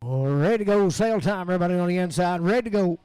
Ready to go. Sale time. Everybody on the inside. Ready to go.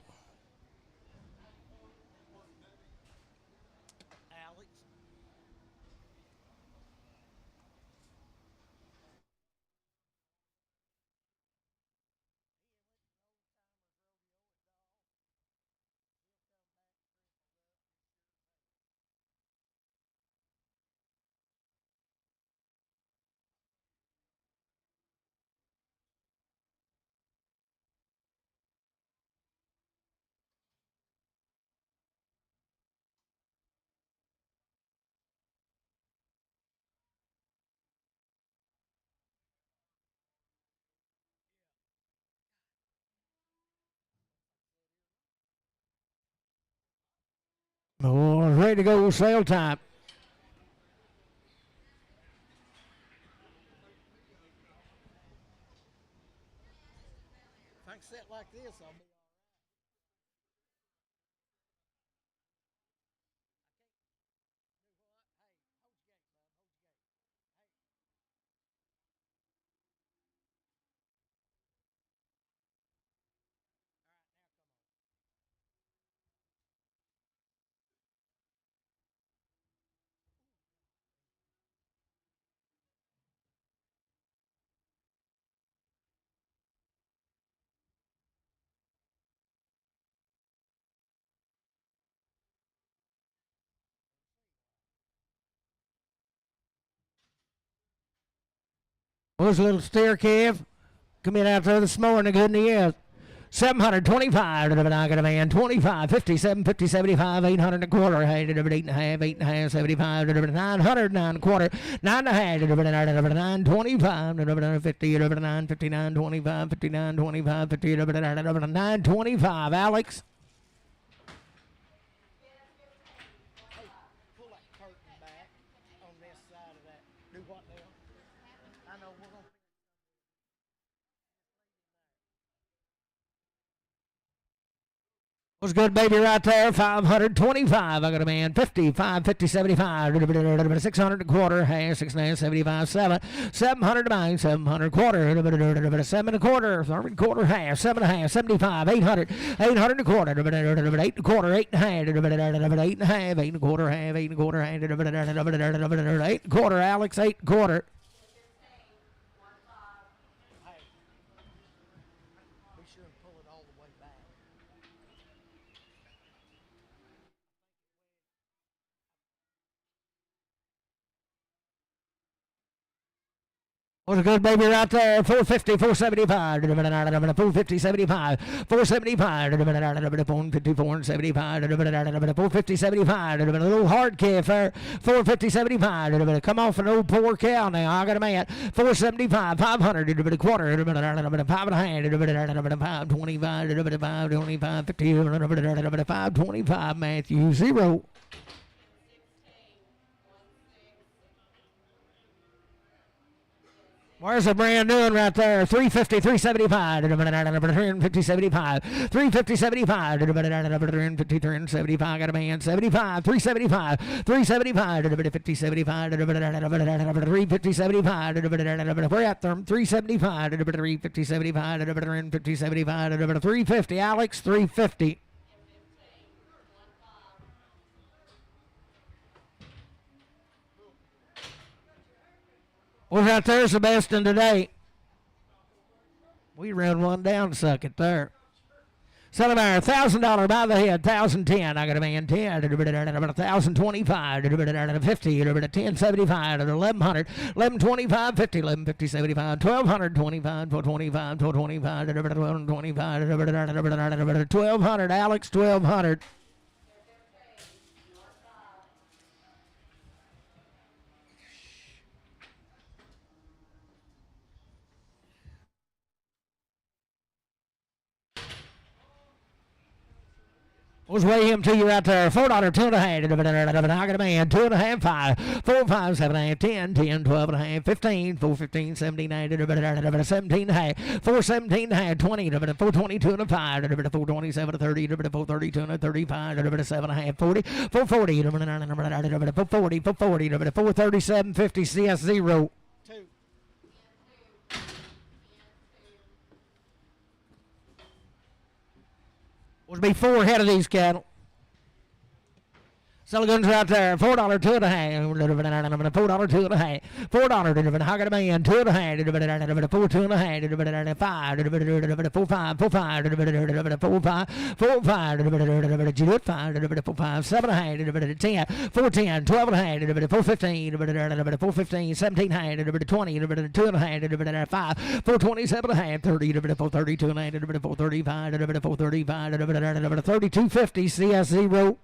Ready to go. Sale time. If I can sit like this, I'll be. There's a little steer calf. Come in out there this morning. Good in the air. 725 to the Monogamous man. 25, 57, 50, 75, 800 and a quarter. Hey, to the 8.5, 8.5, 75 to the 900, 9 and a quarter. 9.5 to the 925 to the 50 to the 959, 25, 59, 25, 50 to the 925. Alex. Pull that curtain back on this side of that. Do what now? I know we're going to. What's good, baby, right there? 525. I got a man. 55, 50, 75. 600 a quarter. Hey, 69, 75, 7. 700 to mine. 700 quarter. 7 a quarter. 3 quarter. Half. 7.5. 75. 800. 800 a quarter. 8 a quarter. 8 and a half. 8 and a half. 8 and a quarter. Half. 8 and a quarter. 8 and a quarter. Alex. 8 and a quarter. Be sure and pull it all the way back. What's a good baby right there? 450, 475, 450, 75, 475, 450, 475, 450, 75, a little hard calf there, 450, 75, come off an old poor cow now, I got a man, 475, 500, a quarter, 5 and a half, 525, 525, 50, 525, Matthew, 0. Where's the brand new one right there? 350, 375, 350, 75, 350, 75, 350, 375, got a man, 75, 375, 375, 50, 75, 350, 75, we're at them, 375, 350, 75, 350, 75, 350, Alex, 350. Well, right there's the best in today. We run one down, suck it there. Sullivan, $1,000 by the head, 1,010. I got a man 10, 1,025, 50, 1,075, 1,100, 1,125, 50, 1,150, 75, 1,200, 25, 25, 1,225, 1,225, 1,200. Alex, 1,200. Let's weigh him to you right there. $4, 2.5. I got a man. 2.5, 5. 4, 5, 7.5, 10, 10, 12.5, 15, 4, 15, 17, 17.5, 4, 17.5, 20, 4, 22 and a 5, 4, 27 to 30, 4, 32 and a 35, 7.5, 40, 4, 40, 4, 40, 4, 40, 4, 37, 50, CS 0. Will be 4 head of these cattle. Sullivan's right there. $4, 2.5. $4, 2.5. $4. Hog it a man. 2.5. $4, 2.5. $5. 4, 5. 4, 5. 4, 5. 4, 5. 5. 4, 5. 7.5. 10. 4, 10. 12.5. 4, 15. 4, 15. 17.5. 20. 2.5. 5. 4, 27.5. 30. 4, 32.5. 4, 35. 4, 35. 32.50. CS0.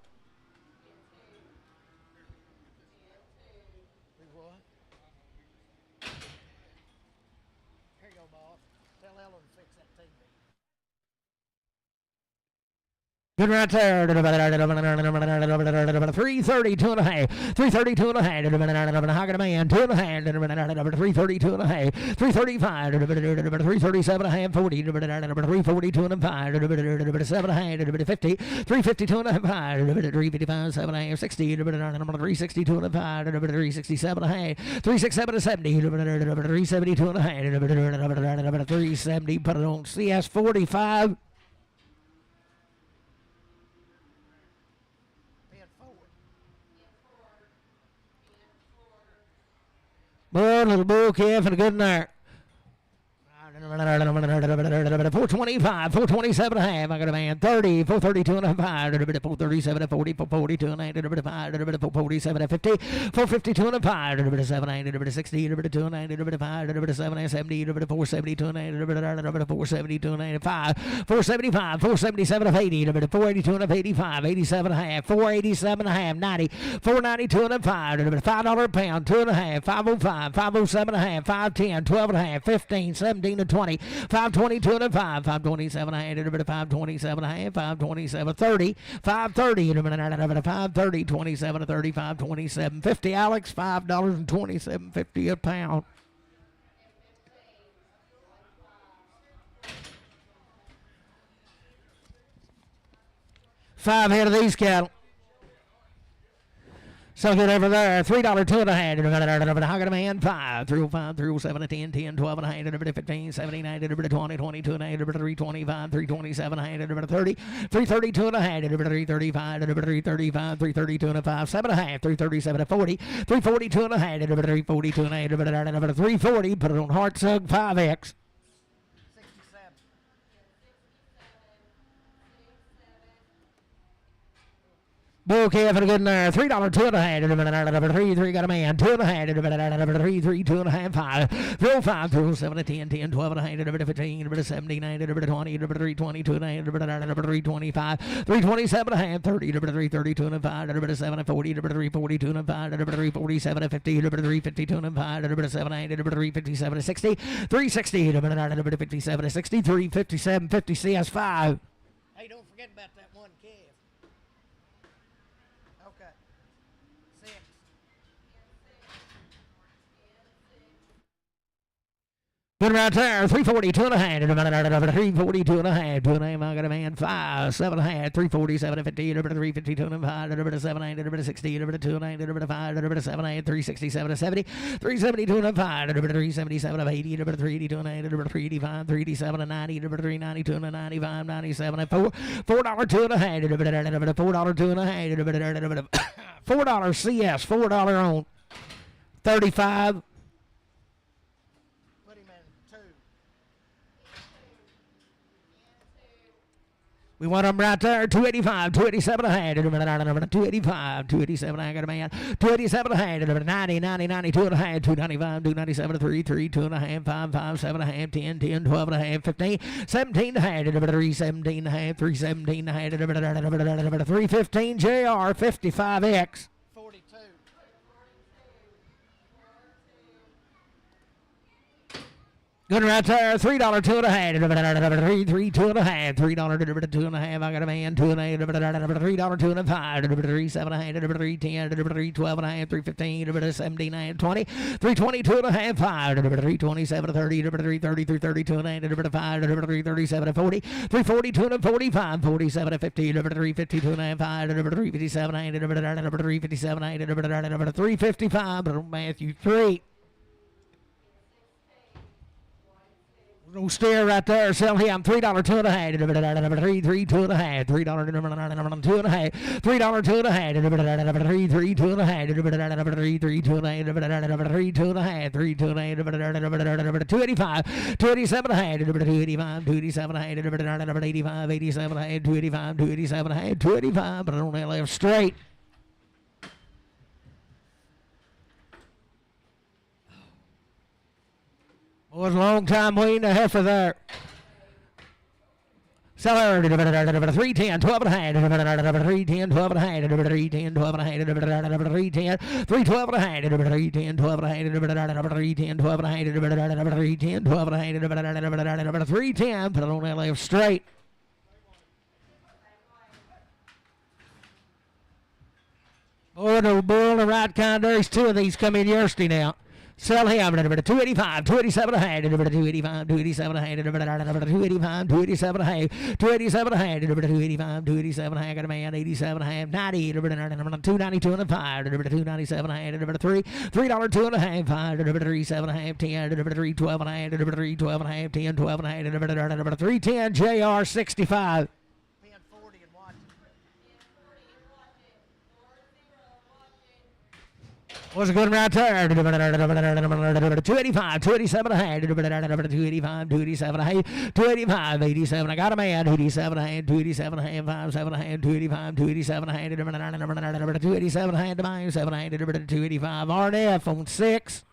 Good right there. 330, 2.5. 330, 2.5. Hog it a man. 2.5. 330, 2.5. 335. 337.5. 40. 340, 2.5. 7.5. 50. 350, 2.5. 355, 7.5. 60. 360, 2.5. 367.5. 367 to 70. 370, 2.5. 370. Put it on CS 45. Boy, little bull calf and a good nut. 425, 427 and a half. I got a man. 30, 432 and a half. 437 and 40, 442 and a half. 447 and 50, 452 and a half. 7, 60, 2 and a half. 7, 70, 472 and a half. 472 and a half. 475, 477 and 80. 482 and a half. 85, 87 and a half. 487 and a half. 90, 492 and a half. $5 a pound. 2 and a half. 505, 507 and a half. 510, 12 and a half. 15, 17 and 20, 522 and a 5, 527 and a half, 527 and a half, 527, 30, 530, 530, 27 to 30, 527, 50, Alex, $5.27.50 a pound. Five head of these cattle. So good over there. $3, 2.5. Hog it a man. 5, 305, 307, 10, 10, 12 and a half, 15, 17, 18, 20, 22 and a half, 325, 327 and a half, 30, 332 and a half, 335, 335, 332 and a half, 7 and a half, 337 and 40, 342 and a half, 342 and a half, 340. Put it on Heart Sug 5X. Bull calf and a good nut. $3, 2.5. 3 got a man. 2.5. 3 2 and a half. 5. 305, 307, 10, 10, 12 and a half. 15, 17, 19, 20, 322 and a half. 325, 327 and a half. 30, 332 and a half. 7, 40, 342 and a half. 347 and 50, 352 and a half. 7, 357 and 60, 360, 57 and 60, 357, 50 CS5. Hey, don't forget about that one calf. Okay. 6. Good right there. 342 and a half. 342 and a half. 2 and a half. I got a man. 5, 7 and a half. 347 and 50. 352 and a half. 7 and a half. 60. 2 and a half. 5. 7 and a half. 367 and 70. 372 and a half. 377 and 80. 382 and a half. 385. 387 and 90. 392 and 95. 97 and 4. $4, 2 and a half. $4, 2 and a half. $4 CS. $4 on. 35. We want them right there. 285, 287 and a half. 285, 287 I got a man. 287 and a half. 90, 90, 92 and a half. 295, 297, 3, 3, 2 and a half. 5, 5, 7 and a half. 10, 10, 12 and a half. 15, 17 and a half. 317 and a half. 317 and a half. 315 JR 55X. Good right there. $3, 2 and a half. 3, 2 and a half. $3, 2 and a half. I got a man. 2 and a half. $3, 2 and a half. 3, 7 and a half. 3, 10. 3, 12 and a half. 3, 15. 17 and a half. 20. 3, 22 and a half. 5. 3, 27 30. 3, 30. 3, 32 and a half. 5. 3, 37 and 40. 3, 42 and 45. 47 and 50. 3, 52 and a half. 5. 3, 57 and a half. 3, 57 and a half. 355. Matthew 3. Little steer right there. Sell him $3 two and a half. $3 two and a half. $3 two and a half. $3 two and a half. $3 two and a half. $3 two and a half. $3 two and a half. $3 two and a half. $3 two and a half. $3 two and a half. $285. $287 and a half. $285. $287 and a half. $85. $87 and a half. $285. $287 and a half. $285. But I don't have left straight. Boy, it's a long time waiting a heifer there. Sell her 310, 12 and a half, 310, 12 and a half, 310, 12 and a half, 310, 312 and a half, 310, 12 and a half, 310, 12 and a half, 310, 12 and a half, 310, put it on that left straight. Boy, no bull, the right kind. There's two of these coming yesterday now. Sell him at 285, 287 and a half, 285, 287 and a half, 285, 287 and a half, 287 and a half, 285, 287 and a half, got a man, 87 and a half, 90, 292 and a 5, 297 and a half, $3 two and a half, 5, 37 and a half, 10, 312 and a half, 312 and a half, 10, 12 and a half, 310, JR 65. What's a good right there? 285, 287 and a half, 285, 287 and a half, 285, 87. I got a man, 87 and a half, 287 and a half, 57 and a half, 285, 287 and a half, 287 and a half, 7 and a half, 285. RNF on 6.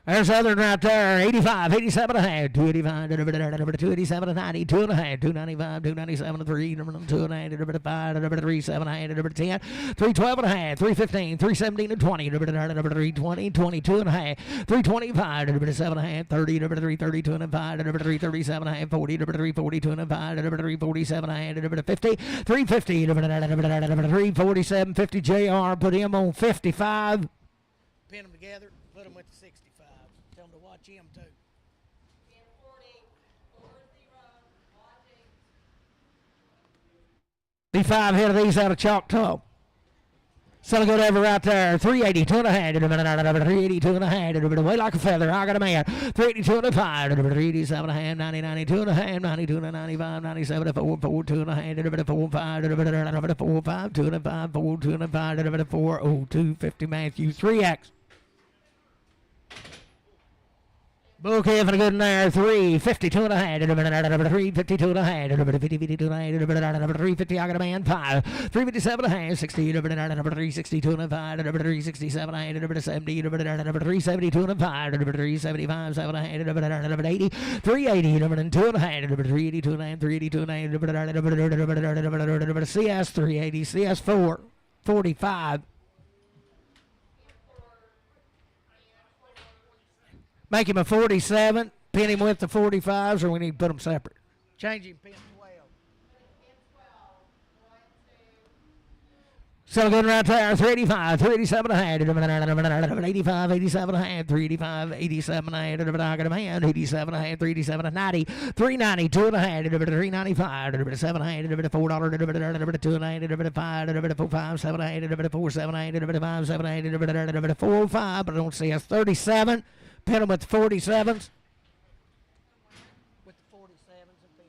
There's Southern right there, 85, 87 and a half, 285, 287 and 90, 2 and a half, 295, 297 and 3, 2 and a half, 5, 37 and a half, 10, 312 and a half, 315, 317 and 20, 320, 22 and a half, 325, 7 and a half, 30, 332 and 5, 337 and a half, 40, 342 and 5, 347 and a half, 50, 350, 347, 50 JR, put him on 55. Pin them together, put them with the 65. Tell them to watch him too. 55 head of these out of Choctaw. Selling good over right there. 382 and a half. 382 and a half. Way like a feather. I got a man. 382 and a half. 387 and a half. 90, 92 and a half. 92 and a 95. 97 4, 4, 2 and a half. 4, 5. 4, 5. 2 and a 5. 4, 2 and a 5. 4, 0, 2, 50 Matthew. 3X. Bouquet for a good in there, 352 and a half, 352 and a half, 52 and a half, 350, I got a man, 5, 357 and a half, 60, 362 and a 5, 367 and a half, 70, 372 and a 5, 375, 7 and a half, 80, 380, 2 and a half, 382 and a half, 382 and a half, CS 380, CS 4, 45. Make him a 47, pin him with the 45s, or we need to put them separate. Change him pin 12. So good right there, 385, 387 and a half, 85, 87 and a half, 385, 87 and a half, I got a man, 87 and a half, 387 and 90, 390, 2 and a half, 395, 7 and a half, $4, 2 and a half, 5, 4, 5, 7 and a half, 4, 7 and a half, 5, 7 and a half, 4, 5, but I don't see us, 37. Pin them with the 47s. With the 47s and pin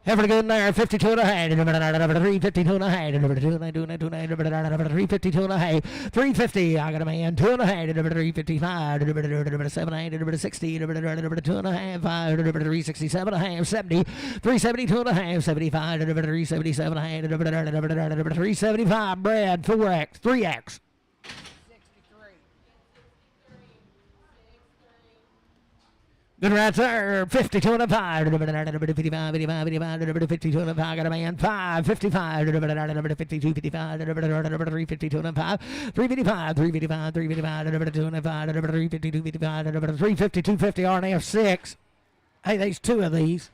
12. Heifer good in there, 52 and a half, 352 and a half, 352 and a half, 350, I got a man, 2 and a half, 355, 7 and 60, 2 and a half, 5, 367 and a half, 70, 372 and a half, 75, 377 and a half, 375, Brad, 4X, 3X. Good right there, 52 and a 5, 55, 85, 85, 52 and a 5, got a man, 5, 55, 52, 55, 352 and a 5, 355, 355, 355, 2 and a 5, 352, 55, 350, 250, RNF 6. Hey, there's two of these.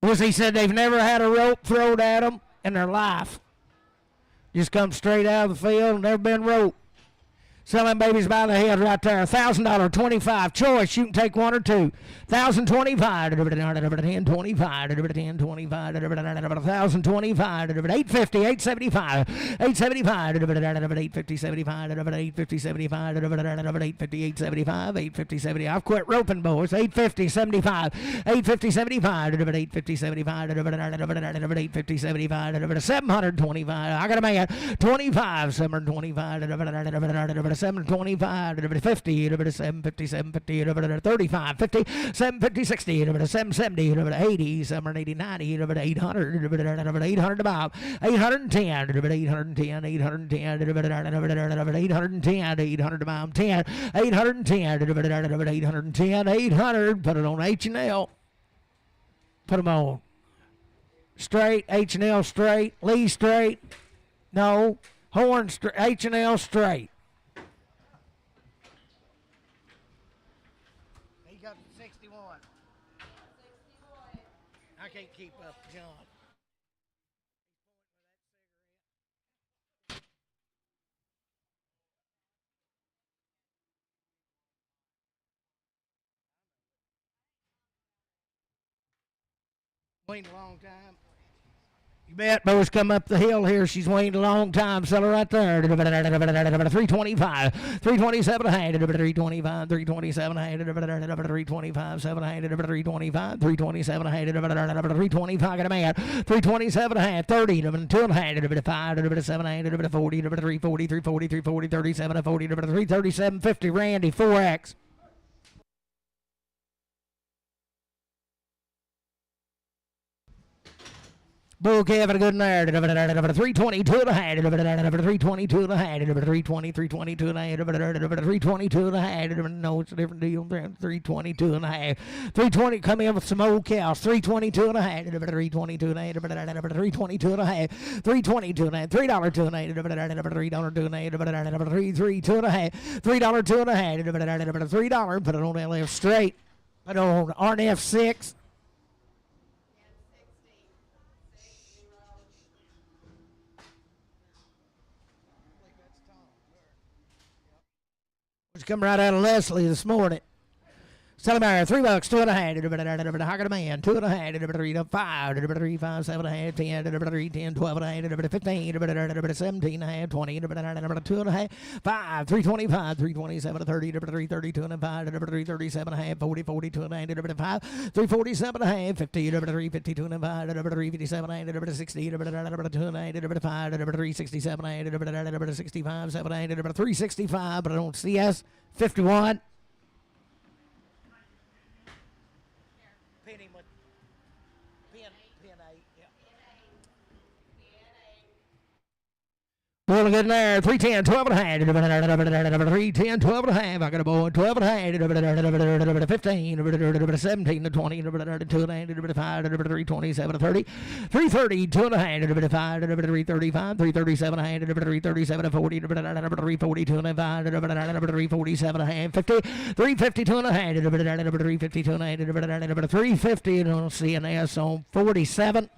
Boys, he said they've never had a rope thrown at them in their life. Just come straight out of the field, never been roped. Selling babies by the head right there. $1,000, 25. Choice, you can take one or two. 1,025. 10, 25. 10, 25. 1,025. 850, 875. 875. 850, 75. 850, 75. 850, 875. 850, 70. I've quit roping, boys. 850, 75. 850, 75. 850, 75. 850, 75. 725. I got a man. 25. 725. 725, 50, 750, 750, 35, 50, 750, 60, 770, 80, 780, 90, 800, 800 about 810, 810, 810, 810, 800 about 10, 810, 810, 800, put it on H&L. Put them on. Straight, H&L straight, Lee straight, no, Horn straight, H&L straight. I can't keep up, John. Waiting a long time. You bet, boys, come up the hill here. She's waited a long time. Sell her right there. 325, 327 hand, 325, 327 hand, 325, 7 hand, 325, 327 hand, 325. Got a man. 327 hand, 30, 2 hand, 5, 7 hand, 40, 340, 340, 340, 37, 40, 337, 50. Randy, 4X. Bull Kevin, good there. 322 and a half. 322 and a half. 320, 322 and a half. 322 and a half. No, it's a different deal. 322 and a half. 320, come in with some old cows. 322 and a half. 322 and a half. 322 and a half. 322 and a half. $3 two and a half. $3 two and a half. 332 and a half. $3 two and a half. $3. Put it on LF straight. Put it on RNF 6. It's come right out of Leslie this morning. Sell him out $3, 2 and a half. I got a man, 2 and a half. 3 to 5, 3, 5, 7 and a half, 10, 3, 10, 12 and a half, 15, 17 and a half, 20, 2 and a half, 5, 325, 327, 30, 332 and a 5, 337 and a half, 40, 42 and a half, 5, 347 and a half, 50, 352 and a 5, 357 and a half, 60, 2 and a half, 5, 367 and a half, 65, 7 and a half, 365, but I don't see us, 51. Well, good there. 310, 12 and a half. 310, 12 and a half. I got a boy. 12 and a half. 15, 17, 20, 2 and a half, 5, 327, 30. 330, 2 and a half. 5, 335, 337 and a half. 337, 40, 342 and a half. 347 and a half. 50, 352 and a half. 352 and a half. 350 on CNS on 47.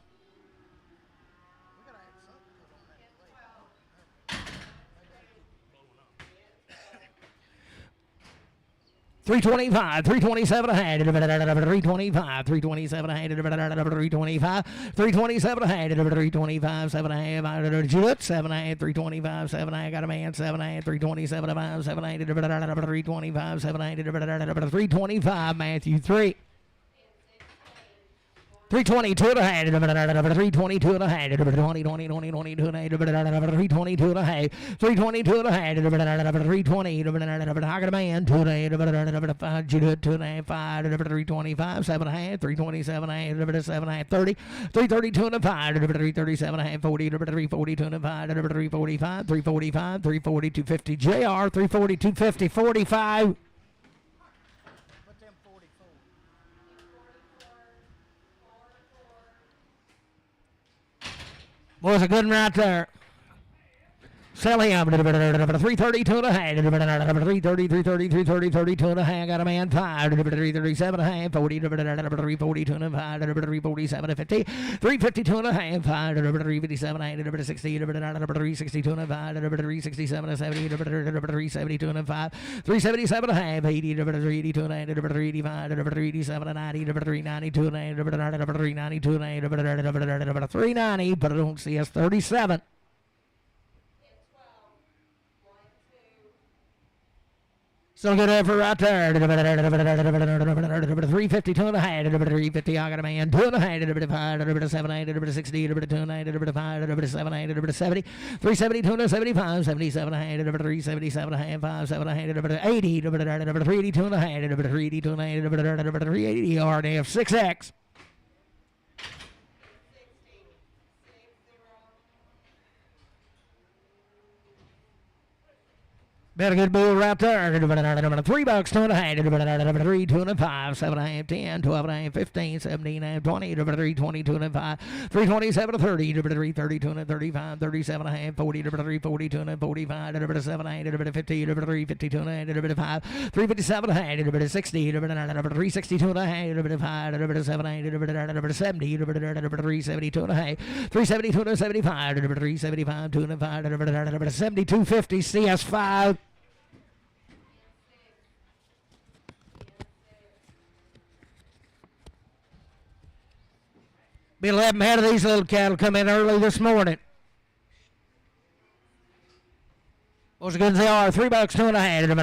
325, 327 a hand, 325, 327 a hand, 325, 327 a hand, 325, 7 a hand, Jewett, 7 a hand, 325, 7 a hand, got a man, 7 a hand, 327 a hand, 7 a hand, 325, 7 a hand, 325, Matthew 3. 322 and a half, 322 and a half, 322 and a half, 322 and a half, 322 and a half, 320, I got a man, 2 and a half, Judah, 2 and a half, 5, 325, 7 and a half, 327 and a half, 7 and a half, 30, 332 and a 5, 337 and a half, 40, 342 and a 5, 345, 345, 340, 250, JR, 340, 250, 45. Boy, it's a good one right there. Sell him. 332 and a half. 330, 330, 330, 32 and a half. Got a man 5. 337 and a half. 40. 342 and a 5. 347 and 50. 352 and a half. 5. 357 and a half. 60. 362 and a 5. 367 and 70. 372 and a 5. 377 and a half. 80. 382 and a half. 385. 387 and 90. 392 and a half. 392 and a half. 390. But I don't see us 37. Still good effort right there. 352 and a half. 350. I got a man. 2 and a half. 5. 7 8. 60. 2 and a half. 5. 7 8. 70. 372 and 75. 77 and a half. 377 and a half. 5. 7 and a half. 80. 382 and a half. 382 and a half. 380 RDF 6X. Better good bull right there. $3, 2 and a half. 3, 2 and a 5, 7 and a half, 10, 12 and a half, 15, 17 and a half, 20, 3, 22 and a 5, 327 to 30, 3, 32 and a 35, 37 and a half, 40, 3, 42 and a 45, 7 and a half, 50, 3, 52 and a half, 5, 357 and a half, 60, 362 and a half, 5, 7 and a half, 70, 372 and a half, 372 and a 75, 375, 2 and a 5, 7250 CS5. Be 11 head of these little cattle come in early this morning. What's as good as they are? $3, 2 and a half. 3,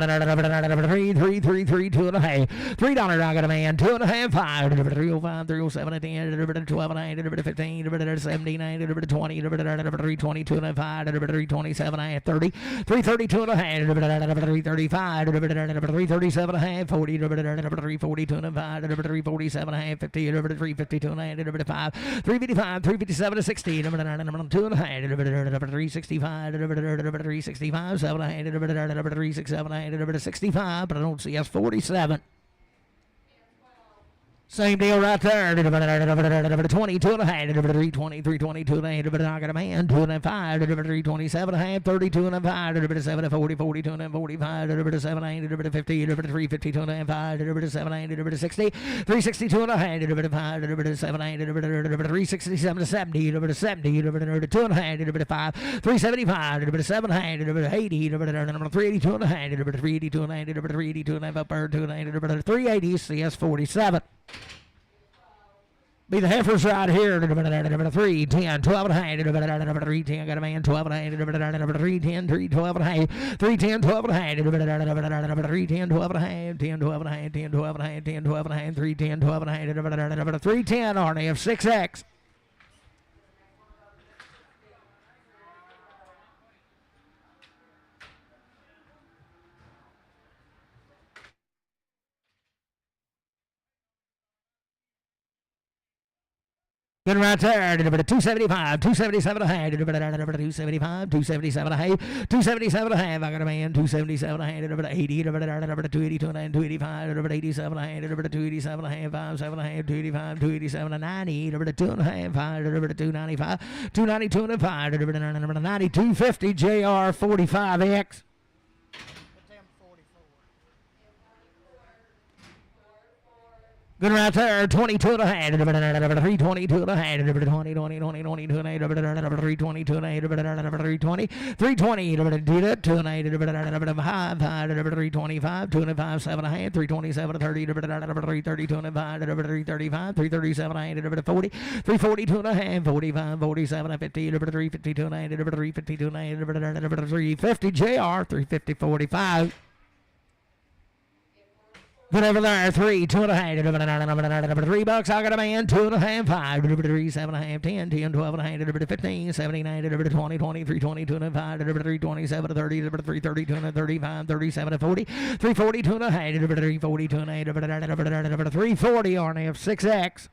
2 and a half. $3, I got a man. 2 and a half, 5. 305, 307, 10, 12 and a half, 15, 17, 20, 322 and a 5, 327 and a half, 30, 332 and a half, 335, 337 and a half, 40, 342 and a 5, 347 and a half, 50, 352 and a half, 5, 355, 357 and 16, 2 and a half, 365, 365, 7 and a half, 367 and a half, 65, but I don't see us 47. Same deal right there. 22 and a half. 320, 322 and a half. I got a man. 2 and a 5. 327 and a half. 32 and a 5. 7 and 40, 42 and a 45. 7 and 50. 352 and a half. 5. 7 and 60. 362 and a half. 5. 7 and 367 to 70. 70. 2 and a half. 5. 375. 7 and a half. 80. 382 and a half. 382 and a half. 382 and a half. 2 and a half. 380 CS 47. Be the heifers right here. 3, 10, 12 and a half. 3, 10, got a man. 12 and a half. 3, 10, 3, 12 and a half. 3, 10, 12 and a half. 3, 10, 12 and a half. 10, 12 and a half. 10, 12 and a half. 10, 12 and a half. 3, 10, 12 and a half. 3, 10 RNF 6X. Good right there. 275, 277 and a half. 275, 277 and a half. 277 and a half. I got a man. 277 and a half. 80, 282 and a half. 285, 87 and a half. 287 and a half. 5, 7 and a half. 285, 287 and 90. 2 and a half. 5, 295, 292 and a 5. 9250 JR 45X. Good right there, 22 and a half, 322 and a half, 20, 20, 20, 22 and a half, 322 and a half, 320, 320, 2 and a half, 5, 325, 2 and a half, 7 and a half, 327, 30, 332 and a half, 335, 337 and a half, 40, 342 and a half, 45, 47 and 50, 352 and a half, 352 and a half, 350 JR, 350, 45. Whatever there, 3, 2 and a half, $3, I got a man, 2 and a half, 5, 3, 7 and a half, 10, 10, 12 and a half, 15, 17, 20, 20, 3, 22 and a half, 327, 30, 332 and a 35, 37 and 40, 342 and a half, 342 and a half, 340 RNF 6X.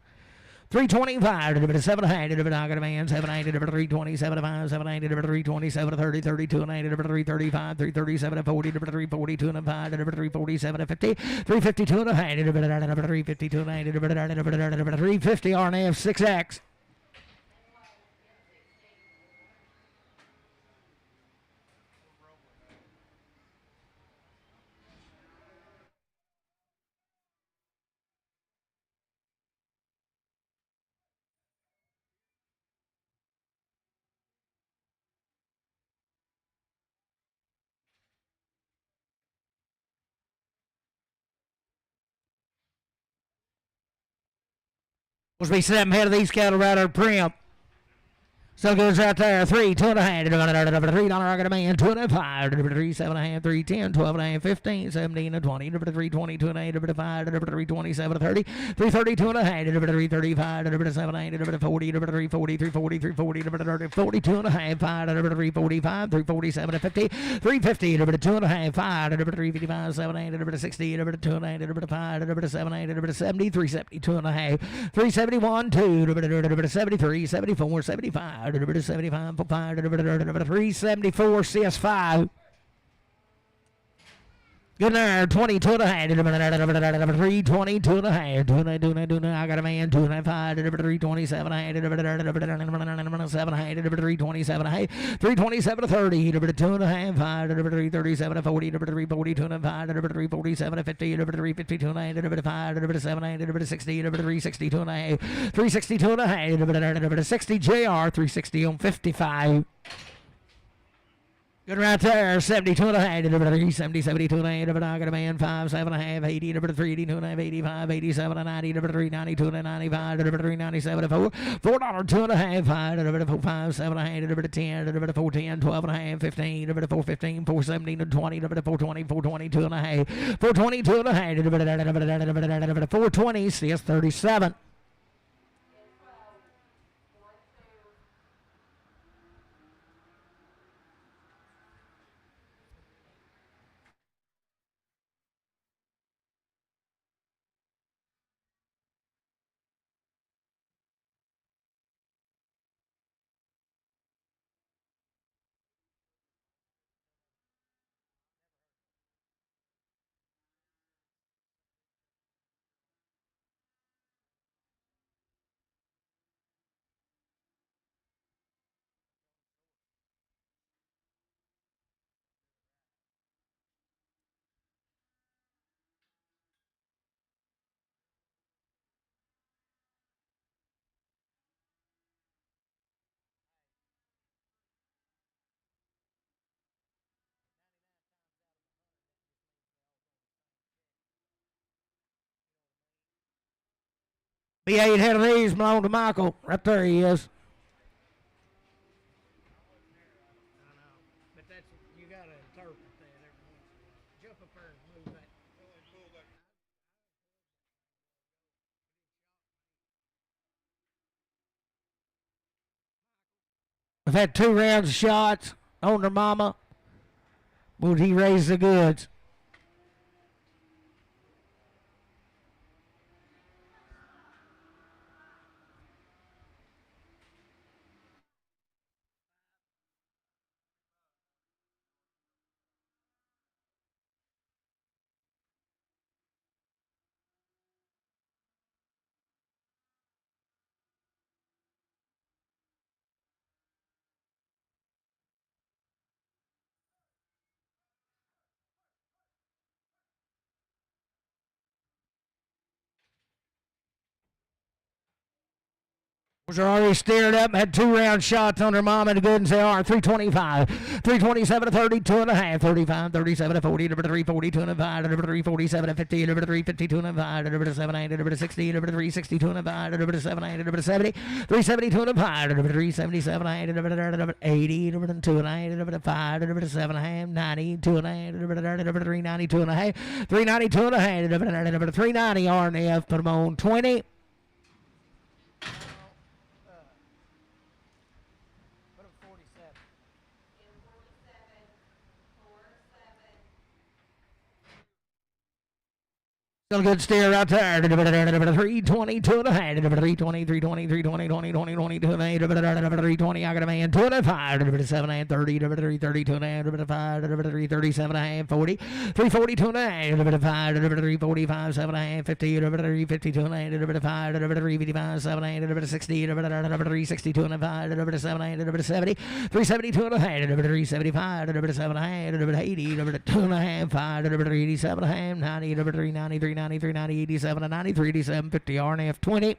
325, 7 and a half, I got a man, 7 and a half, 327, 5, 7 and a half, 327, 30, 32 and a half, 335, 337 and 40, 342 and a 5, 347 and 50, 352 and a half, 352 and a half, 350 RNF 6X. Supposed to be 7 head of these cattle right there, Prim. So goes right there. 3, 2.5. $3 I got a man. 2.5. 3, 7.5. 3, 10. 12.5. 15. 17 and 20. 3, 20. 2.5. 5. 3, 27. 30. 3, 30. 2.5. 3, 35. 7, 8. 40. 3, 40. 3, 40. 3, 40. 42 and a half. 5. 3, 45. 3, 47. 50. 3, 50. 2.5. 5. 3, 55. 7, 8. 60. 2 and 8. 5. 7, 8. 70. 3, 72 and a half. 3, 71. 2. 73. 74. 75. 75, 374, CS5. Good there, 22 and a half. 322 and a half. I got a man. 2.5. 327 and a half. 7 327 and a half. 327 to 30. 2.5. 5. 337 40. 342 and 5. 347 50. 352 and a half. 5. 7 60. 362 and a half. 362 and a half. 60 JR. 360 on 55. Good right there, 72 and a half, 70, 72 and a half, I got a man, 5, 7 and a half, 80, 3, 82 and a half, 85, 87 and 90, 3, 92 and 95, 3, 97 and 4, $4, 2 and a half, 5, 5, 7 and a half, 10, 4, 10, 12 and a half, 15, 4, 15, 4, 17 and 20, 4, 20, 4, 22 and a half, 4, 22 and a half, 420, CS 37. Be 8 head of these belong to Michael. Right there he is. I know. But that's, you got to interpret that every once in a while. Jump up there and move that. We've had 2 rounds of shots on their mama. Would he raise the goods? Are already steered up, had 2 round shots on her mom and the goods they are 325, 327 to 32 and a half, 35, 37 to 40, 342 and a 5, 347 to 50, 352 and a 5, 7, 60, 362 and a 5, 7, 70, 372 and a 5, 377 and 80, 2 and a 5, 7 and a half, 90, 2 and a half, 392 and a half, 392 and a half, 390 RNF, put them on 20. Still a good steer right there. 322 and a half. 320, 320, 320, 20, 20, 22 and a half. 320, I got a man. 25, 7 and 30, 332 and a half. 5, 337 and a half. 40, 342 and a half. 5, 345, 7 and a half. 50, 352 and a half. 5, 355, 7 and a half. 60, 362 and a half. 7 and a 70, 372 and a half. 375, 7 and a half. 80, 2 and a half. 5, 387 and a half. 90, 390, 390. 390, 87, and 93, 87, 50, RNF 20.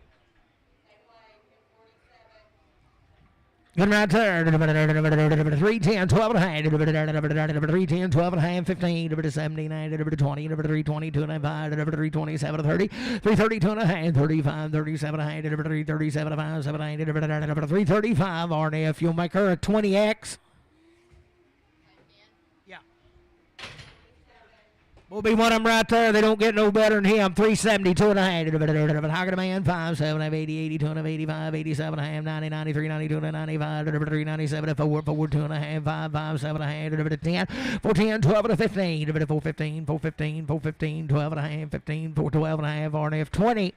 Good right there. 310, 12 and a half. 310, 12 and a half, 15, 79, 20, 320, 295, 327, 30, 330, 2 and a half, 35, 37 and a half, 337, 5, 79, 335, RNF. You'll make her a 20X. Will be one of them right there. They don't get no better than him. 372 and a half. How can a man? 5, 7, 80, 82, 85, 87 and a half, 90, 93, 92, 95, 397, 4, 4, 2 and a half, 5, 5, 7 and a half, 10, 410, 12 and a 15, 415, 415, 415, 12 and a half, 15, 412 and a half, RNF 20.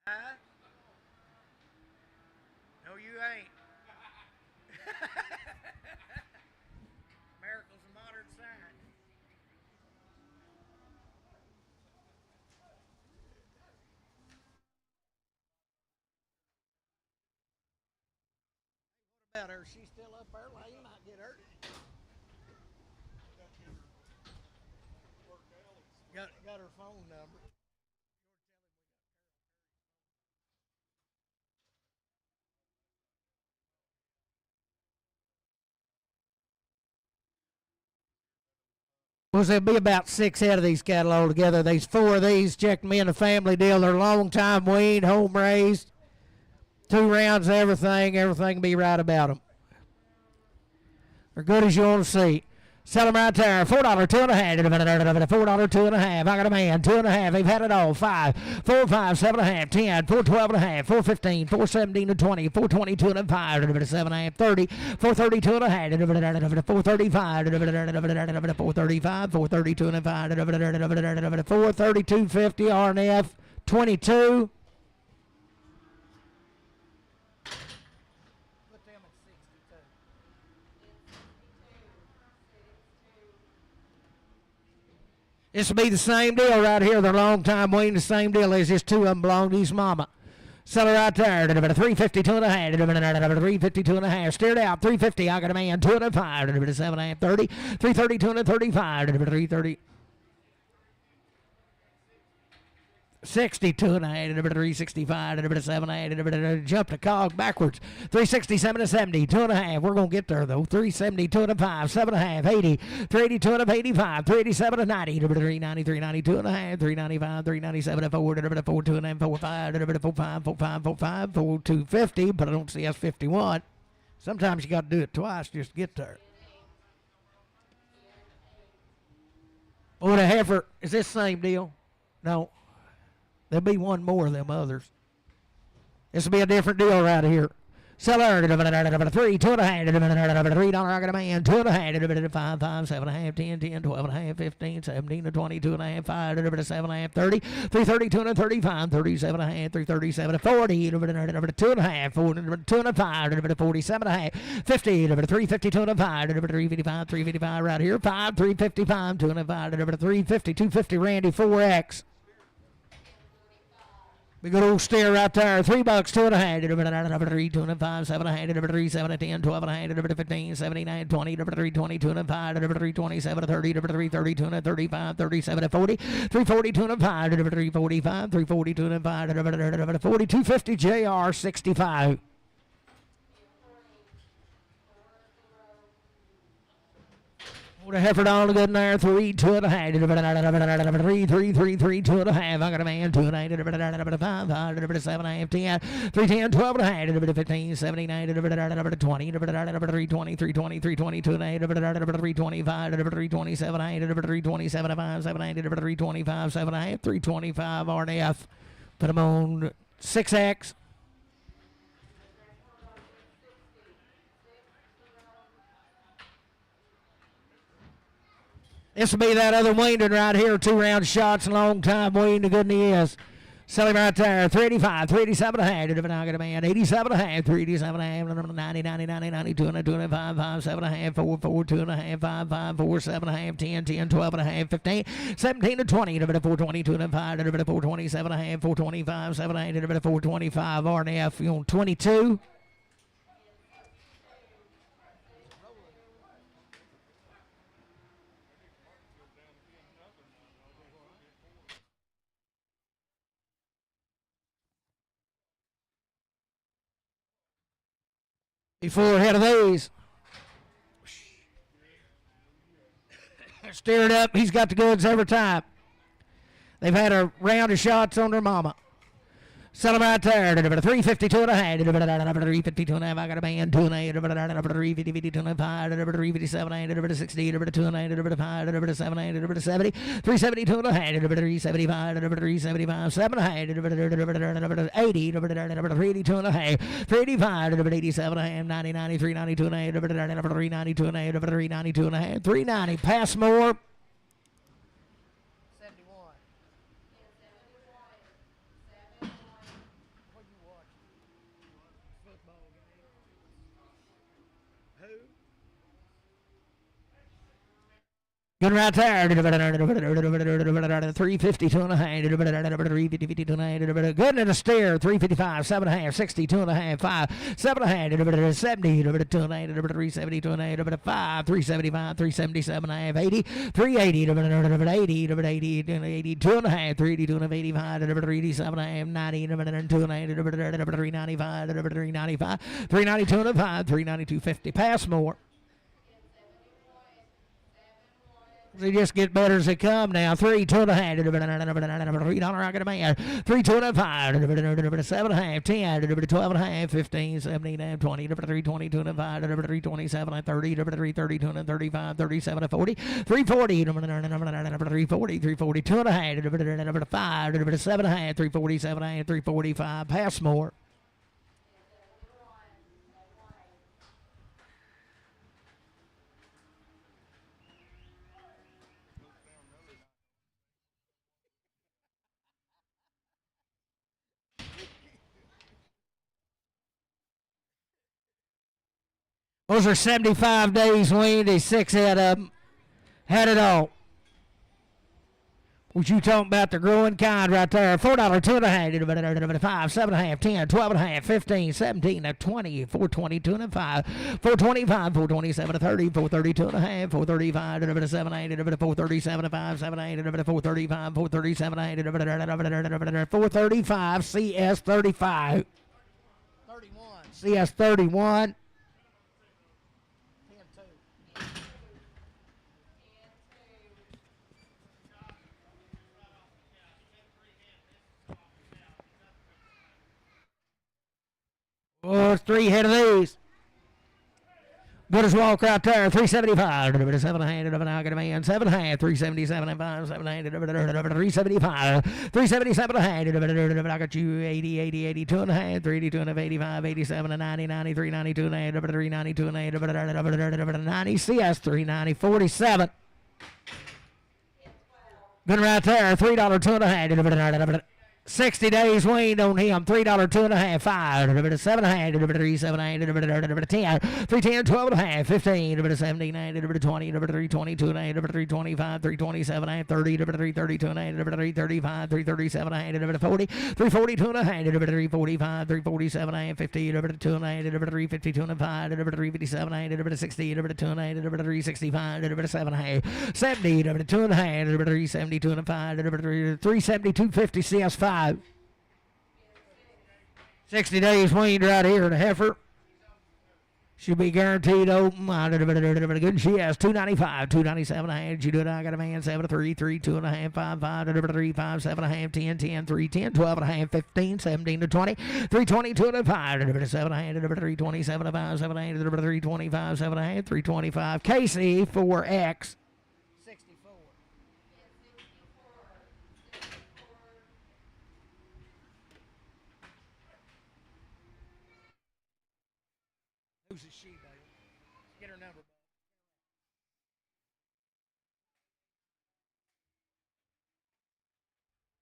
Huh? No, you ain't. Miracles of modern science. What about her? She's still up there. Well, you might get her. Got her phone number. Well, there'll be about 6 out of these cattle altogether. There's 4 of these. Checked me in a family deal. They're long time weaned, home raised. 2 rounds of everything. Everything can be right about them. They're good as you want to see. Sell them right there. $4, 2 and a half. $4, 2 and a half. I got a man. 2 and a half. They've had it all. 5, 4, 5, 7 and a half. 10, 4, 12 and a half. 4, 15, 4, 17 and 20. 4, 22 and a 5. 7 and a half. 30, 4, 32 and a half. 4, 35. 4, 35. 4, 32 and a 5. 4, 32, 50. RNF 22. This will be the same deal right here. They're long time waiting. The same deal as just 2 of them belong to his mama. Sell her right there. 352 and a half. 352 and a half. Steered out. 350. I got a man. 2 and a 5. 7 and a half. 30. 332 and a 35. 330. 62 and a half, 365, 7 and a half, jump the cog backwards. 367 and 70, 2 and a half. We're going to get there though. 370, 2 and a 5, 7 and a half, 80, 382 and a 85, 387 and 90, 390, 392 and a half, 395, 397 and 4, 4, 2 and a half, 4, 5, 4, 5, 4, 5, 4, 5, 4, 250, but I don't see us 51. Sometimes you got to do it twice just to get there. Oh, the heifer, is this the same deal? No. There'll be one more of them others. This will be a different deal right here. Seller, 3, 2 and a half, $3, I got a man, 2 and a half, 5, 5, 7 and a half, 10, 10, 12 and a half, 15, 17 to 22 and a half, 5, 7 and a half, 30, 332 and a 35, 37 and a half, 337, 40, 2 and a half, 4, 2 and a 5, 47 and a half, 50, 352 and a 5, 355, 355 right here, 5, 355, 2 and a 5, 350, 250, Randy, 4X. Big good old steer right there. $3, 2 and a half. 3, 2 and a 5, 7 and a half. 3, 7 10, 12 and a half. 15, 79, 20. 3, 20, 2 and a 5. 3, 27, 30. 3, 30, 2 and a 35. 37, 40. 3, 40, 2 and a 5. 3, 45. 3, 40, 2 and a 5. 42, 50. JR 65. The heifer on the good in there, 3, 2 and a half, 3, 3, 3, 3, 2 and a half. I got a man, 2 and a half, 5, 5, 7 and a half, 10, 3, 10, 12 and a half, 15, 79, 20, 320, 320, 320, 2 and a half, 325, 327, 327, 5, 7, 325, 7 and a half, 325 RNF. Put them on 6X. This will be that other Wayndon right here. 2 round shots, long time Wayne, the good he is. Sell him right there. 385, 387 and a half. I got a man. 87 and a half, 387 and a half, 90, 90, 90, 92 and a 2 and a 5, 5, 7 and a half, 4, 4, 2 and a half, 5, 5, 4, 7 and a half, 10, 10, 12 and a half, 15, 17 and 20, 422 and a 5, 427 and a half, 425, 7 and a half, 425 RNF. You on 22? Before ahead of these. Steer it up. He's got the goods every time. They've had a round of shots on their mama. Sell them right there. 352 and a half. 352 and a half. I got a man. 2 and a half. 350, 2 and a half. 357 and a half. 60. 2 and a half. 5. 7 and a half. 70. 372 and a half. 375. 375. 7 and a half. 80. 382 and a half. 385. 87 and a half. 90. 93. 92 and a half. 392 and a half. 392 and a half. 390. Pass more. Good right there. 352 and a half. 352 and a half. Good in a steer. 355, 7 and a half. 62 and a half. 5, 7 and a half. 70, 2 and a half. 372 and a half. 5, 375, 377 and a half. 80, 380, 80, 82 and a half. 382 and a half. 85, 387 and a half. 90, 2 and a half. 395, 395, 392 and a half. 392, 50. Pass more. They just get better as they come now. 3, 2 and a half. $3 I got a man. 3, 2 and a half. 7 and a half. 10. 12 and a half. 15, 17, 20. 3, 22 and a half. 3, 27 30. 3, 32 and 35. 37 40. 340. 340. 342 and a half. 5. 7 and a half. 347 and a half. 345. Pass more. Those are 75 days weaned. There's 6 head of them. Had it all. What you talking about, the growing kind right there? $4, 2 and a half. 5, 7 and a half. 10, 12 and a half. 15, 17, 20, 422 and a 5. 425, 427, 30, 432 and a half. 435, 7, 8, 437, 5, 7, 8, 435, 437, 8, 435, CS 35. 31. CS 31. Oh, it's 3 head of these. Good as walk right there. 375. 7 and a half. I got a man. 7 and a half. 377 and 5. 7 and a half. 375. 377 and a half. I got you 80, 80, 82 and a half. 382 and a half. 85, 87 and 90, 93, 92 and a half. 392 and a half. 90 CS 390, 47. Good right there. $3, 2 and a half. 60 days weaned on him. $3, 2 and a half. 5, 7 and a half. 3, 7 and a half. 10, 310, 12 and a half. 15, 17, 20, 322 and a half. 325, 327 and a half. 30, 332 and a half. 335, 337 and a half. 40, 342 and a half. 345, 347 and a half. 50, 2 and a half. 352 and a half. 357 and a half. 60, 2 and a half. 365, 7 and a half. 70, 2 and a half. 372 and a half. 372, 50 CS5. 60 days weaned right here, the heifer. Should be guaranteed open. Good. She has 295, 297 and a half. She do it. I got a man. 7 3, 3, 2 and a half. 5, 5, 3, 5, 7 and a half. 10, 10, 3, 10, 12 and a half. 15, 17 to 20. 322 and a 5. 7 and a half. 327 and a 5. 7 and a half. 325, 7 and a half. 325. Casey 4X. Who's a she, baby? Get her number.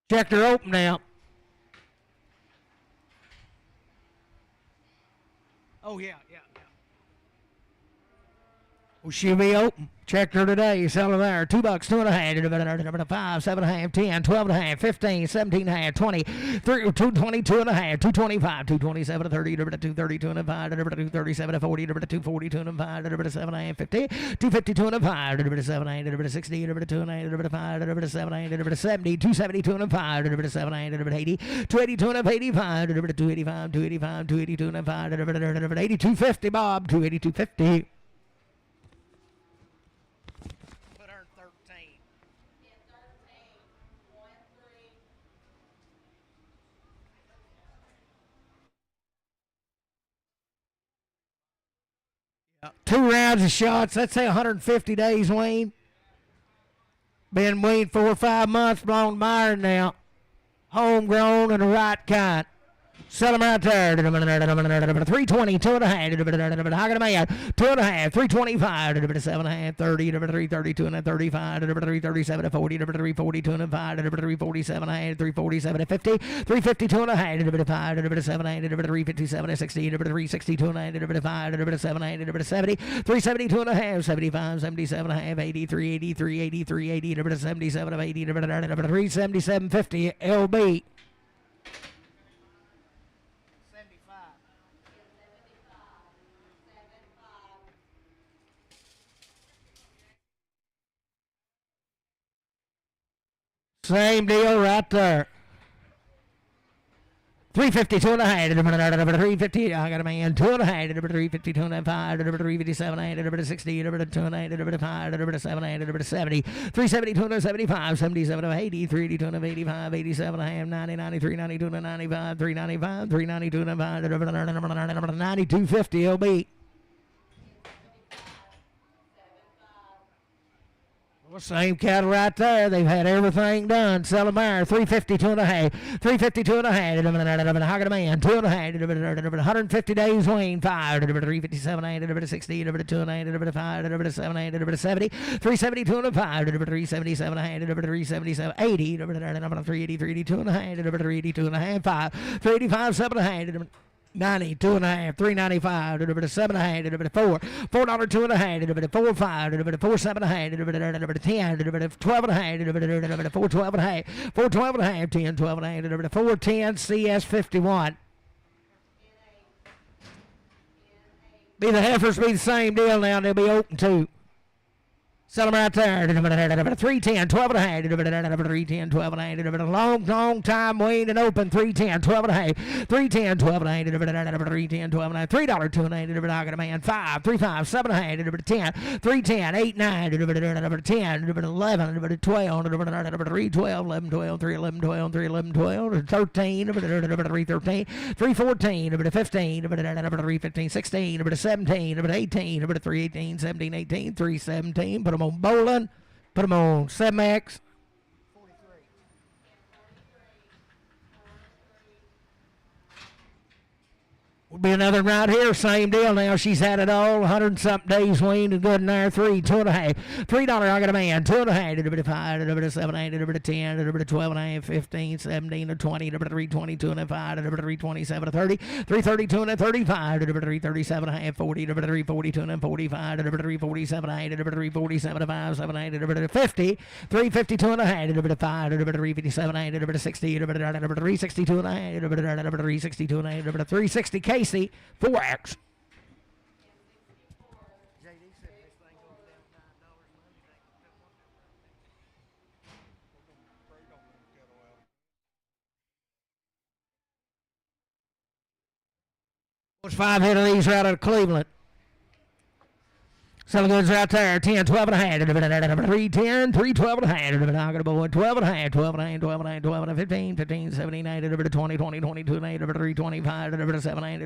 Checked her open now. Oh, yeah. Well, she'll be open. Checked her today. Sell her there. $2, 2.5, 5, 7.5, 10, 12.5, 15, 17.5, 20, 222 and a half, 225, 227 to 30, 232 and a 5, 237 to 40, 242 and a 5, 7.5, 50, 252 and a 5, 7, 60, 2 and a 5, 7, 70, 272 and a 5, 7, 80, 282 and a 85, 285, 285, 282 and a 5, 8250, Bob, 28250. Two rounds of shots. Let's say 150 days, Wayne. Been weaned 4 or 5 months, blown Myron now. Homegrown and the right kind. Sell them right there. 320, 2.5. How can I make 2.5, 325, 7.5, 30, 332 and 35, 337 to 40, 342 and 5, 347, 347 to 50, 352 and 5, 7, 357 to 60, 362 and 5, 7, 70, 372 and 75, 77 and 83, 83, 83, 80, 77 of 80, 377, 50, LB. Same deal right there. 352 and a half, 350, I got a man, 2.5, 352 and 5, 357, 60, 2 and 5, 7, 70, 372 and 75, 77 of 80, 382 and 85, 87 and a half, 90, 93, 92 and 95, 395, 392 and 5, 9250 LB. Same cattle right there. They've had everything done. Sell them there. 352 and a half. 352 and a half. How can a man? 2.5. 150 days wean. 5. 357. 60. 2 and 5. 7. 70. 372 and a 5. 377 and a half. 377. 80. 380. 382 and a half. 382 and a half. 5. 385. 7 and a half. 90, 2 and a half, 395, 7 and a half, 4, $4, 2 and a half, 4, 5, 4, 7 and a half, 10, 12 and a half, 4, 12 and a half, 4, 12 and a half, 10, 12 and a half, 4, 10, CS 51. Be the heifers be the same deal now, they'll be open too. Sell them right there. 310, 12 and a half. 310, 12 and a half. Long time weaned and open. 310, 12 and a half. 310, 12 and a half. 310, 12 and a half. $3, 2 and a half. I got a man. 5, 3, 5, 7 and a half. 10, 310, 8, 9, 10, 11, 12, 3, 12, 11, 12, 3, 11, 12, 3, 11, 12, 13, 3, 13, 3, 14, 15, 3, 15, 16, 17, 18, 3, 18, 17, 18, 3, 17. Put them on bowling, put them on 7X. Will be another right here, same deal now. She's had it all, 100 and something days weaned and good in there. 3, 2 and a half. $3, I got a man. 2 and a half. 5, 7, 8, 10, 12 and a half, 15, 17, 20, 322 and a 5, 327, 30, 332 and a 35, 337 and a half, 40, 342 and a 45, 347 and a 347 and 5, 7, 8, 50, 352 and a half, 5, 357 and 60, 362 and a half, 362 and a half, 360 Casey, 4X. What's 5 hit of these right out of Cleveland? Selling goods right there, 10, 12 and a half, 310, 312 and a half, I got a boy, 12 and a half, 12 and a half, 12 and a half, 12 and a half, 15, 15, 17, 18, 20, 20, 22 and a half, 325, 7, 8,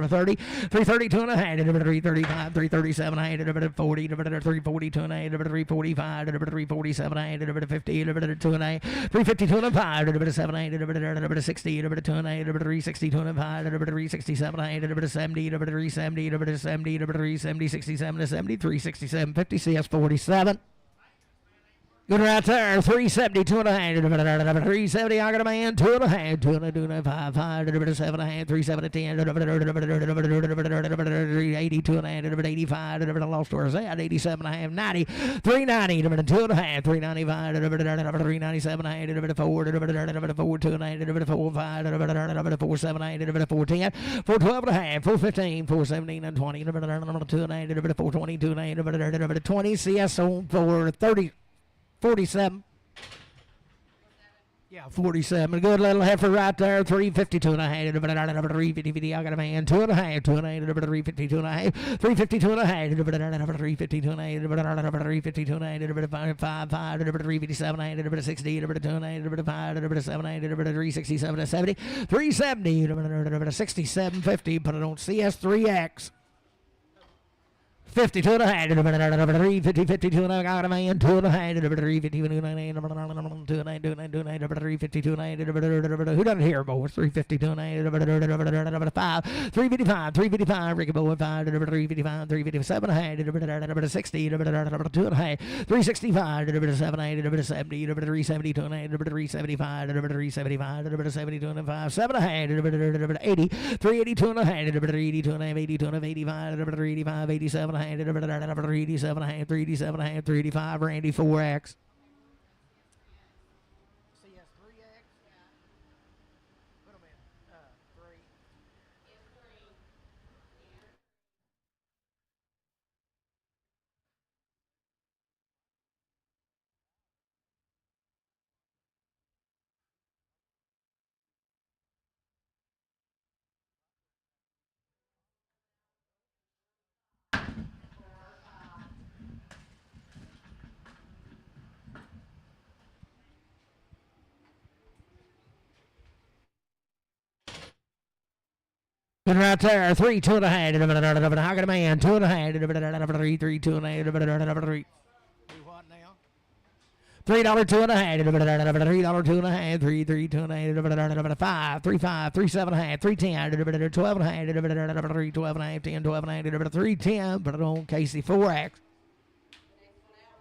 30, 332 and a half, 335, 337 and a half, 40, 342 and a half, 345, 347 and a half, 50, 2 and a half, 352 and a 5, 7, 8, 60, 2 and a half, 362 and a 5, 367 and a half, 70, 370, 70, 370, 67 to 70. 367.50 CS 47. Good right there, 370, 2.5, 370, I got a man, 2.5, 2.5, 5, 7.5, 370, 10, 380, 2.5, 85, lost where's that, 87.5, 90, 390, 2.5, 395, 397, 4, 4, 2.5, 4, 5, 4, 7, 8, 4, 10, 4, 12.5, 4, 15, 4, 17, and 20, 2.5, 4, 20, 2.5, 20, CS on 4, 30. 47. Yeah, 47. A good little heifer right there. 352 and a half. 350. I got a man. 2.5. 2.5. 352 and a half. 352 and a half. 352 and a half. 352 and a half. 5. 357. 60. 2 and a half. 5. 7. 367. 70. 370. 67. 50. Put it on CS3X. 52 and a half, 350, 52 and a half, got a man, 2 and a half, 350, 2 and a half, 352 and a half, who done it here, boys? 352 and a half, 5, 355, 355, Ricky Boy, 5, 355, 357 and a half, 60, 2 and a half, 365, 7, 70, 372 and a half, 375, 375, 72 and a half, 7 and a half, 80, 382 and a half, 382 and a half, 82 and a half, 85, 385, 87 and a half, 387 and a half, 387 and a half, 385, Randy 4X. CS3X? Put them in 3. Good right there, 3, 2 and a half, I got a man, 2 and a half, 3, 3, 2 and a half, 3. Do what now? $3, 2 and a half, $3, 2 and a half, 3, 3, 2 and a half, 5, 3, 5, 3, 7 and a half, 3, 10, 12 and a half, 3, 12 and a half, 10, 12 and a half, 3, 10, put it on Casey 4X.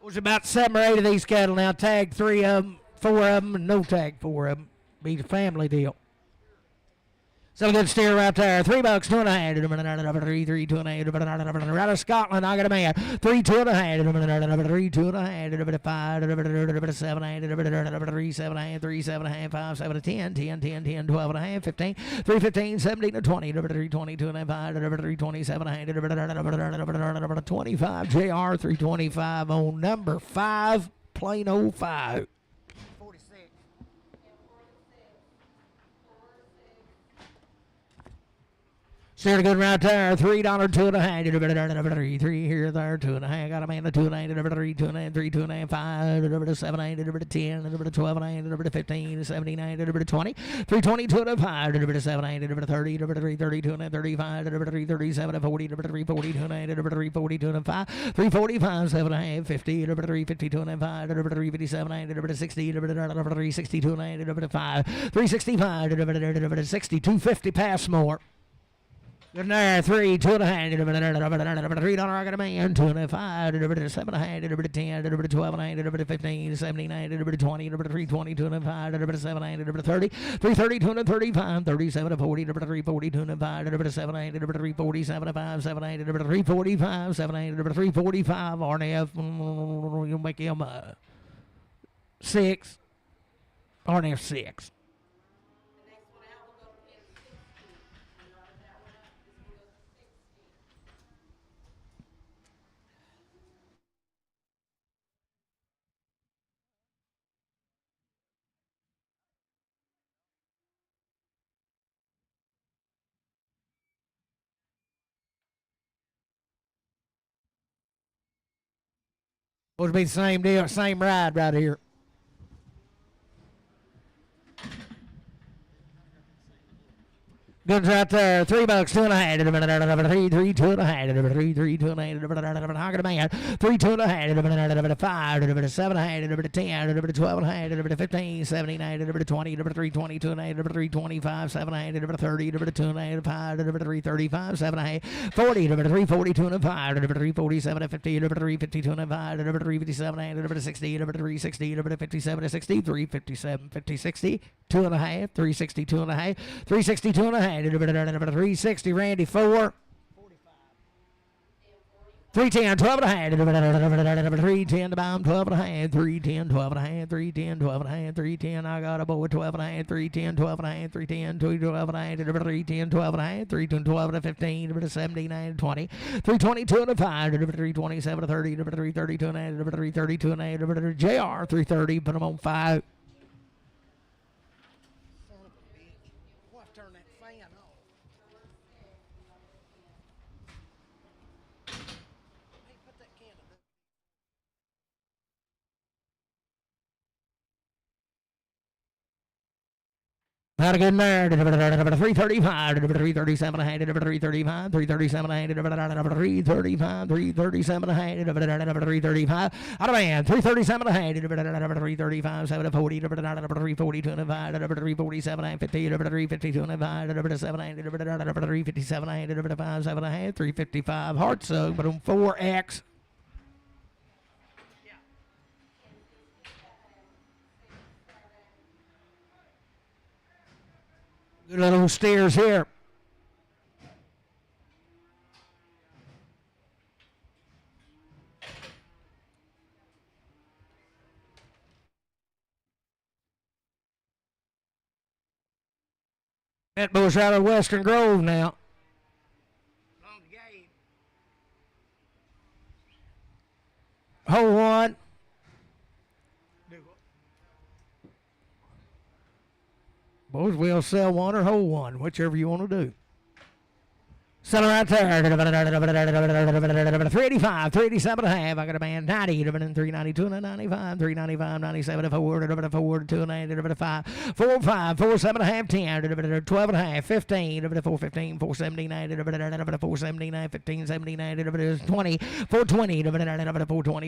There's about 7 or 8 of these cattle now, tag 3 of them, 4 of them, and no tag 4 of them. Be the family deal. So a good steer right there. $3, 2 and a half. 3, 3, 2 and a half. Right out of Scotland, I got a man. 3, 2 and a half. 3, 2 and a half. 5, 7, 8, 3, 7 and a half. 3, 7 and a half. 5, 7, 10, 10, 10, 10, 12 and a half. 15, 3, 15, 17, and 20. 3, 22 and a half. 3, 27 and a half. 25. JR 325 on number 5. Plain old 5. Steer good right there. $3, 2 and a half. 3 here, there, 2 and a half. Got a man, 2 and a half. 3, 2 and a half. 3, 2 and a half. 5, 7, 8, 10, 12 and a half. 15, 17, 20. 320, 2 and a half. 7, 8, 30, 3, 32 and a half. 35, 3, 37, 40, 3, 42 and a half. 3, 42 and a half. 3, 45, 7 and a half. 50, 3, 52 and a half. 3, 57, 60, 3, 62 and a half. 5, 3, 65, 60, 250 Passmore. Good there, 3, 2 and a half, $3, I got a man, 2 and a half, 7 and a half, 10, 12 and a half, 15, 17, 20, 3, 22 and a half, 7, 8, 30, 3, 32 and 35, 37, 40, 3, 42 and a half, 7, 8, 3, 47, 5, 7, 8, 3, 45, 7, 8, 3, 45, RNF, you'll make him 6, RNF 6. Supposed to be the same deal, same ride right here. Goods right there. $3, 2.5. 3, 2.5. 3, 2.5. Hock it a man. 3, 2.5. 5, 7.5. 10, 12.5. 15, 17, 20, 3, 22, 3, 25, 7, 30, 2, 5, 3, 35, 7, 40, 3, 42, 5, 3, 47, 50, 3, 52, 5, 3, 57, 60, 3, 60, 57, 60, 3, 57, 50, 60, 2.5, 360, 2.5, 360, 2.5. 360, Randy, 4. 310, 12.5. 310 to bomb, 12.5. 310, 12.5. 310, 12.5. 310, I got a boy, 12.5. 310, 12.5. 310, 12.5. 310, 12.5. 310, 12 to 15. 79, 20. 322 to 5. 327 to 30. 332 and 8. 332 and 8. JR, 330, put them on 5. Son of a bitch. We'll have to turn that fan off. Hey, put that can of Not a good nerd. 335, 337, 335, 337, 335, 337, 335. Out of man, 337, 335, 740, 342, 347, 50, 352, 357, 5, 7, 355. Hard sug, but on 4X. Good little steers here. That bull's out of Western Grove now. on the gate. Hole one. Do what? Both will sell one or hold one, whichever you want to do. Sell right there. 385, 387 and a half. I got a man 90, 392 and a 95, 395, 97, forward, 2 and 5, 4, 5, 4, 7 and a half, 10, 12 and a half, 15, 415, 479, 479, 15, 79, 20, 420, 420,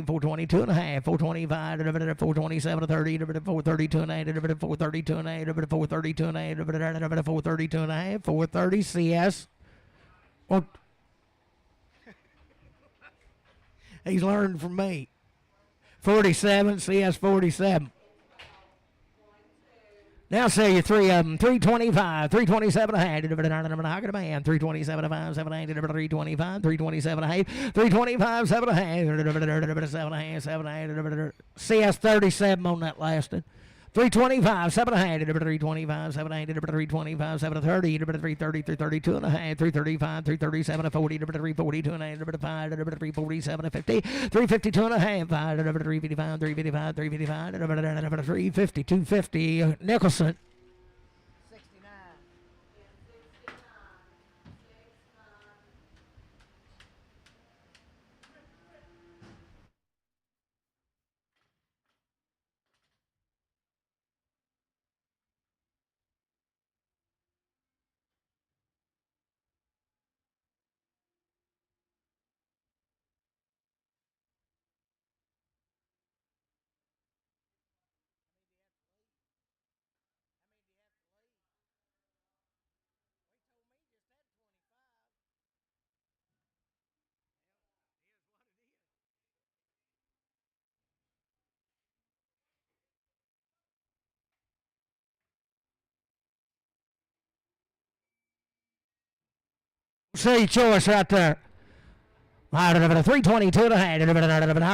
422 and a half, 425, 427, 30, 432 and a half, 432 and a half, 432 and a half, 432 and a half, 430 CS. Well, he's learned from me. 47, CS 47. Now say you three of them. 325, 327 and a half. I got a man. 327 and 5, 7 8, 325, 327 and a half, 325, 7 and a half, 7 and a half, 7 and a half. CS 37 on that lasted. 325, 7 and a half, 325, 7 and a half, 325, 7 and 30, 330, 332 and a half, 335, 337 and 40, 342 and a half, 5, 347 and 50, 352 and a half, 5, 355, 355, 355, 350, 250, Nicholson. 69. See choice right there. 322 and a half. How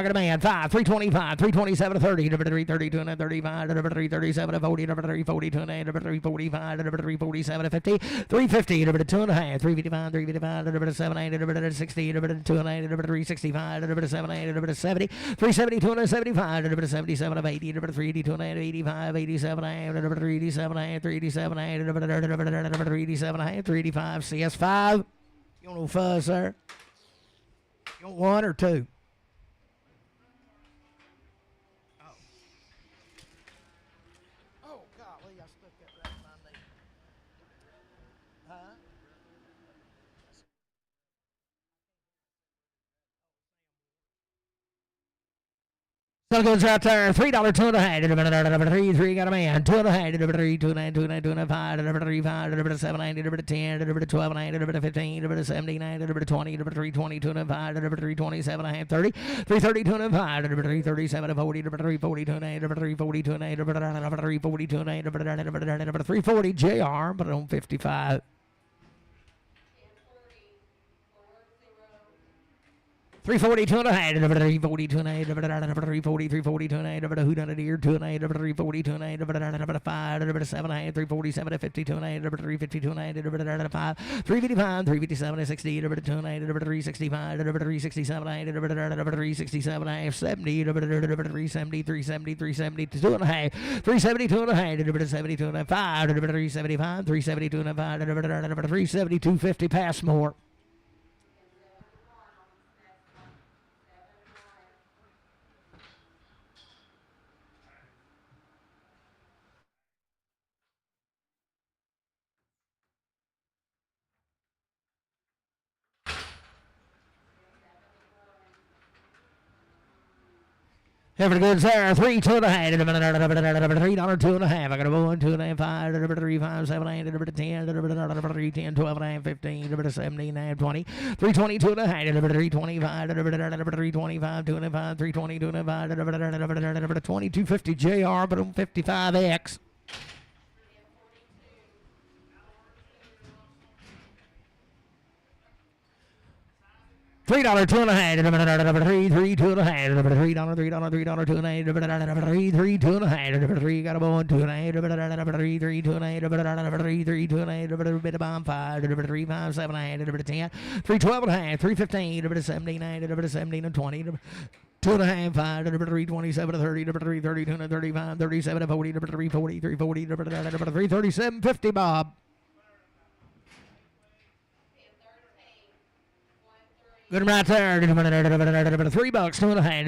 can a man? 5, 325, 327 30, 332 and 35, 337 40, 342 and 345, 347 50, 350, 2 and a half, 355, 355, 7 60, 2 and 8, 365, 7 8, 70, 372 and 75, 77 of 80, 382 and 85, 87 and 387 and 387 and 387 and 385, CS5. You want no fuzz, sir? You want one or two? Oh, golly, I stuck that right in my knee. Sun goes out there. $3, two and a half. Three got a man. Two and a half. Three, two and a half, two and a half, two and a half, five, three, five, 7, 9, 10, 12, 9, 15, 17, 20, 320, two and a half, 327 and a half, 30, 330, two and a half, 337, 40, 340, two and a half, 340, two and a half, 340, two and a half, 340 JR, but on 55. 342 and a half, 342 and a half, 340 and a half, who done it here, 2 and a half, 342 and a half, 5, 7 and a half, 347, 52 and a half, 352 and a half, 5, 355, 357, 60, 2 and a half, 365, 367 and a half, 367 and a half, 70, 370, 370, 372 and a half, 372 and a half, 72 and a half, 5, 375, 372 and a half, 372, 50, pass more. Every good sir, 3, 2 and a half, $3, 2 and a half. I got a 1, 2 and a half, 5, 3, 5, 7, 8, 10, 3, 10, 12 and a half, 15, 17, 20, 322 and a half, 325, 325, 2 and a half, 320, 2 and a half, 2250 JR, but on 55X. $3, two and a half, three, two and a half, $3, $3, two and a half, three, two and a half, three, got a bone, two and a half, three, two and a half, three, two and a half, bit of bomb, 5, 3, 5, 7 and a half, 10, 3, 12 and a half, 3, 15, 17, 17 and 20, 2 and a half, 5, 3, 27, 30, 3, 32 and 35, 37, 40, 3, 40, 3, 40, 3, 37, 50, Bob. Good right there. $3, 2 and a half.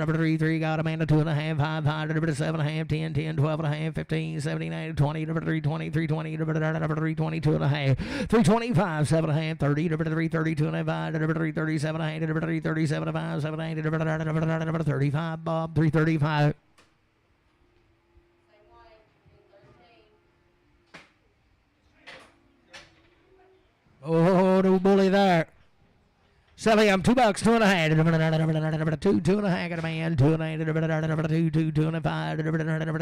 3, 3, got a man to 2 and a half. 5, 5, 7 and a half. 10, 10, 12 and a half. 15, 17, 20, 320, 320, 322 and a half. 325, 7 and a half. 30, 332 and a half. 337 and a half. 337 and a half. 7 and a half. 35, Bob. 335. Oh, no bully there. Sally, I'm $2, 2 and a half, 2 and a half, got a man, 2 and a half, 2 and a half,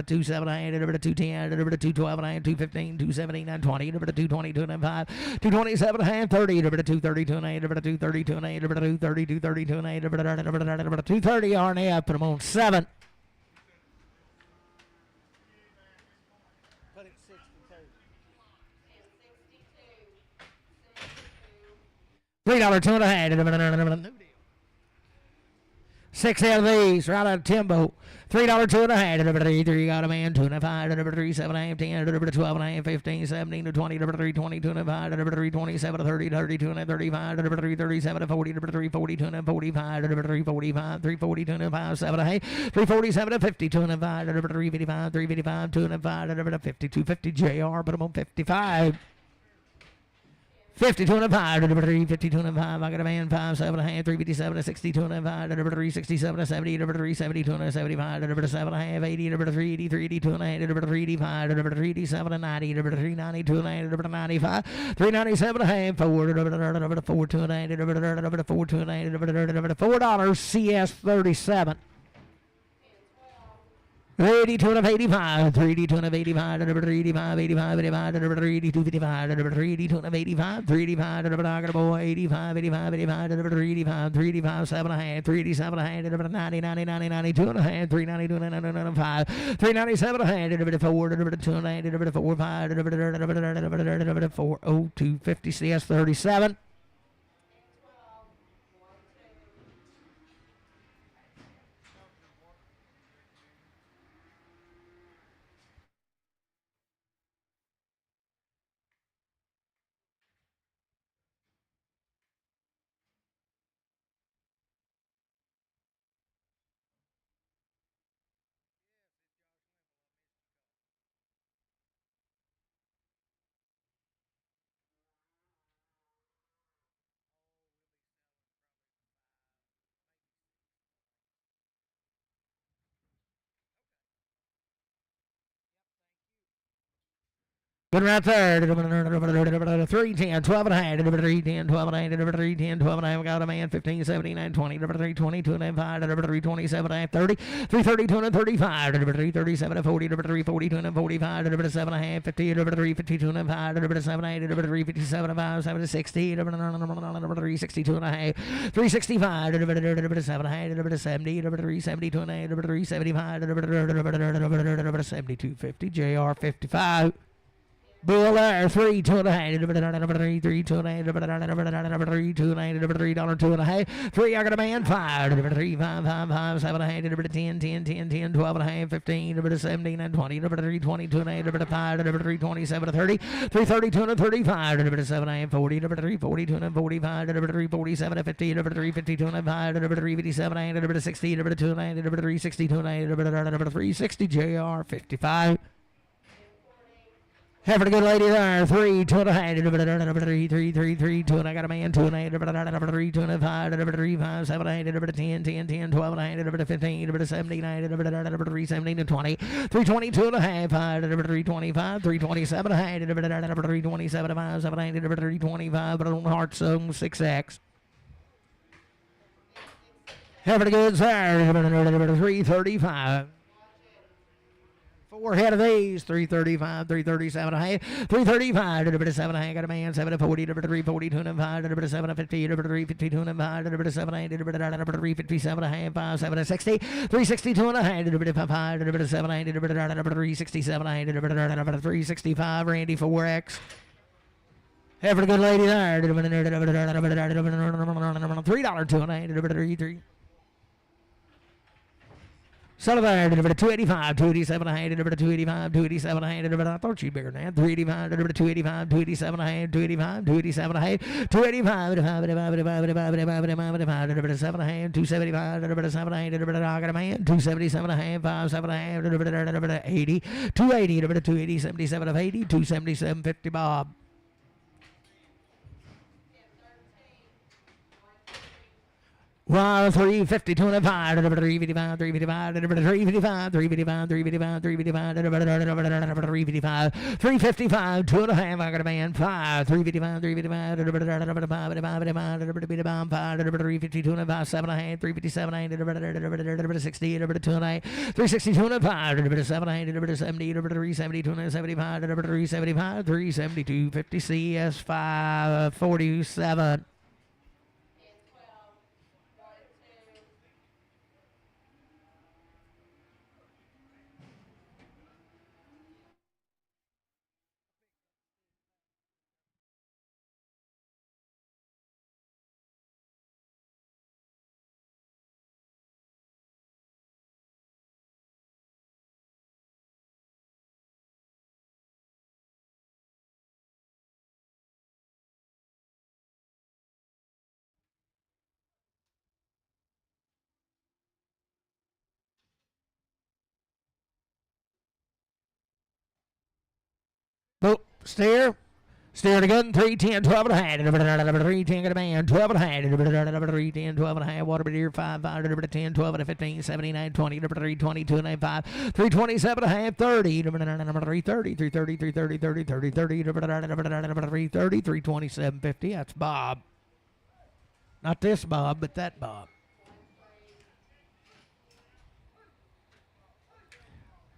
2, 7 and a half, 2, 10, 2, 12 and a half, 2, 15, 2, 17, 20, 2, 20, 2 and a half, 2, 27 and a half, 30, 2, 32 and a half, 2, 32 and a half, 2, 32, 32 and a half, 2, 30 RNF, put them on 7. $3, 2 and a half. 6 out of these, right out of Timbo. $3, 2 and a half. 3, got a man, 2 and a half, 3, 7 and a half, 10, 12 and a half, 15, 17, 20, 3, 20, 2 and a half, 3, 27, 30, 32 and a half, 35, 3, 37, 40, 3, 40, 2 and a half, 45, 3, 45, 3, 40, 2 and a half, 7 and a half, 3, 47, 50, 2 and a half, 3, 55, 3, 55, 2 and a half, 52, 50 JR, but I'm on 55. 52 and a half, 52 and a half, I got a man, 5, 7 and a half, 357, 62 and a half, 367, 70, 372 and a 75, 7 and a half, 80, 383, 82 and a half, 385, 387 and 90, 392 and a half, 95, 397 and a half, 4, 2 and a half, 4, 2 and a half, $4 CS 37. 82 and 85, 32 and 85, 85, 85, 85, 82, 55, 82 and 85, 385, boy, 85, 85, 85, 385, 385, 7 and a half, 387 and a half, 90, 90, 90, 92 and a half, 392 and 5, 397 and a half, 4, 2 and a half, 4, 5, 402, 50 CS 37. Good right there. 310, 12 and a half. 310, 12 and a half. 310, 12 and a half. Got a man. 15, 79, 20. 320, 2 and a half. 327 and a half. 30. 330, 2 and 35. 337 and 40. 340, 2 and 45. 7 and a half. 50. 352 and a half. 7 8. 357 and 5. 7 60. 362 and a half. 365. 7 and a half. 70. 372 and a half. 375. 7250. JR 55. Bull there, 3, 2 and a half, 3, 2 and a half, 3, 2 and a half, $3, 2 and a half, 3, I got a man, 5, 3, 5, 5, 5, 7 and a half, 10, 10, 10, 10, 12 and a half, 15, 17 and 20, 3, 22 and a half, 5, 3, 27 and 30, 3, 32 and 35, 7 and a half, 40, 3, 42 and 45, 3, 47 and 50, 3, 52 and 5, 3, 57 and 60, 2 and a half, 3, 62 and 360, JR 55. Having a good lady there. 3, 2 and a half. 3, 3, 3, 3, 2 and I got a man. 2 and a half. 3, 2 and a 5. 3, 5, 7 and a half. 10, 10, 10, 12 and a half. 15, 17, 3, 17 and 20. 322 and a half. 325. 327 and a half. 327 and 5. 7 and a half. 325. But on heart song 6X. Having a good there. 335. 4 head of these, 335, 337 and a half, 335, 7 and a half, got a man, 7 and 40, 342 and 5, 7 and 50, 352 and 5, 7 and 357 and a half, 5, 7 and 60, 362 and a half, 5, 7 and 367 and a half, 365, Randy 4X. Having a good lady there, $3, 2 and a half, 3. Sullivan, 285, 287 and a half, 285, 287 and a half, I thought she'd bigger than that. 385, 285, 287 and a half, 285, 287 and a half, 285, 7 and a half, 275, 7 and a half, I got a man, 277 and a half, 5, 7 and a half, 80, 280, 280, 77 of 80, 277, 50 Bob. Wow, 350, 205, 355, 355, 355, 355, 355, 355, 355, 2 and a half, I got a man, 5, 355, 355, 352 and a half, 7 and a half, 357, 60, 2 and a half, 362 and a 5, 7 and a half, 70, 372 and 75, 375, 372, 50 CS 547. Boop, steer to gun, 310, 12 and a half, 310, got a man, 12 and a half, 310, 12 and a half, water deer, 5, 10, 12 and a 15, 79, 20, 320, 2 and a half, 5, 327 and a half, 30, 330, 330, 330, 30, 30, 30, 330, 327, 50, that's Bob. Not this Bob, but that Bob.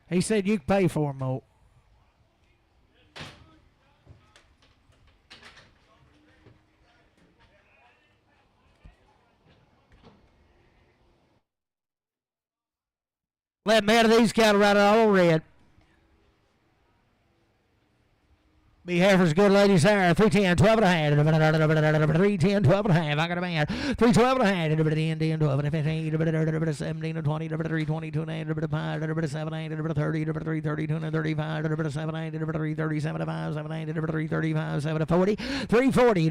He said you can pay for him, Mo. Let me out of these cattle right all red. Be Heifer's good ladies there. 310, 12 and a half. 310, 12 and a half. I got a man. 312 and a half. 10, 12 and 15. 17 and 20. 322 and a half. 5, 7, 8, 30, 332 and 35. 7, 8, 337 5, 7, 8, 335, 7, 40. 340.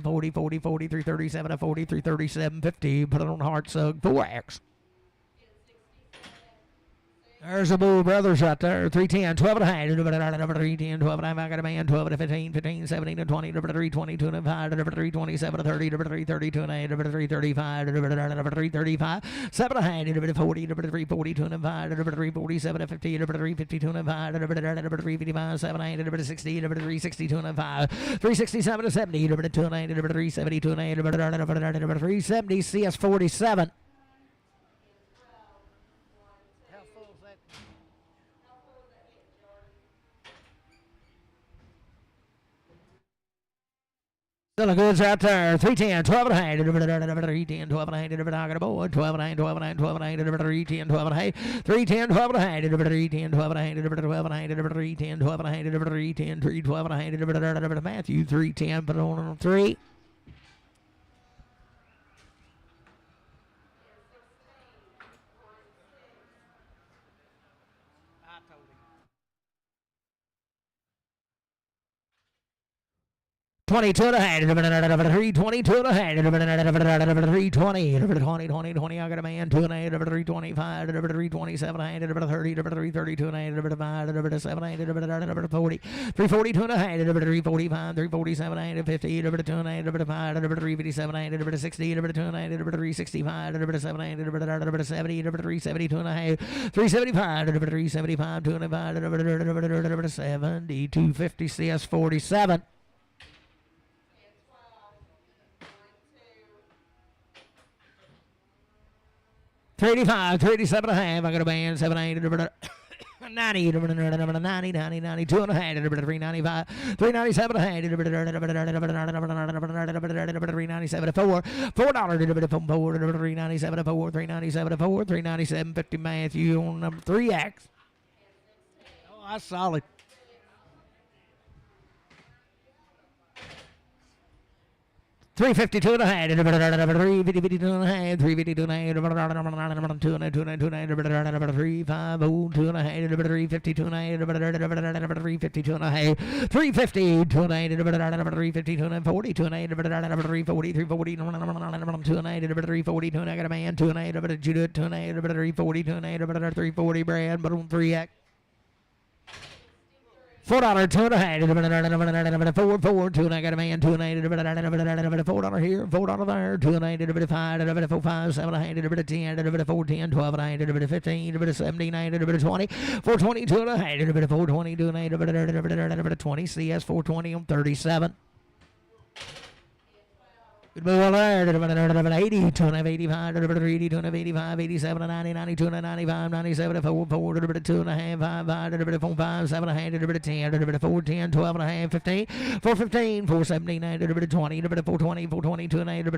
40, 40, 40, 337 40, 337 50. Put it on heart sug 4X. There's the Bull Brothers right there. 310, 12 and a half. 310, 12 and a half. I got a man. 12 to 15, 15, 17 to 20. 322 and a 5. 327 to 30. 332 and a half. 335. 335. 7 and a half. 40. 342 and a 5. 347 to 50. 352 and a 5. 355. 7 and a half. 60. 362 and a 5. 367 to 70. 2 and a half. 372 and a half. 370 CS 47. Still a goods out there. 310, 12 and a half. 310, 12 and a half. 12 and a half, 12 and a half, 12 and a half. 310, 12 and a half. 310, 12 and a half. 310, 12 and a half. 12 and a half. 310, 12 and a half. 310, 12 and a half. Matthew 310, put on 3. I told him. 22 and a half. 322 and a half. 320. 20. I got a man. 2 and a half. 325. 327 and a half. 30. 332 and a half. 7 and a half. 40. 342 and a half. 345. 347 and a half. 50. 2 and a half. 5. 357 and a half. 60. 2 and a half. 365. 7 and a half. 70. 372 and a half. 375. 375. 2 and a half. 70. 250 CS 47. 385, 387 and a half. I got a band, 780, 90, 90, 90, 92 and a half, 395, 397 and a half, 397 to 4, $4, 397 to 4, 397 to 4, 397, 50 Matthew on number 3X. Oh, that's solid. 352 and a half. 352 and a half. 352 and a half. 2 and a half. 2 and a half. 2 and a half. 350. 2 and a half. 352 and a half. 352 and a half. 350. 2 and a half. 352 and a half. 40. 2 and a half. 340. 340. 2 and a half. 340. 2 and a half. I got a man. 2 and a half. Judith. 2 and a half. 340. 2 and a half. 340 Brad. But on 3X. $4, 2 and a half. 4, 4, 2 and I got a man. 2 and a half. $4 here, $4 there. 2 and a half. 5, 4, 5, 7 and a half. 10, 4, 10, 12 and a half. 15, 17, 20. 420, 2 and a half. 420, 2 and a half. 20 CS 420 on 37. Good move there. 80, 2 and a half, 85, 80, 2 and a half, 85, 87 and 90, 92 and 95, 97, 4, 4, 2 and a half, 5, 5, 4, 5, 7 and a half, 10, 4, 10, 12 and a half, 15, 4, 15, 4, 17, 20, 420, 420, 2 and a half, 5,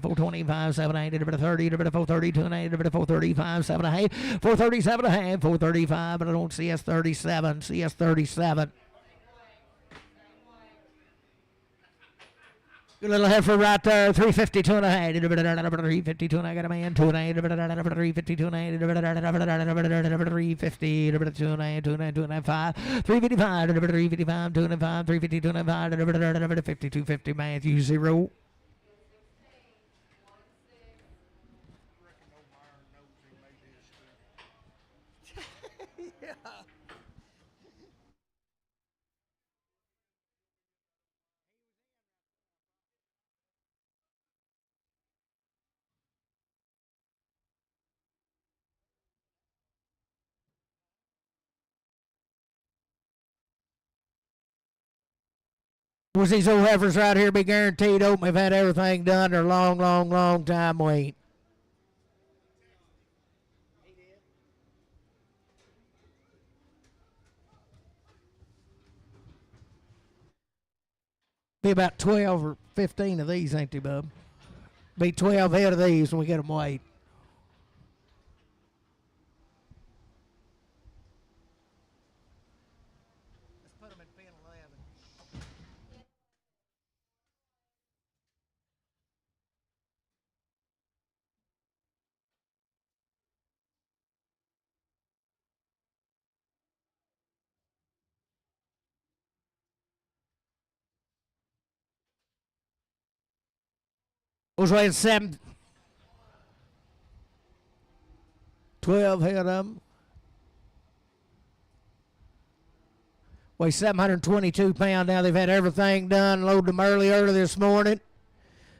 425, 7 and a half, 30, 430, 2 and a half, 435, 7 and a half, 437 and a half, 435, but I don't CS 37, CS 37. Good little heifer right there, 352 and a half. 352 and I got a man, 2 and a half. 352 and a half. 350, 2 and a half, 2 and a half, 2 and a half, 5. 355, 355, 2 and a half, 352 and a half, 5250 Matthew 0. Was these old heifers right here be guaranteed open? We've had everything done. They're long, long, long time wait. Be about 12 or 15 of these, ain't they, bub? Be 12 head of these when we get them weighed. Let's put them in pen 11. Was weighing 12 head of them. Weighs 722 pounds. Now they've had everything done. Load them early this morning.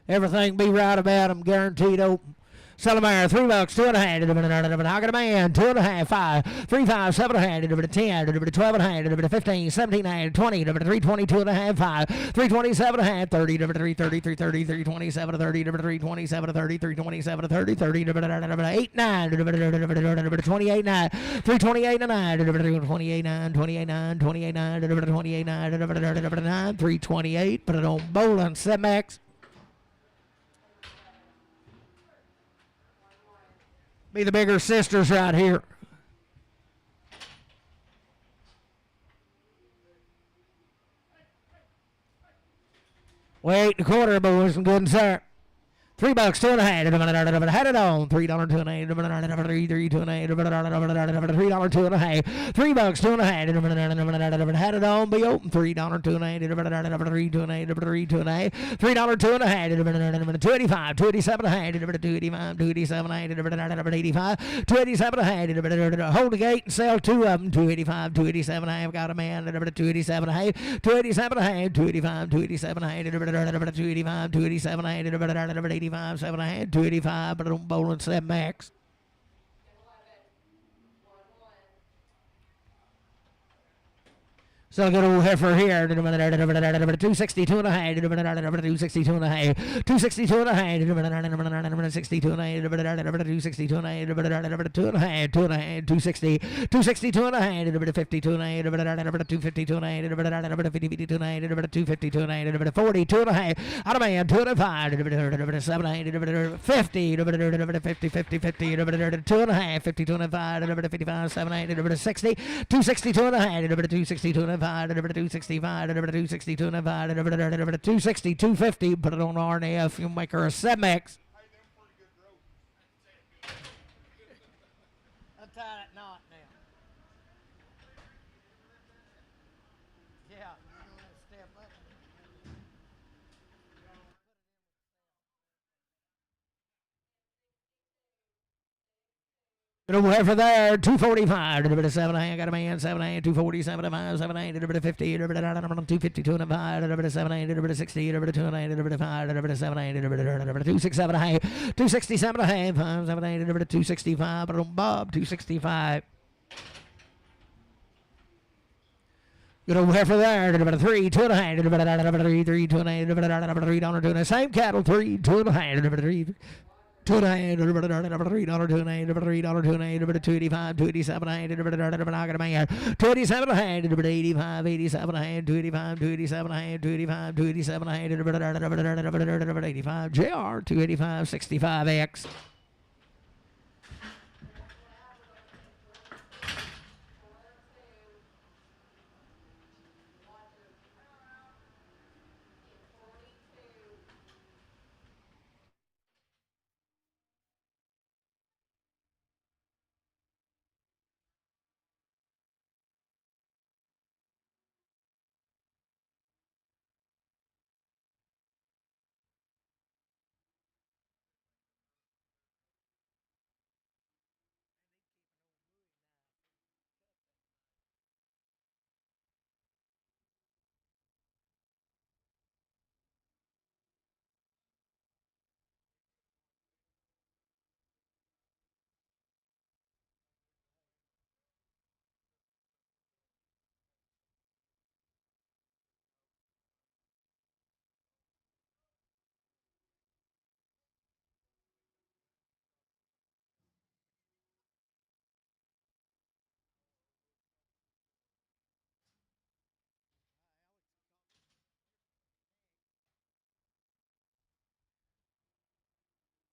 Everything be right about them. Guaranteed open. Salamare, $3, 2.5. I got a man, 2.5, 5, 3, 5, 7.5, 10, 12.5, 15, 17, 20, 322.5, 5, 327.5, 30, 330, 330, 327, 30, 327, 30, 327, 30, 30, 8, 9, 28, 9, 328, 9, 28, 9, 28, 9, 28, 9, 28, 9, 328. Put it on bowling, Setbacks. Be the bigger sisters right here. Wait, the quarter, boys and good and sir. $3, 2.5. Had it on. $3, 2.5. $3, 2.5. $3, 2.5. Had it on. Be open. $3, 2.5. $3, 2.5. $3, 2.5. 285. 287.5. 285. 287.5. 287.5. Hold the gate and sell two of them. 285. 287.5. Got a man. 287.5. 287.5. 285. 287.5. 285. 287.5. 85, 7.5, 285, but on bowling 7 max. So a good old heifer here. 262 and a half. 262 and a half. 262 and a half. 262 and a half. 262 and a half. 2 and a half. 2 and a half. 260. 262 and a half. 52 and a half. 252 and a half. 52 and a half. 252 and a half. 42 and a half. Out of man. 205. 7 50. 50. 50. 50. 2 and a half. 52 and a 5. 55. 7 60. 262 and a half. 262 and a 5. 265, 262, 260, 250. Put it on RNF. You make her a 7X. Untie that knot now. Yeah, you want to step up. Good old heifer there, 245, 7 I got a man, 7 240, 75, 7 50, 252 and a 5, 7 60, 2 5, 7 267 a half, 267 a half, 7 265, but on Bob, 265. Good old heifer there, 3, 2 and a half, 3, 2 and a half, $3, 2 and a same cattle, 3, 2 and a half, 3. $2 $3 $2 $285 $287 I got a man $287 $85 $87 $285 $287 $285 $287 $85 JR $285 65X.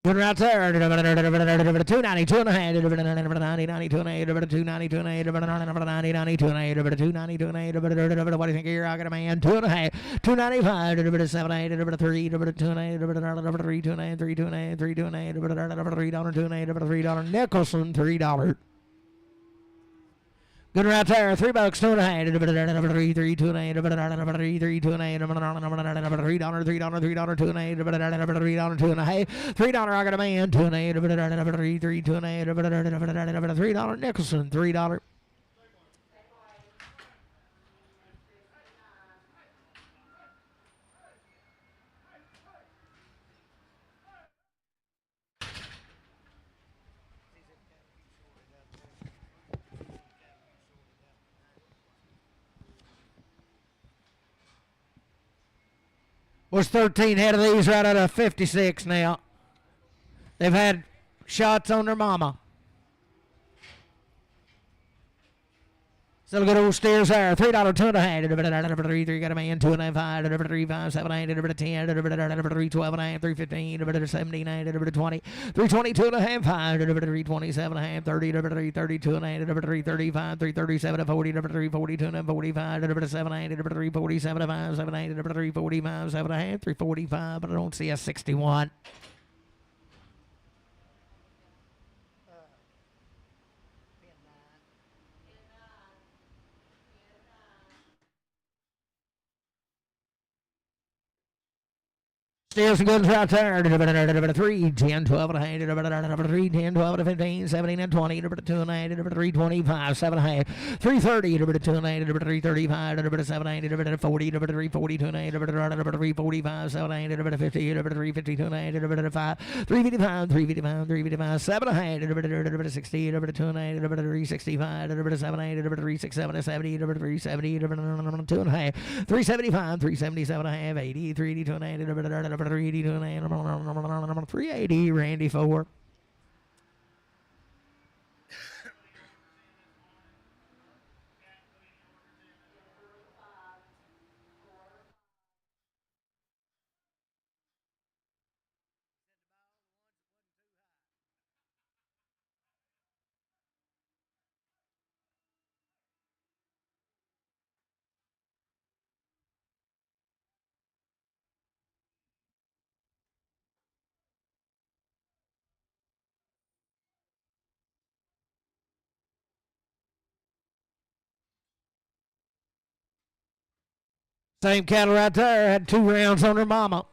Good right there. 290, 2 and a half, 90, 92 and a half, 292 and a half, 90, 92 and a half, 292 and a half. What do you think here? I got a man, 2 and a half, 295, 7, 8, 3, 2 and a half, 3, 2 and a half, 3, 2 and a half, 3, 2 and a half, $3, 2 and a half, $3, Nicholson, $3. Good right there, $3, 2 and a half, 3, 2 and a half, 3, 2 and a half, $3, $3, $2 and a half, $3, $2 and a half, $3, I got a man, 2 and a half, 3, 2 and a half, $3, Nicholson, $3. Was 13 head of these right out of 56 now. They've had shots on their mama. Still good old steers there. $3, 2.5. 3 got a man. 2.5. 3 5 7 8. 10. 3 12 and a half. 3 15. 17 20. 322 and a half. 5. 3 27 and a half. 30. 3 32 and a half. 3 35. 3 37 40. 3 42 and 45. 7 8. 3 47 5. 7 8. 3 45 7 and a half. 3 45. But I don't see a 61. Steals and goods right there. 3, 10, 12 and a half. 3, 10, 12 and 15, 17 and 20. 2 and a half. 3, 25, 7 and a half. 330. 2 and a half. 335. 7 and a half. 40. 3 42 and a half. 3 45, 7 and a half. 50. 3 52 and a half. 5. 355. 355. 355. 7 and a half. 60. 2 and a half. 3 65. 7 and a half. 3 67 and 70. 3 70. 2 and a half. 375. 377 and a half. 80. 382 and a half. 380 to an 380, Randy 4. Same cattle right there had 2 rounds on their mama.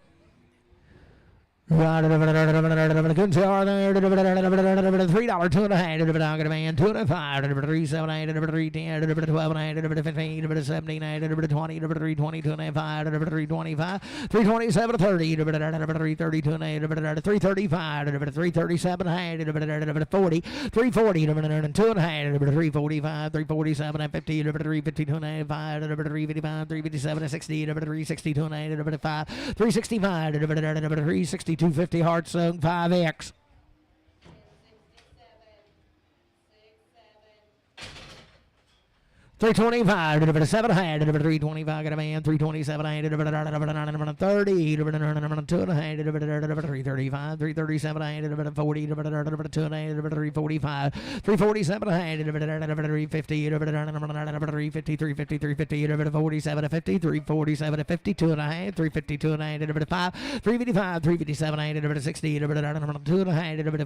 $3, 2 and a half. 2 and 5. 3 7 8. 3 10. 12 and a half. 15. 17 20. 3 22 and a half. 5. 3 25. 3 27 30. 3 32 and a half. 3 35. 3 37 and a half. 40. 3 40. 2 and a half. 3 45. 3 47 and 50. 3 52 and a half. 5. 3 55. 3 57 and 60. 3 62 and a half. 5. 3 65. 3 62. 250 hard sung 5X. 325, 7 hand, 325, got a man, 327, 30, 2 and a half, 335, 337, 40, 2 and a half, 345, 347, 350, 350, 350, 350, 47, 50, 347, 52 and a half, 352 and a half, 5, 355, 357, 60, 2 and a half,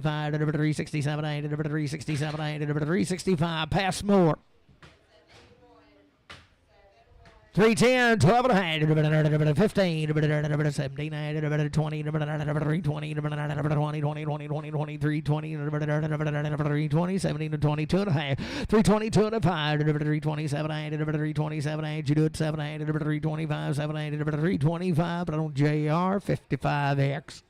5, 367, 367, 365, pass more. 310, 12 and a half, 15, 17, 20, 320, 17 to 22 and a half, 322 and a 5, 327, 327, you do it 7, 325, 7, 325, but I don't JR, 55X.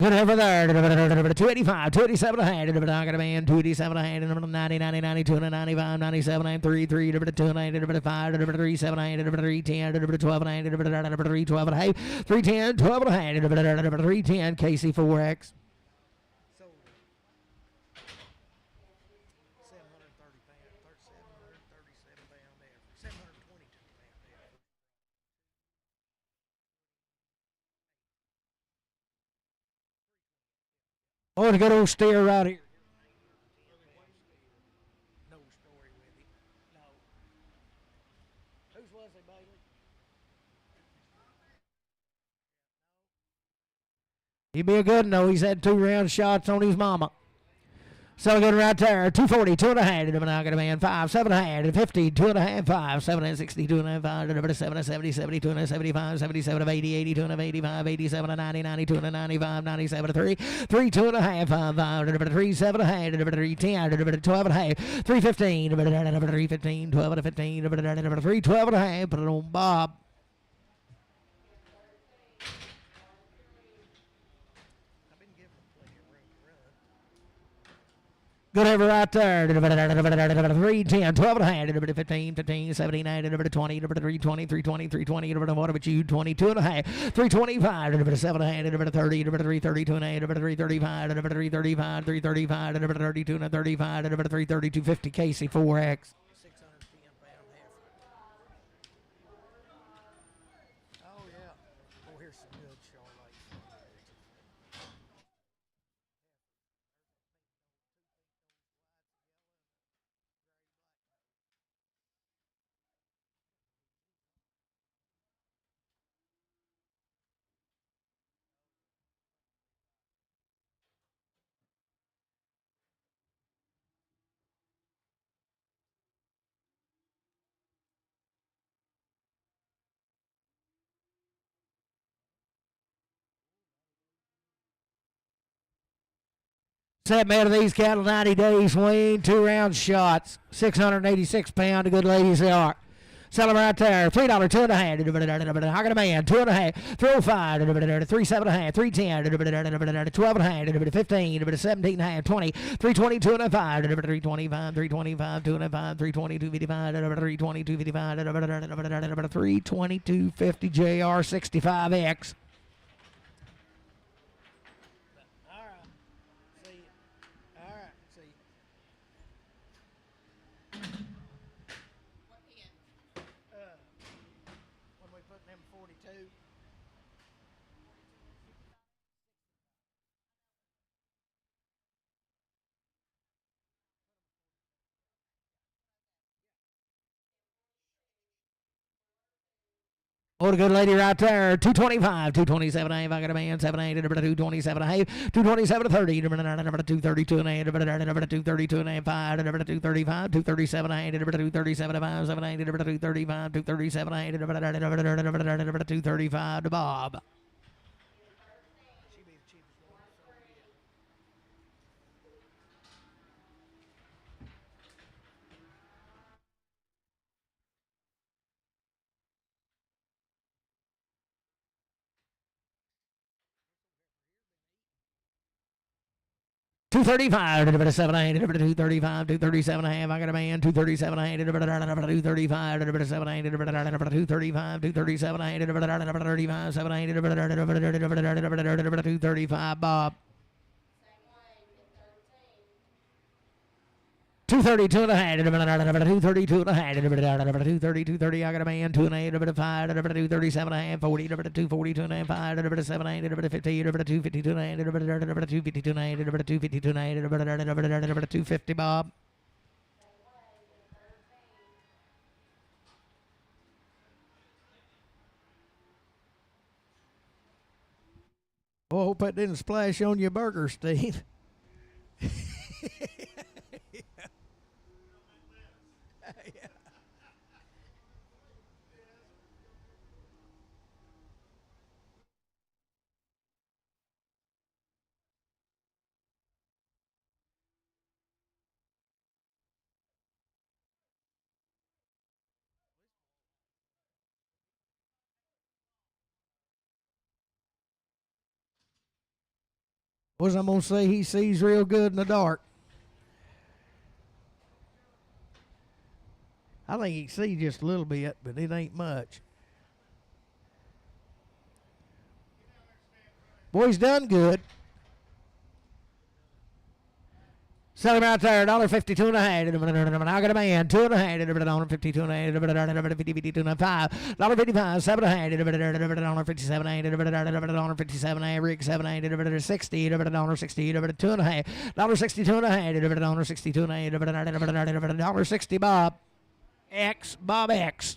Good over there. 285, 287 a hand. I got a man. 287 a hand. 90, 90, 92, 95, 97, 3, 3, 2, 90, 5, 3, 7, 3, 10, 12, 3, 12 and a half. 310, 12 and a hand. 310, KC4X. Oh, the good old steer right here. He'd be a good one, though. He's had 2 round shots on his mama. So good right there. 240, 2.5. Now got a man 5, 7.5, 50, 2.5, 5, 7, 60, 2.5, 5, 7, 70, 70, 275, 77, 80, 80, 285, 87, 90, 90, 295, 97, 3, 3, 2.5, 5, 5, 3, 7.5, 3, 10, 12.5, 3, 15, 3, 15, 12, 15, 3, 12.5. Put it on Bob. Good ever right there. 3, 10, 12 and a half, 15, 15, 17, 19, 20, 320, 320, 320, what about you? 22 and a half, 325, 7 and a half, 30, 332 and a half, 335, 335, 335, 32 and 35, 332, 50 Casey 4X. 610-pound heifer. Oh, yeah. Oh, here's some good Charlotte. Set man of these cattle 90 days, Wayne. 2 round shots. 686 pound. A good ladies they are. Sell them right there. $3, 2.5. I got a man. 2.5. 305. 3.7.5. 310. 12.5. 15. 17.5. 20. 320. 2.5. 325. 325. 2.5. 320. 255. 320. 255. 320. 250. JR 65X. Oh, the good lady right there. 225, 227. I got a man. 78, 227. 227 30. 232 and 232 and 5. 235, 237. 237 5. 78, 235, 237. 235 to Bob. $235, 7, 235, 237 and a half. I got a man. 237, 235, 7, 235, 237 and 35, 7, 235. Bob. 232 and a half, 232 and a half, 230, I got a man, 2 and 8, 5, 237 and a half, 40, 242 and a half, 5, 7, 8, 50, 252 and a half, 252 and a half, 252 and a half, 250, Bob. Oh, I hope that didn't splash on your burger, Steve. What I'm going to say, he sees real good in the dark. I think he can see just a little bit, but it ain't much. Boy, he's done good. Sell him right there, $1.52 and a half. I got a man, 2 and a half, $1.52 and a half, $52 and a half, $55, 7 and a half, $57, $57, Rick, 7 and a half, $60, $60, 2 and a half, $62 and a half, $62 and a half, $60, Bob X, Bob X.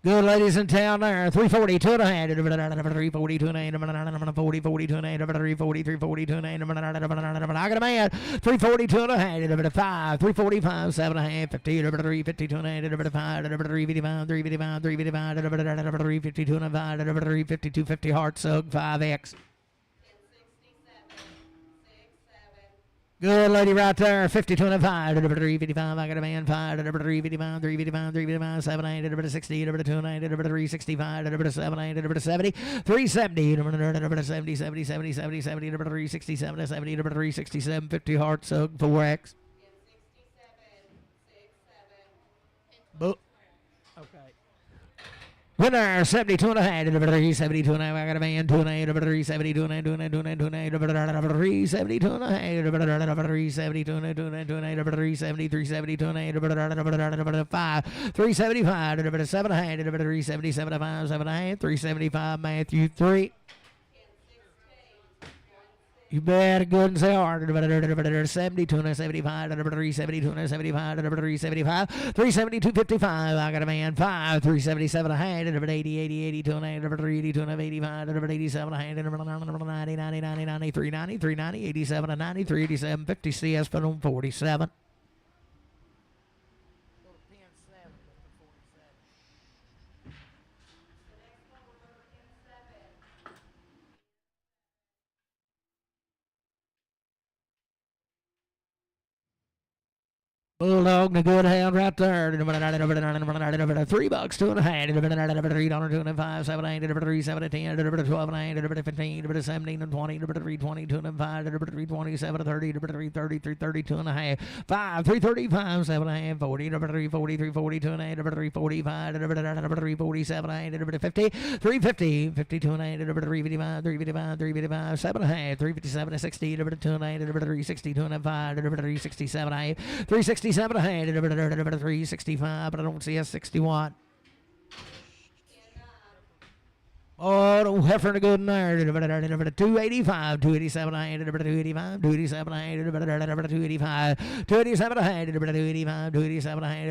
Good ladies in town there. 342 and a half. 342 and a half. 40, 42 and a half. 340, 342 and a half. I got a man. 342 and a half. 5, 345, 7 and a half. 50, 352 and a half. 5, 355, 355, 355, 352 and a half. 352, 50 heart sug 5X. Good lady right there, 52 and a 5, 355, I got a man, 5, 355, 355, 355, 7, 8, 60, 2, 9, 365, 7, 8, 70, 370, 70, 70, 70, 70, 70, 367, 70, 367, 50 heart sug 4X. Okay. Winner, 72 and a half, 72 and a half, I got a man, 2 and a half, 372 and a half, 2 and a half, 2 and a half, 2 and a half, 372 and a half, 372 and a half, 2 and a half, 370, 372 and a half, 5, 375, 7 and a half, 377, 5, 7 and a half, 375, Matthew 3. You better good and say hard. 72 and a 75, 372 and a 75, 375, 372, 55. I got a man, 5, 377 a hand, 80, 80, 82 and a hand, 382 and a 85, 87 a hand, 90, 90, 90, 90, 390, 390, 87 and 90, 387, 50 CS, but on 47. Bulldog, the good hand right there. $3, 2 and a half. $3, 2 and a half. $3.25, 7, 8, 3, 7, 10, 12 and a half, 15, 17 and 20, 320, 2 and 5, 327, 30, 330, 332 and a half. 5, 335, 7 and a half, 40, 340, 342 and a half, 345, 347 and a half, 50, 350, 52 and a half, 355, 355, 355, 7 and a half, 357, 60, 2 and a half, 362 and a 5, 367 and a half, 360. 7 a hand, 365, but I don't see a 61. Oh, the heifer and a good in there. 285, 287 a hand, 285, 287 a hand, 285, 287 a hand, 285, 287 a hand,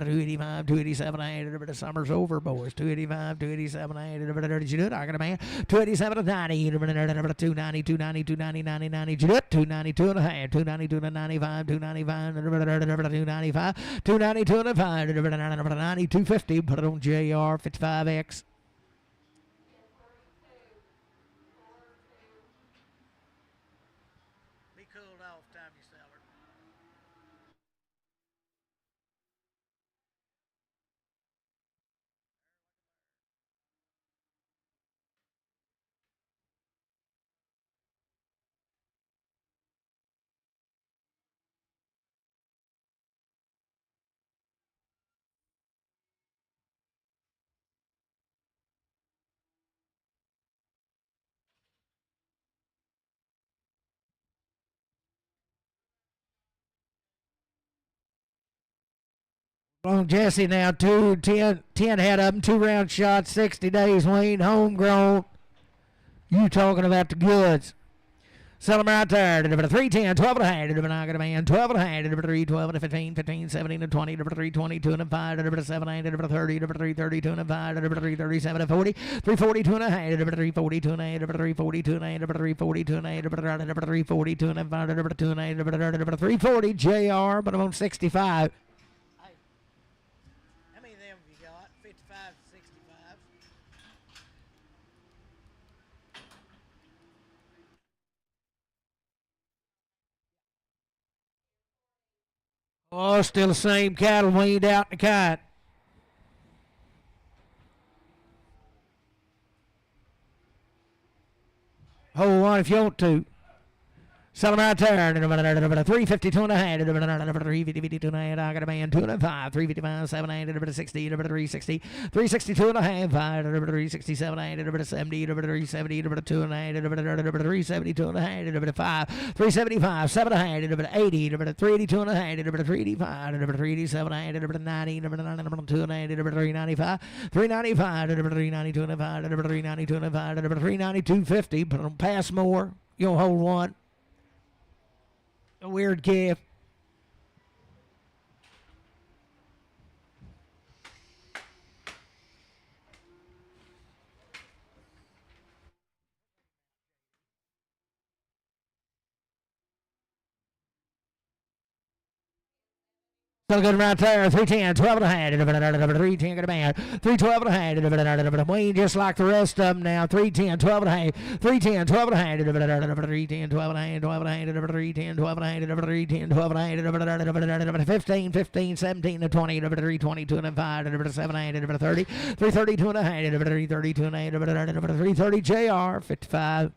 285, 287 a hand. Summer's over, boys. 285, 287 a hand. Did you do it? I got a man. 287 to 90, 290, 290, 290, 90, 90. Did you do it? 292 and a half, 292 to 95, 295, 295, 292 and a 5, 90, 250. Put it on JR 55X. On Jesse now, 10 head of them, 2 round shots, 60 days weaned, homegrown. You talking about the goods. Sell them right there. 310, 12 and a half. I got a man, 12 and a half. 3, 12 and 15, 15, 17 and 20. 3, 22 and 5. 7, 8, 30. 3, 32 and 5. 3, 37 and 40. 3, 42 and a half. 3, 42 and a half. 3, 42 and a half. 3, 42 and a half. 3, 42 and a half. 2 and a half. 340 JR, but I'm on 65. Oh, still the same cattle weaned out in the kite. Hold on if you want to. Sell them right there. 352 and a half. 352 and a half. I got a man. 2 and 5. 355, 7 and 60. 360. 362 and a half. 367 and 70. 370. 2 and a half. 372 and a half. 5. 375. 7 and a half. 80. 382 and a half. 385. 387 and a half. 90. 2 and a half. 395. 395. 392 and a half. 392 and a half. 392 50. But don't pass more. You'll hold one. A weird calf. Still good right there. 310, 12 and a half. 310, got a man. 312 and a half. Wayne just like the rest of them now. 310, 12 and a half. 310, 12 and a half. 310, 12 and a half. 12 and a half. 310, 12 and a half. 310, 12 and a half. 15, 15, 17 and 20. 322 and 5. 7 and 30. 332 and a half. 332 and a half. 330 JR 55.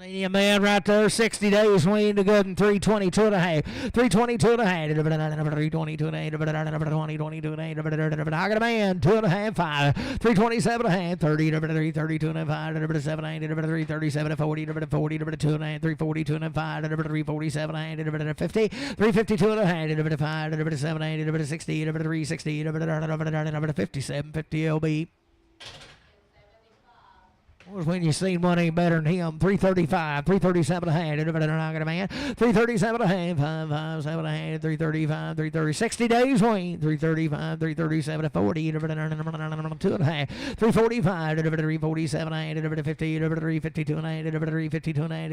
A man right there, 60 days, Wayne the good, and 322 and a half. 322 and a half. 322 and a half. 2022 and a half. I got a man, 2 and a half, 5. 327 and a half. 30. 332 and a half. 7 8. 337 40. 40. 2 and a half. 342 and a half. 347 and a half. 50. 352 and a half. 5. 7 8. 60. 360. 57. 50 LB. When you seen one ain't better than him. 335, 337 and a half. I got a man. 337 and a half. 5, 7 and a half. 335, 330. 60 days, Wayne. 335, 337 40. 2 and a half. 345, 347 and a half. 50, 352 and a half. 352 and a half.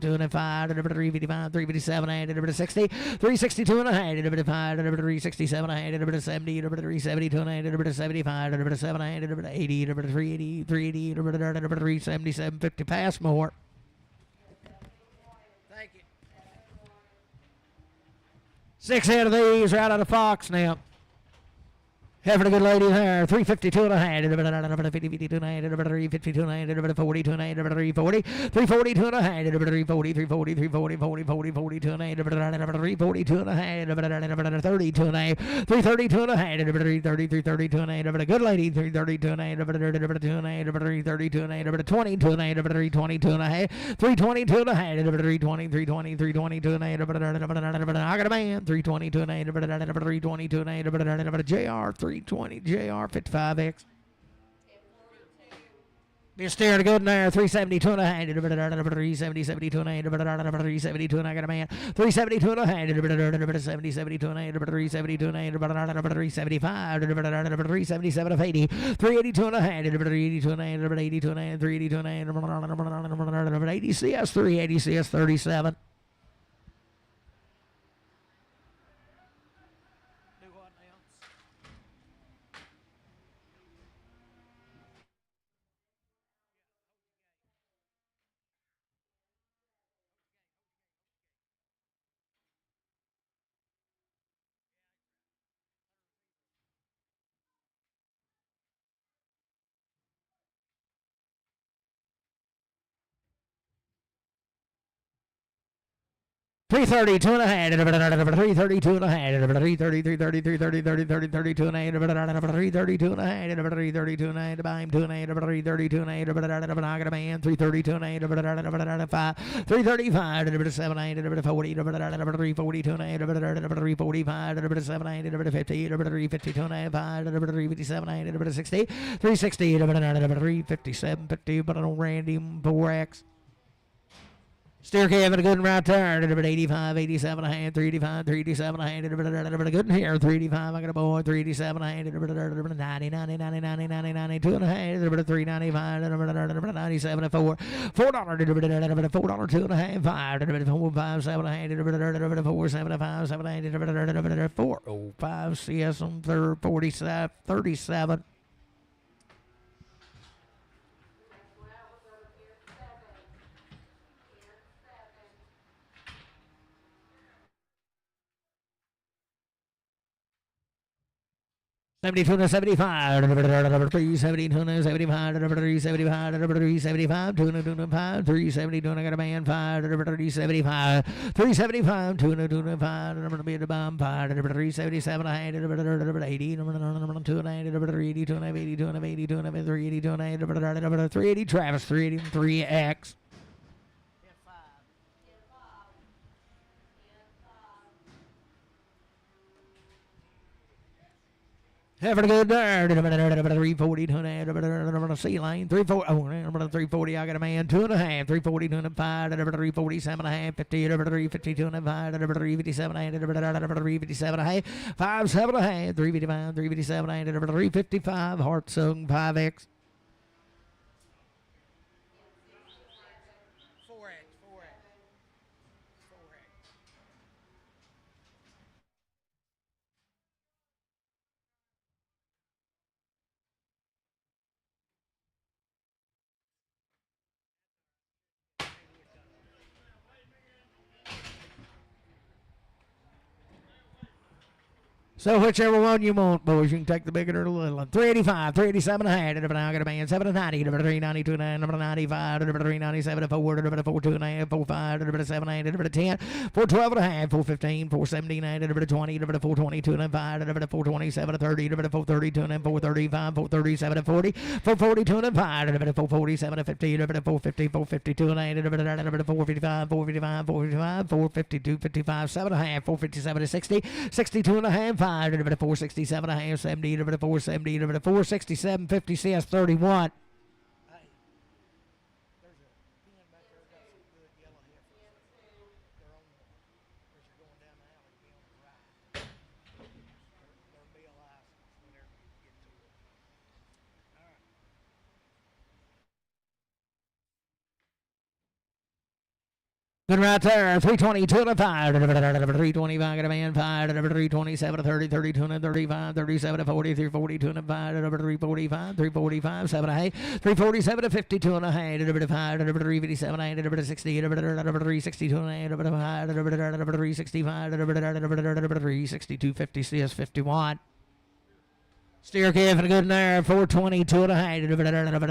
2 and 5, 355, 357 and a half. 60, 362 and a half. 5, 367 and a half. 70, 372 and a half. 75, 7 and a half. 80, 380, 380. 377, 50 pass more. Thank you. 6 out of these right out of Fox now. Having a good lady there. 352 and a half. 52 and a half. 352 and a half. 42 and a half. 340. 342 and a half. 340. 340. 340. 40. 40. 42 and a half. 342 and a half. 32 and a half. 332 and a half. 330. 332 and a half. A good lady. 332 and a half. 2 and a half. 332 and a half. 22 and a half. 322 and a half. 322 and a half. 320. 320. 322 and a half. I got a man. 322 and a half. 322 and a half. JR 320 JR 55X. Be staring good in there. 372 and a half. 370, 72 and a half. 372 and I got a man. 372 and a half. 70, 72 and a half. 372 and a half. 375. 377 of 80. 382 and a half. 382 and a half. 82 and a half. 382 and a half. 80 CS 3. 80 CS 37. 332 and a half. 332 and a half. 330, 330, 330, 30, 30, 32 and a half. 332 and a half. 332 and a half. Bime 2 and a half. 332 and a half. I got a man. 332 and a half. 5. 335. 7 8. 40. 342 and a half. 345. 7 8. 50. 352 and a half. 5. 357 and a half. 60. 360. 357. 50. But I don't Randy 4X. Steer Kevin, a good one right there. 85, 87 and a half, 385, 387 and a half, a good one here. 385, I got a boy. 387 and a half, 90, 90, 90, 90, 90, 92 and a half, 395, 97 and 4. $4, $4, 2 and a half, 5, 4, 5, 7 and a half, 4, 7, 5, 7 and a half, 4, 5, CS on 47, 37. $72 to $75. 372 to $75. 375. 375. 2 to 5. 372. I got a man. 5. 375. 375. 2 to 5. I'm gonna be at the bomb. 5. 377. I had 80. 2 and 8. 382 and 82 and 82 and 382 and 380. Travis 380 3X. Having a good there. 340, 2 and a half. C lane. 340. I got a man. 2 and a half. 340, 2 and a 5. 347 and a half. 50. 352 and a 5. 357 and a half. 357 and a half. 5, 7 and a half. 355. 357 and a half. 355. Hartsung 5X. 4X. 4X. 4X. So whichever one you want, boys, you can take the big one or the little one. 385, 387 and a half, now got a man, 790, 392 and a half, 95, 397, 4, 42 and a half, 45, 78, 10, 412 and a half, 415, 479, 20, 422 and a 5, 427, 30, 432 and 435, 437, 40, 442 and a 5, 447, 50, 450, 452 and a 455, 455, 455, 452, 55, 7 and a half, 457, 60, 62 and a half, 5, 467 and a half, 70, 470, 467, 50, CS 31. Hey, there's a pen back there got some good yellow heifers. They're on the, as you're going down the alley, be on the right. There'll be a license whenever you get to it. All right. Good right there. 322 and a 5. 325 got a man 5. 327 30, 32 and 35, 37 40, 342 and a 5. 345, 345, 7 and a half. 347 to 52 and a half. 5, 357 8, 60, 362 and a half. 365, 362 50 CS 51. Steer careful, good in there. 422 and a half.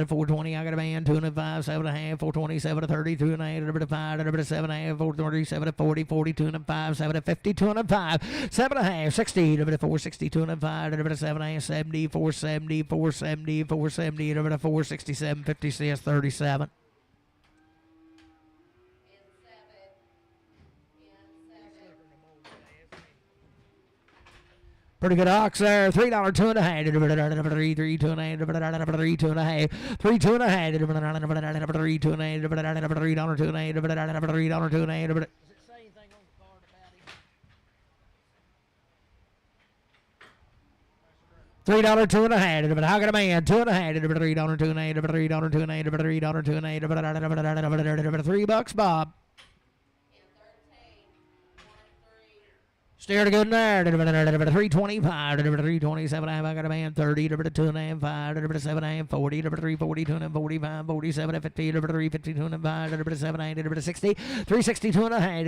420, I got a man. 2 and a 5, 7 and a half. 427 to 32 and a half. 5, 7 and a half. 437 to 40, 42 and a 5, 7 to 52 and a 5, 7 and a half. 60, 462 and a 5, 7 and a half. 70, 470, 470, 470, 467, 50 CS 37. Pretty good ox there. $3, 2 and a half. 3, 2 and a half. 3, 2 and a half. 3, 2 and a half. 3, 2 and a half. $3, 2 and a half. $3, 2 and a half. $3, 2 and a half. Does it say anything on the card about him? $3, 2 and a half. How can a man? 2 and a half. $3, 2 and a half. $3, 2 and a half. $3, 2 and a half. $3, Bob. Steer to good in there. 325, 327, I got a man. 30, 2 and a half, 5, 7 and a half, 40, 342 and 45, 47, 50, 352 and 5, 7, 8, 60, 362 and a half,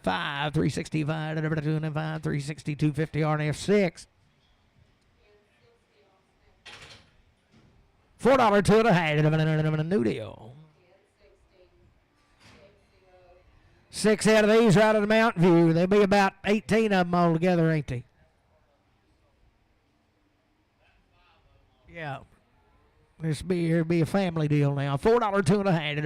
5, 365, 2 and 5, 362, 50, RNF 6. $4, 2 and a half, new deal. 6 out of these right at the Mountain View. There'll be about 18 of them all together, ain't they? Yeah. It'll be a family deal now. $4, 2 and a half. I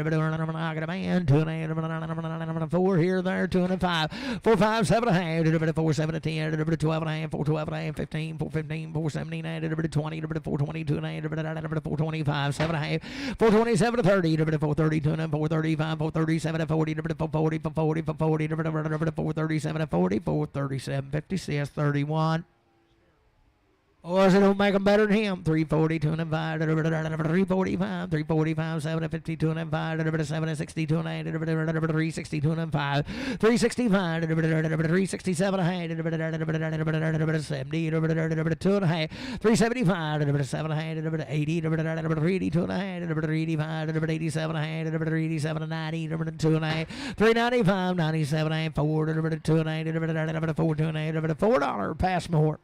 got a man. 2 and a half. 4 here, there. 2 and a 5. 4, 5, 7 and a half. 4, 7 and 10. 12 and a half. 4, 12 and a half. 15. 4, 15. 4, 17 and a half. 20. 4, 22 and a half. 4, 25. 7 and a half. 4, 27 to 30. 4, 32 and a half. 4, 35. 4, 37 to 40. 4, 40. 4, 40. 4, 40. 4, 37 to 40. 4, 37. 50 CS 31. Or it don't make them better than him. 342 and 5, 345, 345, 7 52 and 5, 7 62 and 8, 362 and 5, 365, 367 and 8, 70, 2 and a half, 375, 7 and 80, 382 and a half, 385, 87 and a half, 387 and 90, 2 and a half, 395, 97 and 4, 2 and a half, 4 2 and a half, $4, Passmore.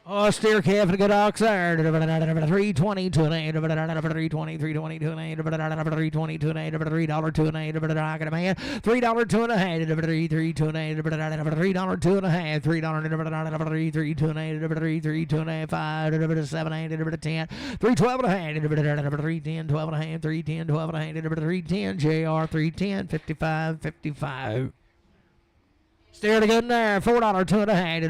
Oh, steer careful, good ox there. 320 to an 8, 320, 320 to an 8, 320 to an 8, $3 to an 8, I got a man. $3 to an 8, 3 to an 8, $3 to an 8, $3 3 to an 8, 3 to an 8, 5, 7, 8, 10, 312 and a half, 310, 12 and a half, 310, 12 and a half, 310, JR 310, 55, 55. Steer to good in there. $4, 2 and a half.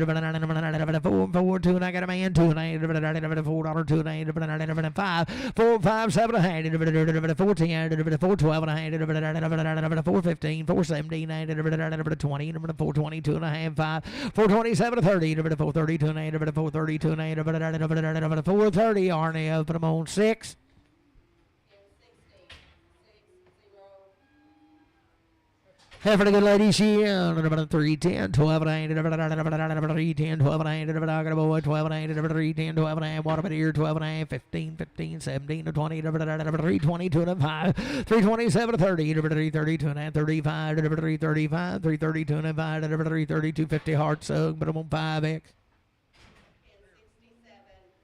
4, 2 and I got a man. 2 and a half. $4, 2 and a half. 5, 4, 5, 7 and a half. 4, 10, 4, 12 and a half. 4, 15, 4, 17, 20, 4, 22 and a half. 5, 4, 27 to 30. 4, 32 and a half. 4, 32 and a half. 4, 30. Arnie, put them on 6. Half of the good lady, she is 310, 12 and 8, 310, 12 and 8, I got a boy, 12 and 8, 310, 12 and 8, water by the ear, 12 and 8, 15, 15, 17 to 20, 320, 2 and 5, 327 to 30, 332 and 35, 335, 332 and 5, 332, 50 heart sug, but I'm on 5X.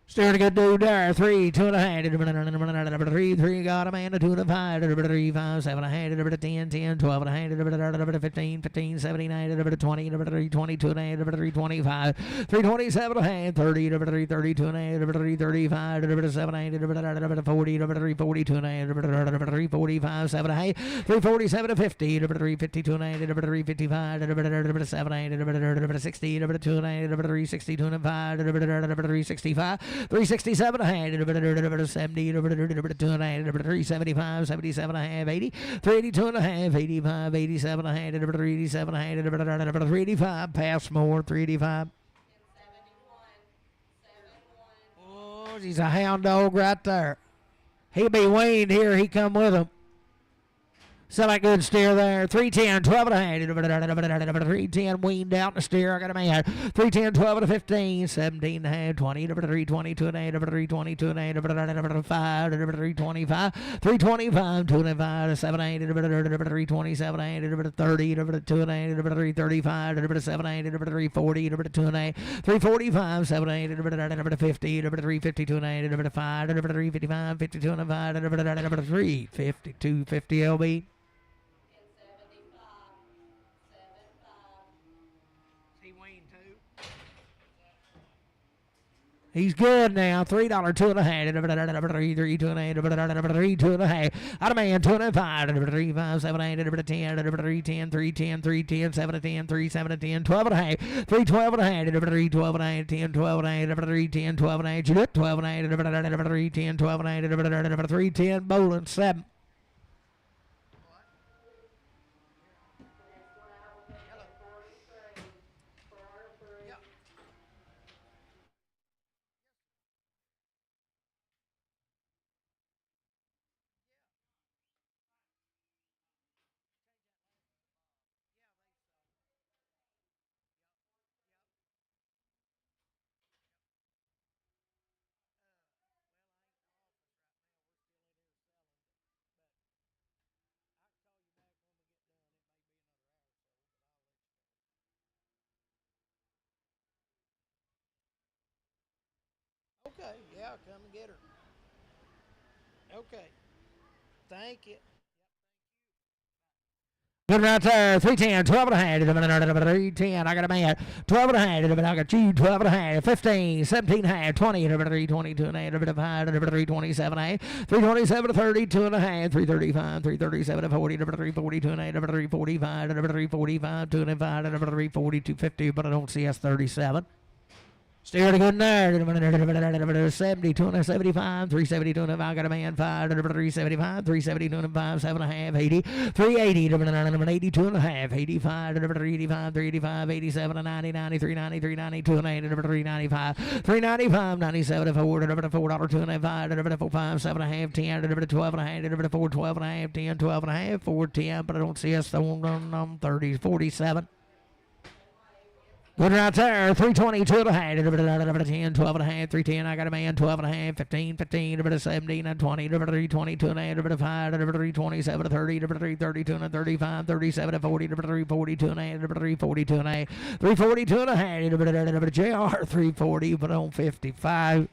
Still a good dude there. 3, 2 and a half. 3, got a man. 2 and a 5. 3, 5, 7 and a half. 10, 10, 12 and a half. 15, 15, 79. 20, 3, 22 and a half. 3, 25. 3, 27 and a half. 30, 3, 32 and a half. 3, 35. 7 and a half. 40, 3, 42 and a half. 3, 45, 7 and a half. 3, 47 to 50. 3, 52 and a half. 3, 55. 7 and a half. 60. 2 and a half. 3, 62 and a 5. 3, 65. 367 and a half, 70, 2 and a half, 375, 77 and a half, 80, 382 and a half, 85, 87 and a half, 387 and a half, 385, pass more, 385. Oh, he's a hound dog right there. He'll be weaned here, he come with him. Semi good steer there. 310, 12 and a half. 310 weaned out in the steer. I got a man. 310, 12 and a 15, 17 and a half, 20, 322 and a half, 322 and a half, 5, 325, 325, 2 and a 5, 7 and 8, 327 and a half, 30, 2 and a half, 335, 7 and 8, 340, 2 and a half, 345, 7 and 8, 50, 352 and a half, 5, 355, 52 and a 5, 352, 50 LB. He's good now. $3, 2 and a half. 3, 3, 2 and a half. 3, 2 and a half. Out of man, 2 and a 5. 3, 5, 7, 8, 10, 3, 10, 3, 10, 3, 10, 7 to 10, 3, 7 to 10, 12 and a half. 3, 12 and a half. 3, 12 and a half. 10, 12 and a half. 3, 10, 12 and a half. Juliet, 12 and a half. 3, 10, 12 and a half. 3, 10, bowling, 7. Okay, yeah, come and get her. Okay. Thank you. Good right there. 310, 12 and a half. 310, I got a man. 12 and a half. I got you. 12 and a half. 15, 17 and a half. 20, 322 and a half. 5, 327 and a half. 327 to 32 and a half. 335, 337 to 40, 342 and a half. 345, 345, 2 and 5, 342, 50, but I don't see us 37. Steer to good there. 70, 275, 372 and 5. Got a man 5, 375, 372 and 5, 7 and a half, 80, 380, 82 and a half, 85, 385, 385, 87 and 90, 93, 93, 92 and 8, 395, 395, 97 4, $4, 2 and 5, 4, 5, 7 and a half, 10, 12 and a half, 4, 12 and a half, 10, 12 and a half, 4, 10, but I don't see us on 30, 47. Good right there. 322 and a half. 10, 12 and a half. 310. I got a man. 12 and a half. 15, 15. 17 and 20. 322 and a half. 5. 327 to 30. 332 and 35. 37 to 40. 342 and a half. 342 and a half. 342 and a half. JR 340, but on 55.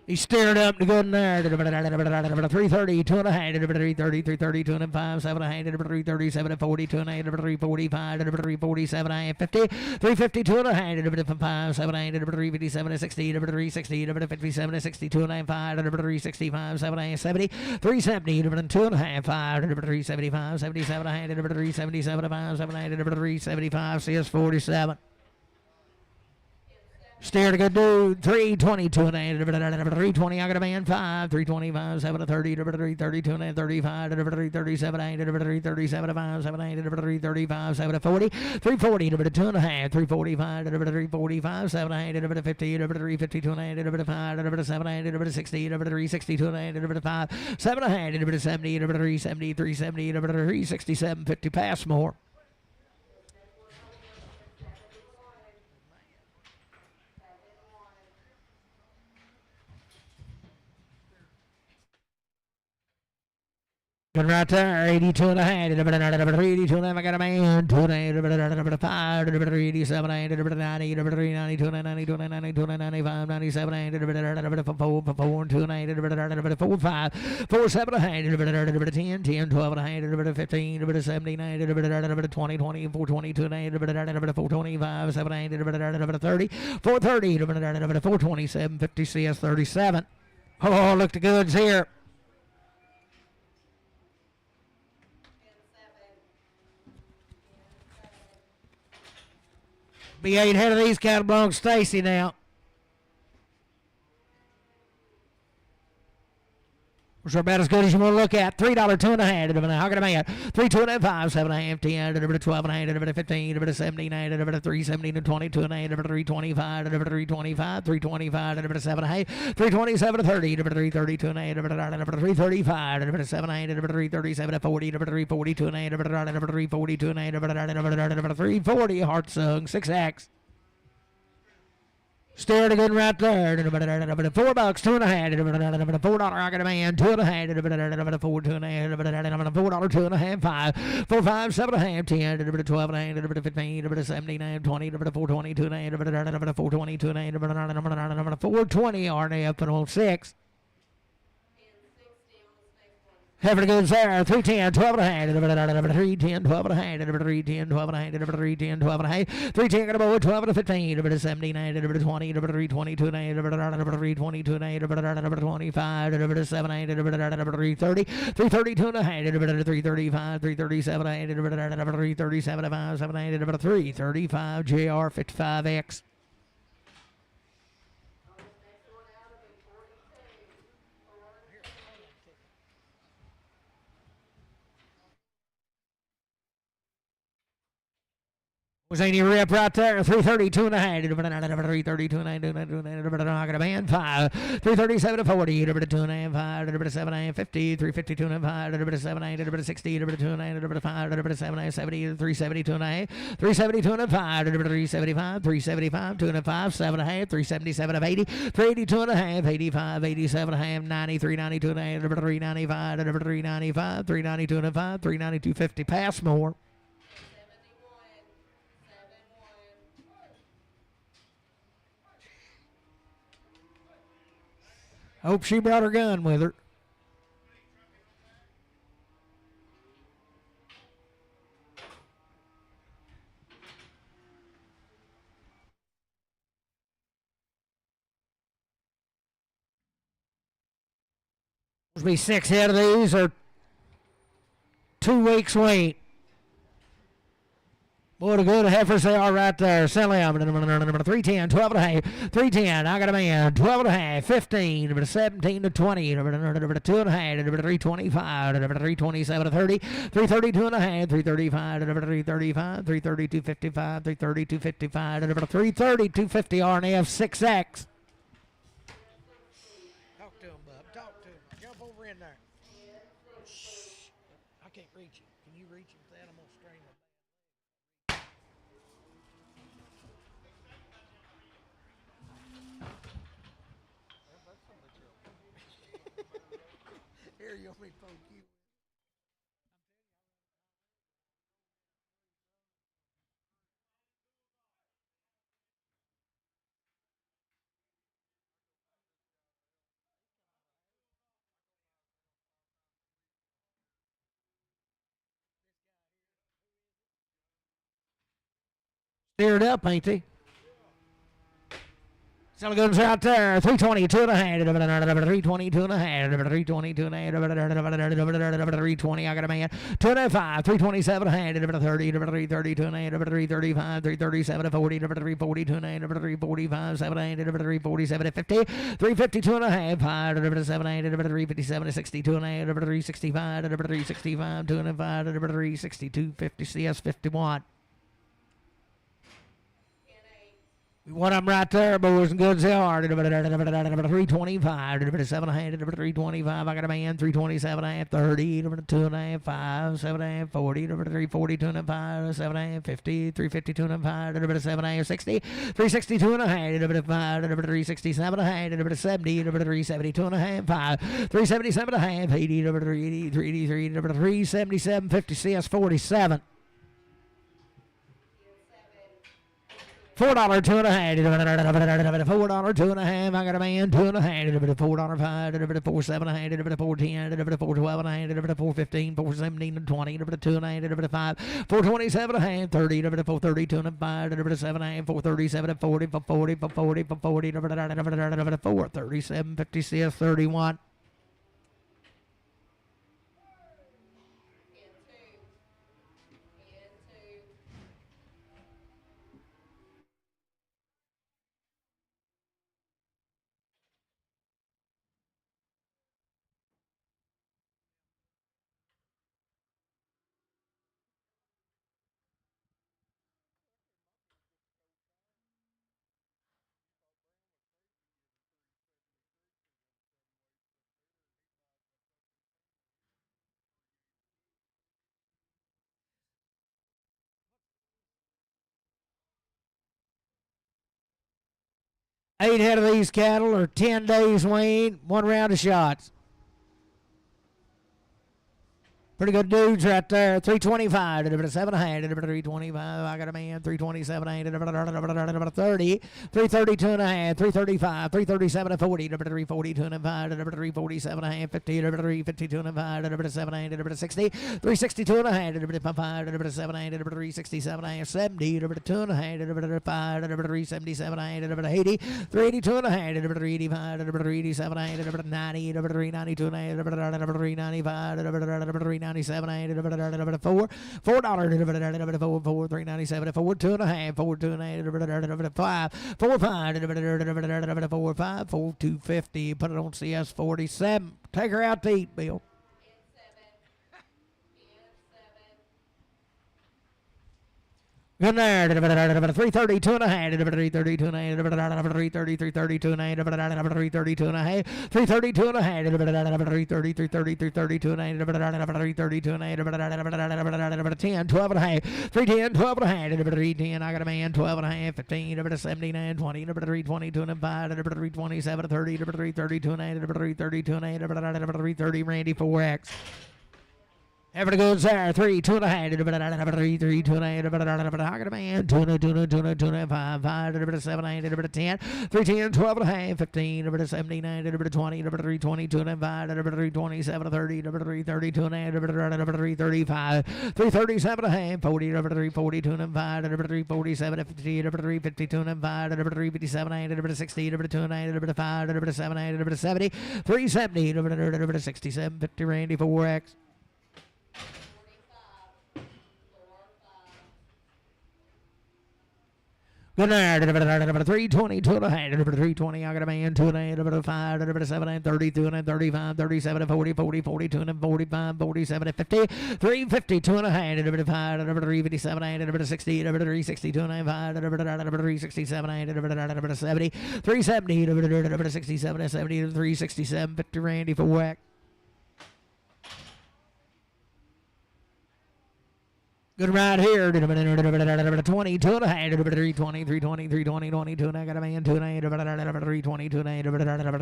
He steered up to good in there. 330, 2 and a half. 330, 330, 2 and 5, 7 and a half. 337 and 40, 2 and a half. 345, 347 and a half. 50, 352 and a half. 5, 7 and a half. 357 and 60, 360, 57 and 62 and a half. 5, 365, 7 and a half. 70, 370, 2 and a half. 5, 375, 77 and a half. 377 and 5, 7 and a half. 375, CS 47. Steer to good dude. 322 and a half. 320. I got a man 5. 325. 7 to 30. 332 and a half. 35. 337. 8. 337 5. 7 8. 335. 7 to 40. 340. 2 and a half. 345. 345. 7 8. 50. 352 and a half. 5. 7 8. 60. 362 and a half. 5. 7 and a half. 70. 370. 370. 367. 50. Pass more. Good right there, 82 and a half, 82 and a half, I got a man, 2 and a half, 5, 87, 90, 92, 92, 92, 95, 97, 4, 2 and a half, 4, 5, 4, 7 and a half, 10, 10, 12 and a half, 15, 17, 20, 24, 22 and a half, 4, 25, 7 and a half, 30, 4, 30, 4, 27, 50 CS 37. Oh, look the goods here. Be 8 head of these cattle belong to Stacy now. Which are about as good as you want to look at. $3, 2 and a half. How can I make it? 3, 2 and a half, 5, 7 and a half, 10, 12 and a half, 15, 17, 3, 17, 22 and a half, 325, 325, 325, 7 and a half, 327, 30, 332 and a half, 335, 7 and a half, 337, 40, 342 and a half, 342 and a half, 340, heart sung, 6X. Stared again right there. $4, 2 and a half. $4, I got a man. 2 and a half. 4, 2 and a half. $4, 2 and a half. 5, 4, 5, 7 and a half. 10, 12 and a half. 15, 17, 20, 420, 2 and a half. 420, 2 and a half. 420, RNF, and 6. Having a good there, 310, 12 and a half, 310, 12 and a half, 310, 12 and a half, 310, 12 and a half, 310, got a boy, 12 and a 15, 17, 20, 322 and a half, 322 and a half, 25, 7, 8, 330, 332 and a half, 335, 337, 337, 5, 7, 8, 335, JR 55X. Was any rip right there? 332 and a half. 332 and a half. I got a man. 5. 337 to 40. 2 and a half. 5. 7 and a half. 50. 352 and a half. 7 and a half. 60. 2 and a half. 5. 7 and a half. 70. 372 and a half. 372 and a half. 375. 375. 2 and a half. 7 and a half. 377 of 80. 382 and a half. 85. 87 and a half. 90. 392 and a half. 395. 395. 392 and a half. 392. 50. Pass more. Hope she brought her gun with her. There'll be 6 head of these or 2 weeks wait. Boy, the good heifers they are right there. Sell them. 310, 12 and a half. 310, I got a man. 12 and a half. 15, 17 to 20. 2 and a half. 325. 327 to 30. 332 and a half. 335. 335. 332, 55. 332, 55. 330, 250 RNF 6X. Talk to him, bub. Talk to him. Jump over in there. Shh. I can't reach him. Can you reach him with that? I'm going to strain him. Here, you want me to poke you? Stirred up, ain't they? Still good out there. 322 and a half. 322 and a half. 322 and a half. 320. I got a man. 205. 327 and a half. 30. 332 and a half. 335. 337 40. 342 and a half. 345. 78. 347 50. 352 and a half. 78. 357 62 and a half. 365. 365. 205. 362 50. CS 51. What I'm right there, boys and goods hard. 325, 7 hand, 325. I got a man, 327 and a half, 30, 2 and a half, 5, 7 and a half, 40, 340, 2 and a half, 5, 7 and a half, 50, 352 and a half, 7 and a half, 60, 362 and a half, 5, 367 and a half, 70, 372 and a half, 5, 377 and a half, 80, 383, 377, 50, CS 47. $4 2 and a half. $4 2 and a half. I got a man. 2 and a half. $4 5. $4 7 and a half. $4 10. $4 12 and a half. $4 15. $4 17 20. $2 and a half. $5. $4 27 and a half. 30. $4 32 and a half. $7 and a half. $4 37 and 40. $4 40. $4 40. $4 40. $4 37. 50 CS 31. Eight head of these cattle are 10 days weaned, 1 round of shots. Pretty good dudes right there. 325 to 7 hand. 325. I got a man. 327 hand. 30. 332 and a half. 335. 337 and 40. 342 and a half. 347 and a half. 50. 352 and a half. 7 hand. 60. 362 and a half. 5. 7 hand. 367 and a half. 70. 2 and a half. 5. 377 and a half. 80. 382 and a half. 385. 387 and a half. 90. 392 and a half. 395. 397 $4 4 397 4 2 and a half 4 2 and a half 5 4 5 4 5 4 250. Put it on CS 47. Take her out to eat, Bill. Good there. 332 and a half. 332 and a half. 330, 332 and a half. 332 and a half. 332 and a half. 330, 330, 332 and a half. 332 and a half. 10, 12 and a half. 310, 12 and a half. 310. I got a man. 12 and a half. 15, 79, 20. 322 and a half. 327, 30. 332 and a half. 332 and a half. 330. Randy 4X. Ever goes there, 3, 2 and a half, 3, 3, 2 and a half, I got a man, 2 and a 2 and 2 and 2 and 5, 5, 7, 8, 10, 3, 10, 12 and a half, 15, 79, 20, 3, 22 and 5, 3, 27, 30, 3, 32 and a half, 3, 35, 3, 37 and a half, 40, 3, 42 and 5, 3, 47, 50, 3, 52 and 5, 3, 57, 60, 2 and a half, 5, 7, 70, 3, 70, 67, 50, Randy 4X. Good night. 320, 2 and a half. 320, I got a man. 2 and a half. 5, 7, 32 and 35, 37, 40, 40, 42 and 45, 47, 50, 350, 2 and a half. 5, 357, 60, 362 and a half. 367, 70, 370, 67, 70, 367, 50, Randy for whack. Good right here. 22 and a half. 320, 320, 320, 22. And I got a man. 2 and a half. 322 and a half.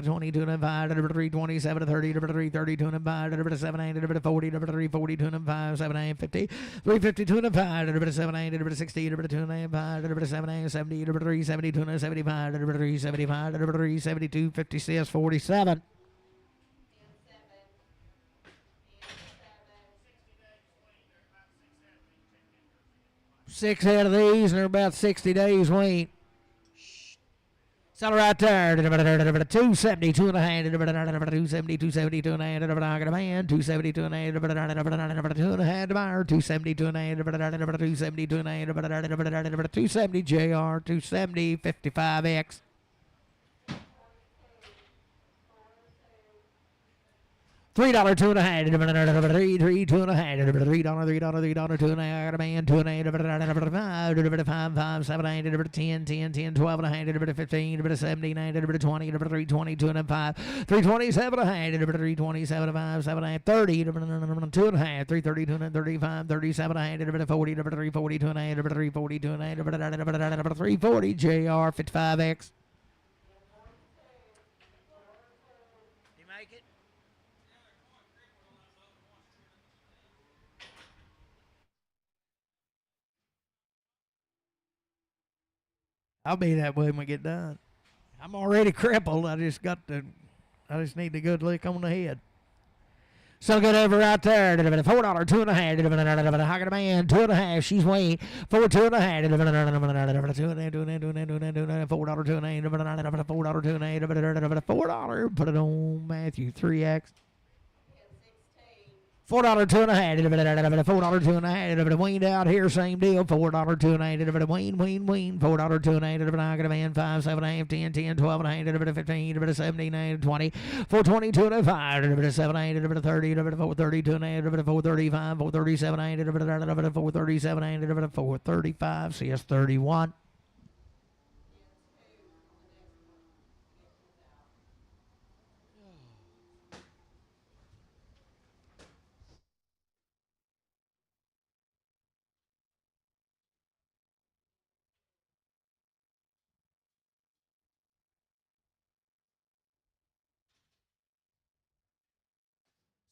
22 and a half. 327, 30, 332 and a half. 7, 40, 342 and a half. 7, 50, 352 and a half. 7, 60, 2 and a half. 7, 70, 372 and 75. 375, 372, 50 CS 47. 6 head of these, and they're about 60 days weaned. Sell right there. 270, 2 and a half. 270, 270, 2 and a half. 270, 2 and a half. 2 and a half. 270, 2 and a half. 270, 2 and a half. 270 JR. 270, 55X. $3, 2 and a half. $3, 2 and a half. $3, $3, $2 and a half. $2 and a half. $2 5, 5, 7, 8, 10, 10, 10, 12 and a half. 15, 17, 20, 320, 2 and a half. 327 and a half. 327 5, 7, 8, 30, 2 and a half. 330, 235, 37 and a half. 40, 340, 2 and a half. 340, 2 and a half. 340 JR 55X. I'll be that way when we get done. I'm already crippled. I just need a good lick on the head. So good over right there. $4, 2 and a half. How can a man? 2 and a half. She's weighing 4, 2 and a half. $4, 2 and a half. $4, 2 and a half. $4, 2 and a half. $4. Put it on Matthew 3X. $4, 2 and a half. $4, 2 and a half. Weaned out here, same deal. $4, 2 and a half. Wean. $4, 2 and a half. I got a man 5, 7 and a half, 10, 10, 12 and a half, 15, 17, 20, 420, 2 and a half, 7, 8, 30, 430, 2 and a half, 435, 437, 8, 437, 8, 435, CS 31.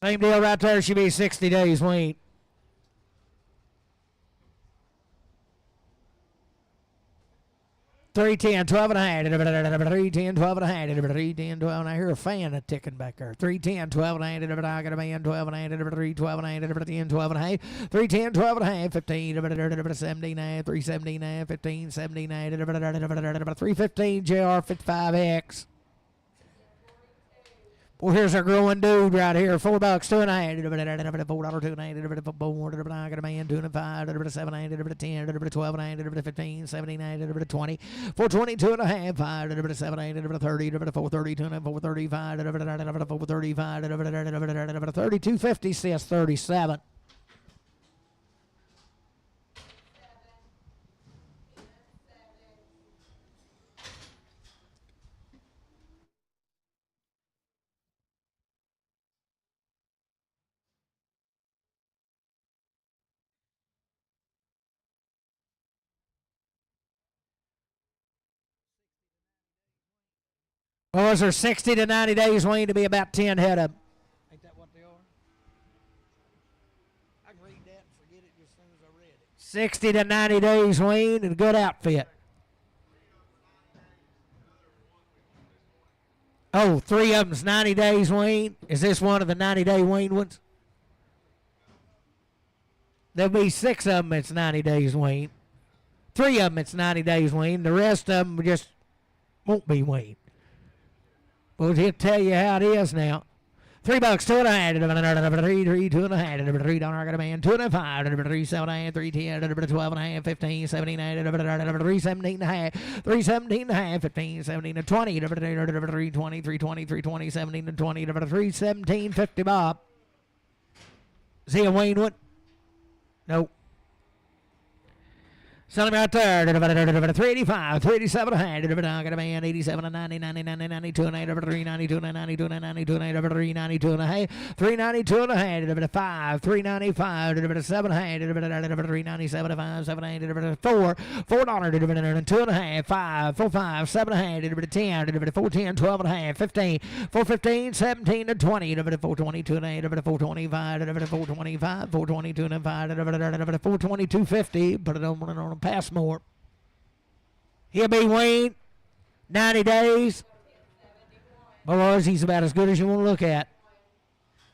Same deal right there. Should be 60 days weaned. $310, 12 and a half. $310, 12 and a half. $310, 12 and I hear a fan ticking back there. $310, 12 and a half. I got a man 12 and a half. $312 and a half. $10, 12 and a half. $310, 12 and a half. 15, 17 and a half. $317 and a half. 15, 17 and a half. $315 JR 55X. Well, here's our growing dude right here. $4, 2 and a half. $4, 2 and a half. $4. I got a man 2 and a 5. 7, 8, 10, 12 and a half. 15, 17, 20. 420, 2 and a half. 5, 7, 8, 30. 430, 2 and a half. 435. 435. 3250 CS 37. Boys are 60 to 90 days weaned to be about 10 head up. Ain't that what they are? I can read that and forget it just as soon as I read it. 60 to 90 days weaned and a good outfit. Oh, 3 of them's 90 days weaned. Is this one of the 90-day weaned ones? There'll be 6 of them that's 90 days weaned. 3 of them it's 90 days weaned. The rest of them just won't be weaned. But he'll tell you how it is now. $3, 2 and a half. $3, 2 and a half. $3, I got a man 2 and a 5. $3, 7 and a half. $3, 12 and a half. 15, 17 and a half. $3, 17 and a half. $3, 17 and a half. 15, 17 and 20. $3, 20, 320, 320, 17 and 20. $3, 17, 50 Bob. Is he a weaned one? Nope. Sell him out there. 385, 387 and a half. I got a man 87 and 90, 90, 90, 92 and a half. 392 and a 92 and a 92 and a half. 392 and a half. 392 and a half. 5, 395. 7 and a half. 397 and 5, 7 and a half. $4, $4. 2 and a half. 5, 4, 5, 7 and a half. 10, 410, 12 and a half. 15, 415, 17 and 20. 422 and a half. 425, 425, 422 and a 5. 422.50. Put it on Passmore. He'll be weaned 90 days. Boys, he's about as good as you want to look at.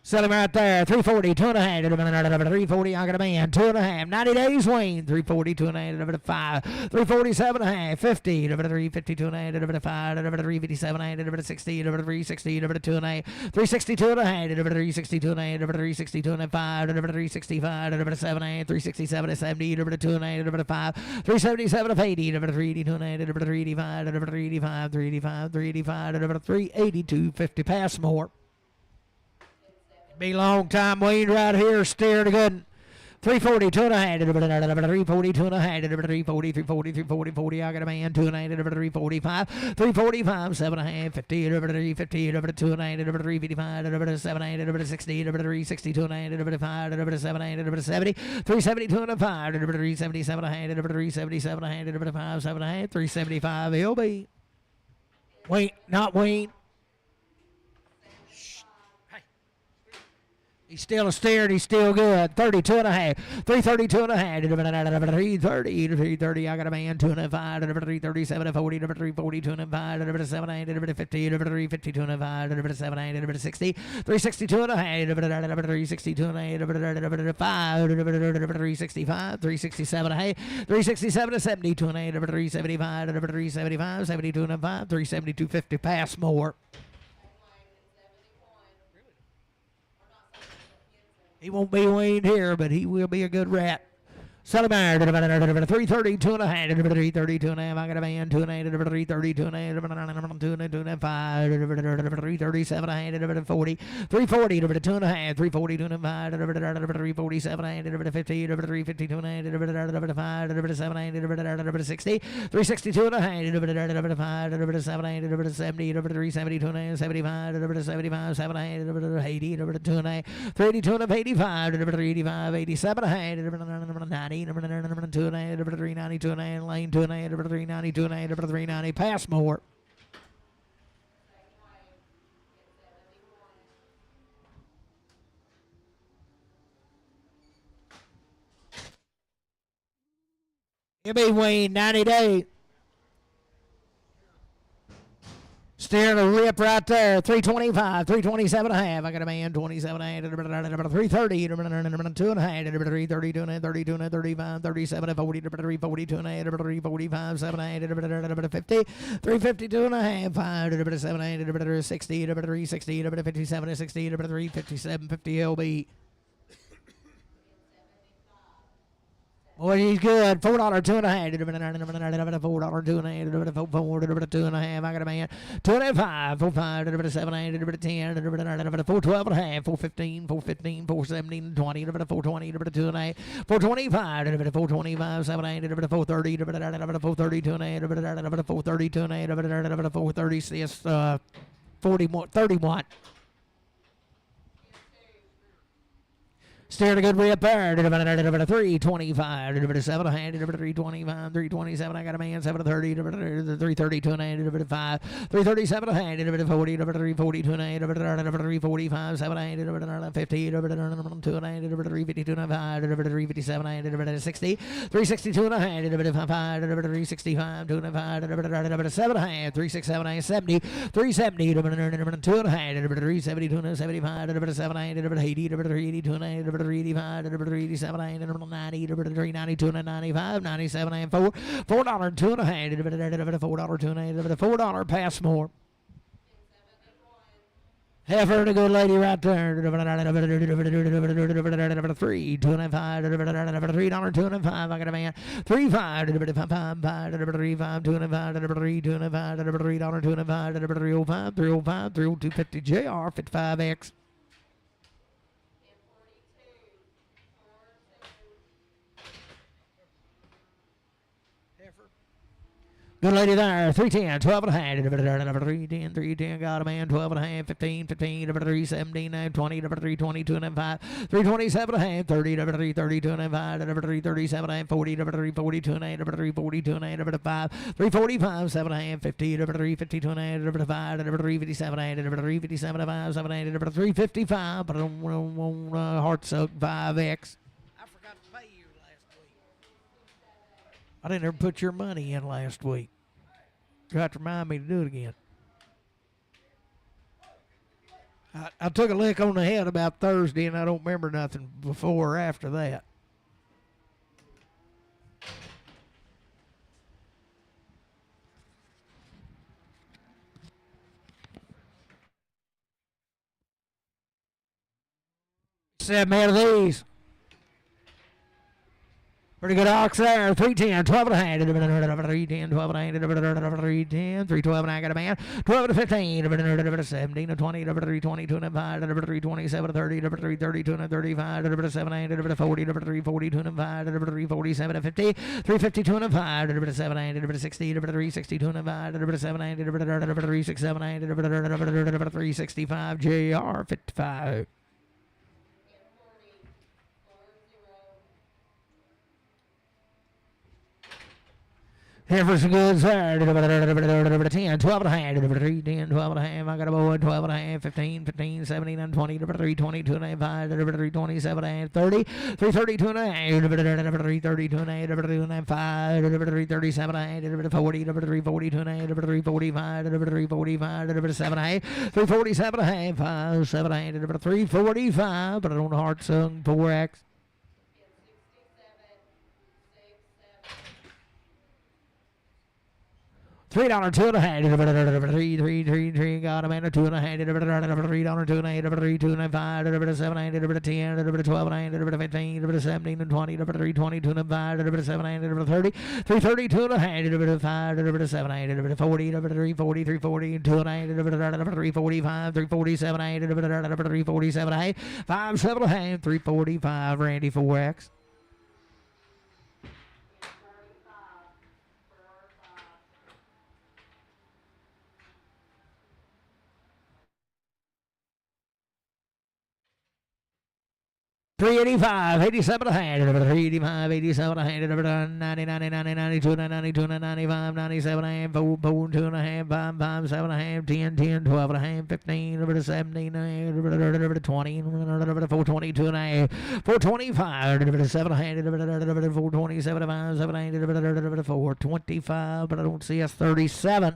Sell him right there. 340, 2.5. 340, I got a man. 2.5. 90 days, Wayne. 340, 2.5. 5. 347 1/2. 50. 350, 2.5. 5. 357 1/2. 60. 360. 2.5. 362 1/2. 362 1/2. 362 and 5. 365. 7 1/2. 367 70. 2.5. 5. 377 80. 382 1/2. 385. 385. 385. 385. 382 50. Pass more. Be long time, Wayne, right here. Steer to good. 340, 2.5. 340, 2.5. 340, 340, 340, 40. I got a man. 2.5. 345. 345, 7.5. 50. 350. 2.5. 355. 7.5. 60. 360. 2.5. 5. 7.5. 70. 372 and 5. 377 1/2. 377 1/2. 5. 7.5. 375. He'll be. Wayne, not Wayne. He's still a steer and he's still good. 32 1/2. 332 1/2. 330. 330. I got a man. 2.5. 337 40. 340. 2.5. 7 50. 350. 2.5. 7 60. 362 1/2. 362 1/2. 5. 365. 367 1/2. 367 70. 2.5. 375. 375. 72 1/5. 372 50. Pass more. He won't be Wayne here, but he will be a good rat. Sell him out. 330, 2.5. 330, 2.5. I got a man. 2.5. 330, 2.5. 2.5. 337 1/2. 40. 340, 2.5. 340, 2.5. 347 1/2. 50. 350, 2.5. 5. 7 60. 362 1/2. 5. 7 70. 370, 2.5. 75. 75. 7 80. 2.5. 382 and 85. 385. 87 1/2. 90. 2.5. 390. 2.5. Lane 2.5. 390. 2.5. 390. Pass more. It'll be Wayne 90 days. Steering a rip right there. 325, 327 1/2. I got a man. 27 1/2. 330, 2.5. 330, 32, 35, 37, 40, 342 1/2. 345, 7 1/2. 50, 352 1/2. 5, 7 1/2. 60, 360, 57, 60, 357, 50 LB. Boy, he's good. $4, 2.5. $4, 2.5. 2.5. I got a man. 2.5. 4.5. 7, 8. 10. 4.12 1/2. 4.15. 4.15. 4.17. 20. 4.20. 2.5. 4.25. 4.25. 7, 8. 4.30. 4.30. 2.5. 4.30. 2.5. 4.30. 40 more. 31. Steering a good rip there. 325. 7 1/2. 325. 327. I got a man. 730. 330. 2.5. 5. 337 1/2. 40. 340. 2.5. 345. 7 1/2. 50. 2.5. 352. 5. 357. 60. 362 1/2. 5. 365. 2.5. 7 1/2. 367. 70. 370. 2.5. 370. 75. 7 80. 380. 2.5. 385, 387, 90, 392, 95, 97, and 4. $4, 2.5. $4, 2.5. $4. Pass more. Heifer, the good lady right there. 3, 2.5. $3, 2.5. I got a man. 3, 5. 3, 5. 2.5. 3, 2.5. $3, 2.5. 305. 305. 302. 50 JR 55X. Good lady there. 310, 12 1/2. 310, 310. Got a man. 12 1/2. 15, 15. 317, 20. 320, 2.5. 327 1/2. 30. 330, 2.5. 337, 40. 340, 2.5. 340, 2.5. 5. 345, 7 1/2. 50. 350, 2.5. 5. 357, 357, 5. 7 8. 355. Heart suck 5X. I didn't ever put your money in last week. You have to remind me to do it again. I took a lick on the head about Thursday, and I don't remember nothing before or after that. Seven out of these. Pretty good ox there. 310, 12 and a half. 310, 12 and a half. 310, 312 and a half. Got a man. 12 to 15. 17 to 20. 320, 2 and 5. 327 to 30. 330, 2 and 35. 7 8. 40. 340, 2 and 5. 347 to 50. 350, 2 and 5. 7 8. 60. 360, 2 and 5. 7 8. 367 8. 365. JR 55. Here for some goods there. 10, 12 and a half. 3, 10, 12 and a half. I got a boy. 12 and a half. 15, 15, 17, and 20. 3, 22 and a half. 5, 3, 27 and a half. 30, 3, 32 and a half. 3, 32 and a half. 3, and a half. 5, 3, 37 and a half. 40, 3, 42 and a half. 3, 45, 3, 45, 7 and a half. 3, 47 and a half. 5, 7 and a half. 3, 45. But I don't heart sung 4X. $3, 2 and a half. 3, got a man. 2 and a half. $3, 2 and a half. 3, 2 and a half. 7, 8, 10, 12 and a half. 15, 17 and 20. 3, 22 and a half. 7, 8, 30. 3, 32 and a half. 5, 7, 8, 40. 3, 40, 3, 40, 2 and a half. 3, 45, 3, 47, 8, 3, 47, 8, 5, 7 and a half. 3, 45. Randy 4X. $385, 87 and a half. 385, 87 and a half. 90, 90, 90, 92, 92, 95, 97 and a half. 4, 4, 2 and a half. 5, 5, 7 and a half. 10, 10, 12 and a half. 15, 17 and a half. 20, 422 and a half. 425, 7 and a half. 427, 5, 7 and a half. 425, but I don't see us 37.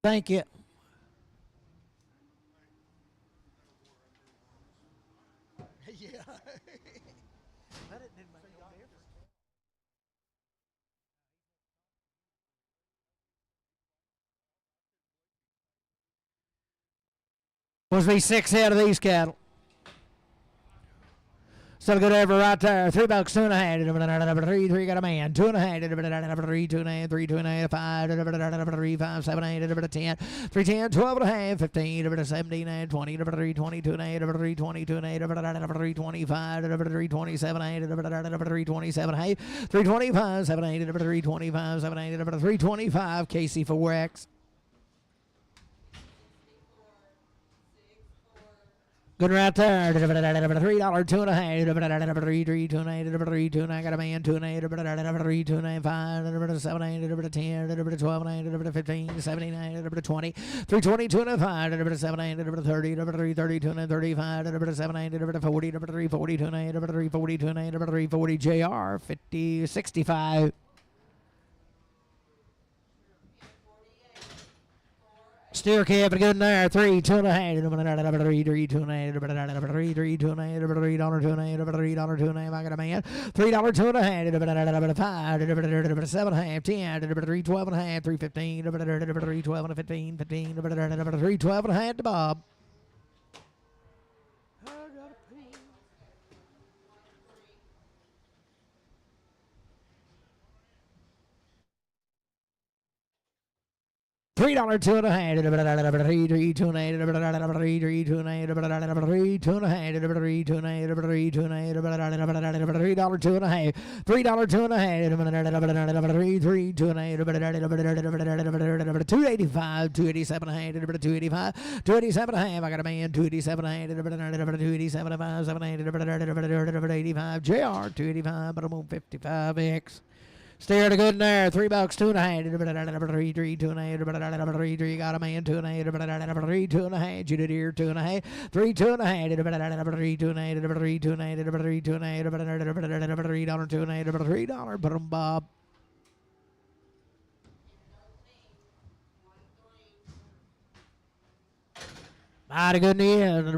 Thank you. Yeah. That didn't make no difference. Was these 6 out of these cattle? Still good over right there. $3, 2 and a half. 3, 3 got a man. 2 and a half. 3, 2 and a half. 3, 2 and a half. 5, 3, 5, 7, 8, 10. 3, 10, 12 and a half. 15, 17 and 20. 3, 22 and a half. 3, 22 and a half. 3, 25. 3, 27 and 3, 27 and a half. 3, 25, 7, 8, 3, 25, 7, 8, 3, 25. KC4X. Good right there. $3, 2 and a half. 3, 3, 2 and a half. 3, 2 and a half. Got a man. 2 and a half. 3, 2 and a half. 5, 7, 8, 10, 12 and a half. 15, 17 and a half. 20. 3, 22 and a half. 7, 8, 30. 3, 32 and a half. 35, 7, 8, 40. 3, 42 and a half. 3, 42 and a half. 3, 40. JR 50, 65. Steer calf and good in there. 3, 2 and a half. 3, 3, 2 and a half. 3, 3, 2 and a half. $3, 2 and a half. $3, 2 and a half. I got a man. $3, 2 and a half. 5, 7 and a half. 10, 3, 12 and a half. 3, 15. 3, 12 and a 15. 15, 3, 12 and a half to Bob. $3, 2 and a half. 3, 3, 2 and a half. 3, 3, 2 and a half. 3, 2 and a half. 3, 2 and a half. 3, 2 and a half. $3, 2 and a half. $3, 2 and a half. 3, 3, 2 and a half. 285, 287 and a half. 285, 287 and a half. I got a man. 287 and a half. 287 and 5, 7 and 85. JR 285, but I'm on 55X. Stay to good in there. $3, 2 and a half. 3, 3, 2 and a half. 3, 3, got a man. 2 and a half. 3, 2 and a half. Judah Deer 2 and a half. 3, 2 and a half. 3, 2 and a half. 3, 2 and a half. 3, 2 and a half. $3, 2 and a half. $3. Put 'em, Bob. Mighty good in the end.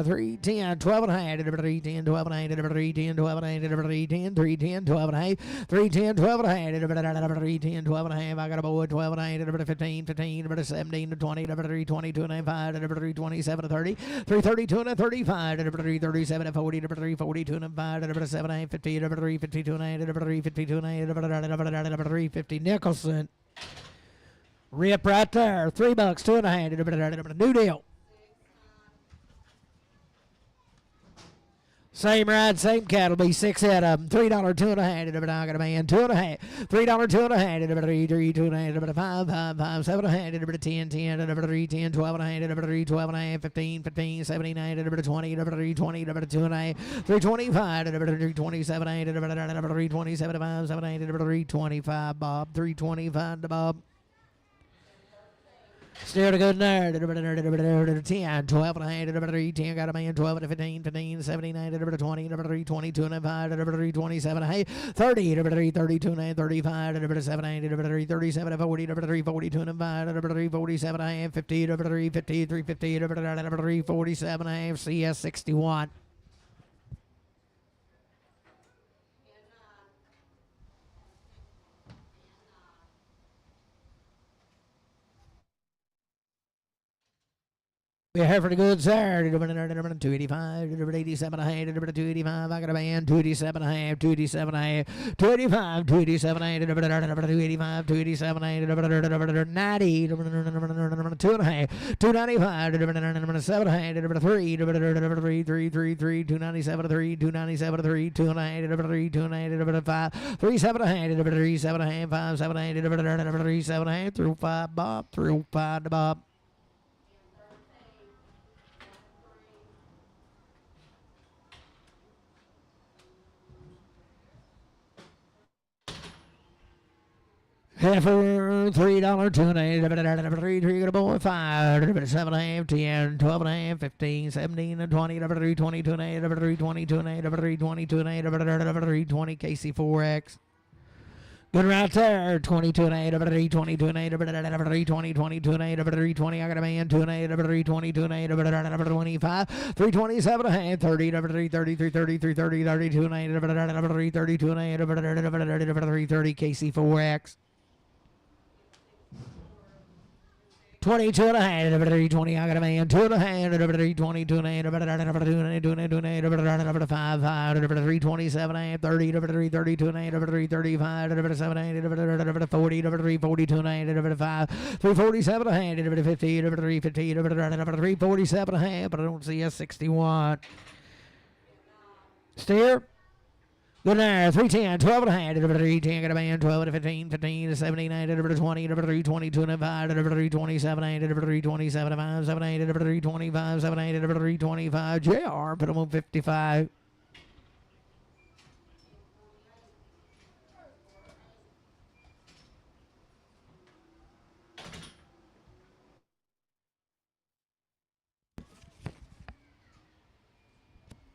3, 10, 12 and a half. 3, 10, 12 and a half. 3, 10, 12 and a half. 3, 10, 3, 10, 12 and a half. 3, 10, 12 and a half. 3, 10, 12 and a half. I got a boy. 12 and a half. 15, 15, 17 to 20. 3, 22 and a half. 3, 27 to 30. 3, 32 and a 35. 3, 37 to 40. 3, 42 and a 5. 7 and a half. 50. 3, 52 and a half. 3, 52 and a half. 3, 50 Nicholson. Rip right there. $3, 2 and a half. New deal. Same ride, same cattle, be 6 head of them. $3, 2 and a half. I got a man. 2 and a half. $3, 2 and a half. 3, 3, 2 and a half. 5, 5, 5, 7 and a half. 10, 10. 3, 10, 12 and a half. 3, 12 and a half. 15, 15, 79. 20, 3, 20. 2 and a half. 3, 25. 3, 27 and a half. 3, 27 5, 7 and a half. 3, 25, Bob. 3, 25 to Bob. Still to good there. 10, 12 and a half. 3, 10, got a man. 12 and 15, 15, 79, 20, 3, 22 and a 5, 3, 27 and a half. 30, 3, 32 and a half. 35, 7, 3, 37 and 40, 3, 42 and a 5, 3, 47 and a half. 50, 3, 50, 3, 50, 3, 47 and a half. CS 61. We're here for the good sir. 285, 87 and a half, 285. I got a man. 287 and a half, 287 and a half, 285, 287 and a half, 285, 287 and a half, 90, 2 and a half, 295, 7 and a half, 3, 3, 3, 3, 297, 3, 297, 3, 2 and a half, 3, 2 and a half, 5, 3, 7 and a half, 3, 7 and a half, 5, 7 and a half, 3, 7 and a half, through 5, Bob, through 5 to Bob. Heifer, $3, 2 and a half, 3, 3, got a boy, 5, 7 and a half, 10, 12 and a half, 15, 17, 20, 3, 22 and a half, 3, 22 and a half, 3, 22 and a half, 3, 20, KC4X. Good right there. 22 and 8, 3, 22 and 8, 3, 20, 22 and 8, 3, 20. I got a man. 2 and 8, 3, 22 and 8, 25, 3, 27 and a half, 30, 3, 33, 33, 30, 32 and 8, 3, 32 and 8, 3, 30, KC4X. 22 and a half, 320, I got a man. 2 and a half, 322 and a half, 5, 327 and a half, 30, 332 and a half, 335, 7 and a half, 40, 342 and a half, 5, 347 and a half, 50, 350, 347 and a half, but I don't see a 61. Steer. Good there, 310, 12 and a half, 310, got a man, 12 and 15, 15, 79, 20, 322 and a 5, 327, 327 and 5, 7, 325, 7, 325, JR, put him on 55.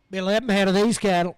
Be 11 head of these cattle.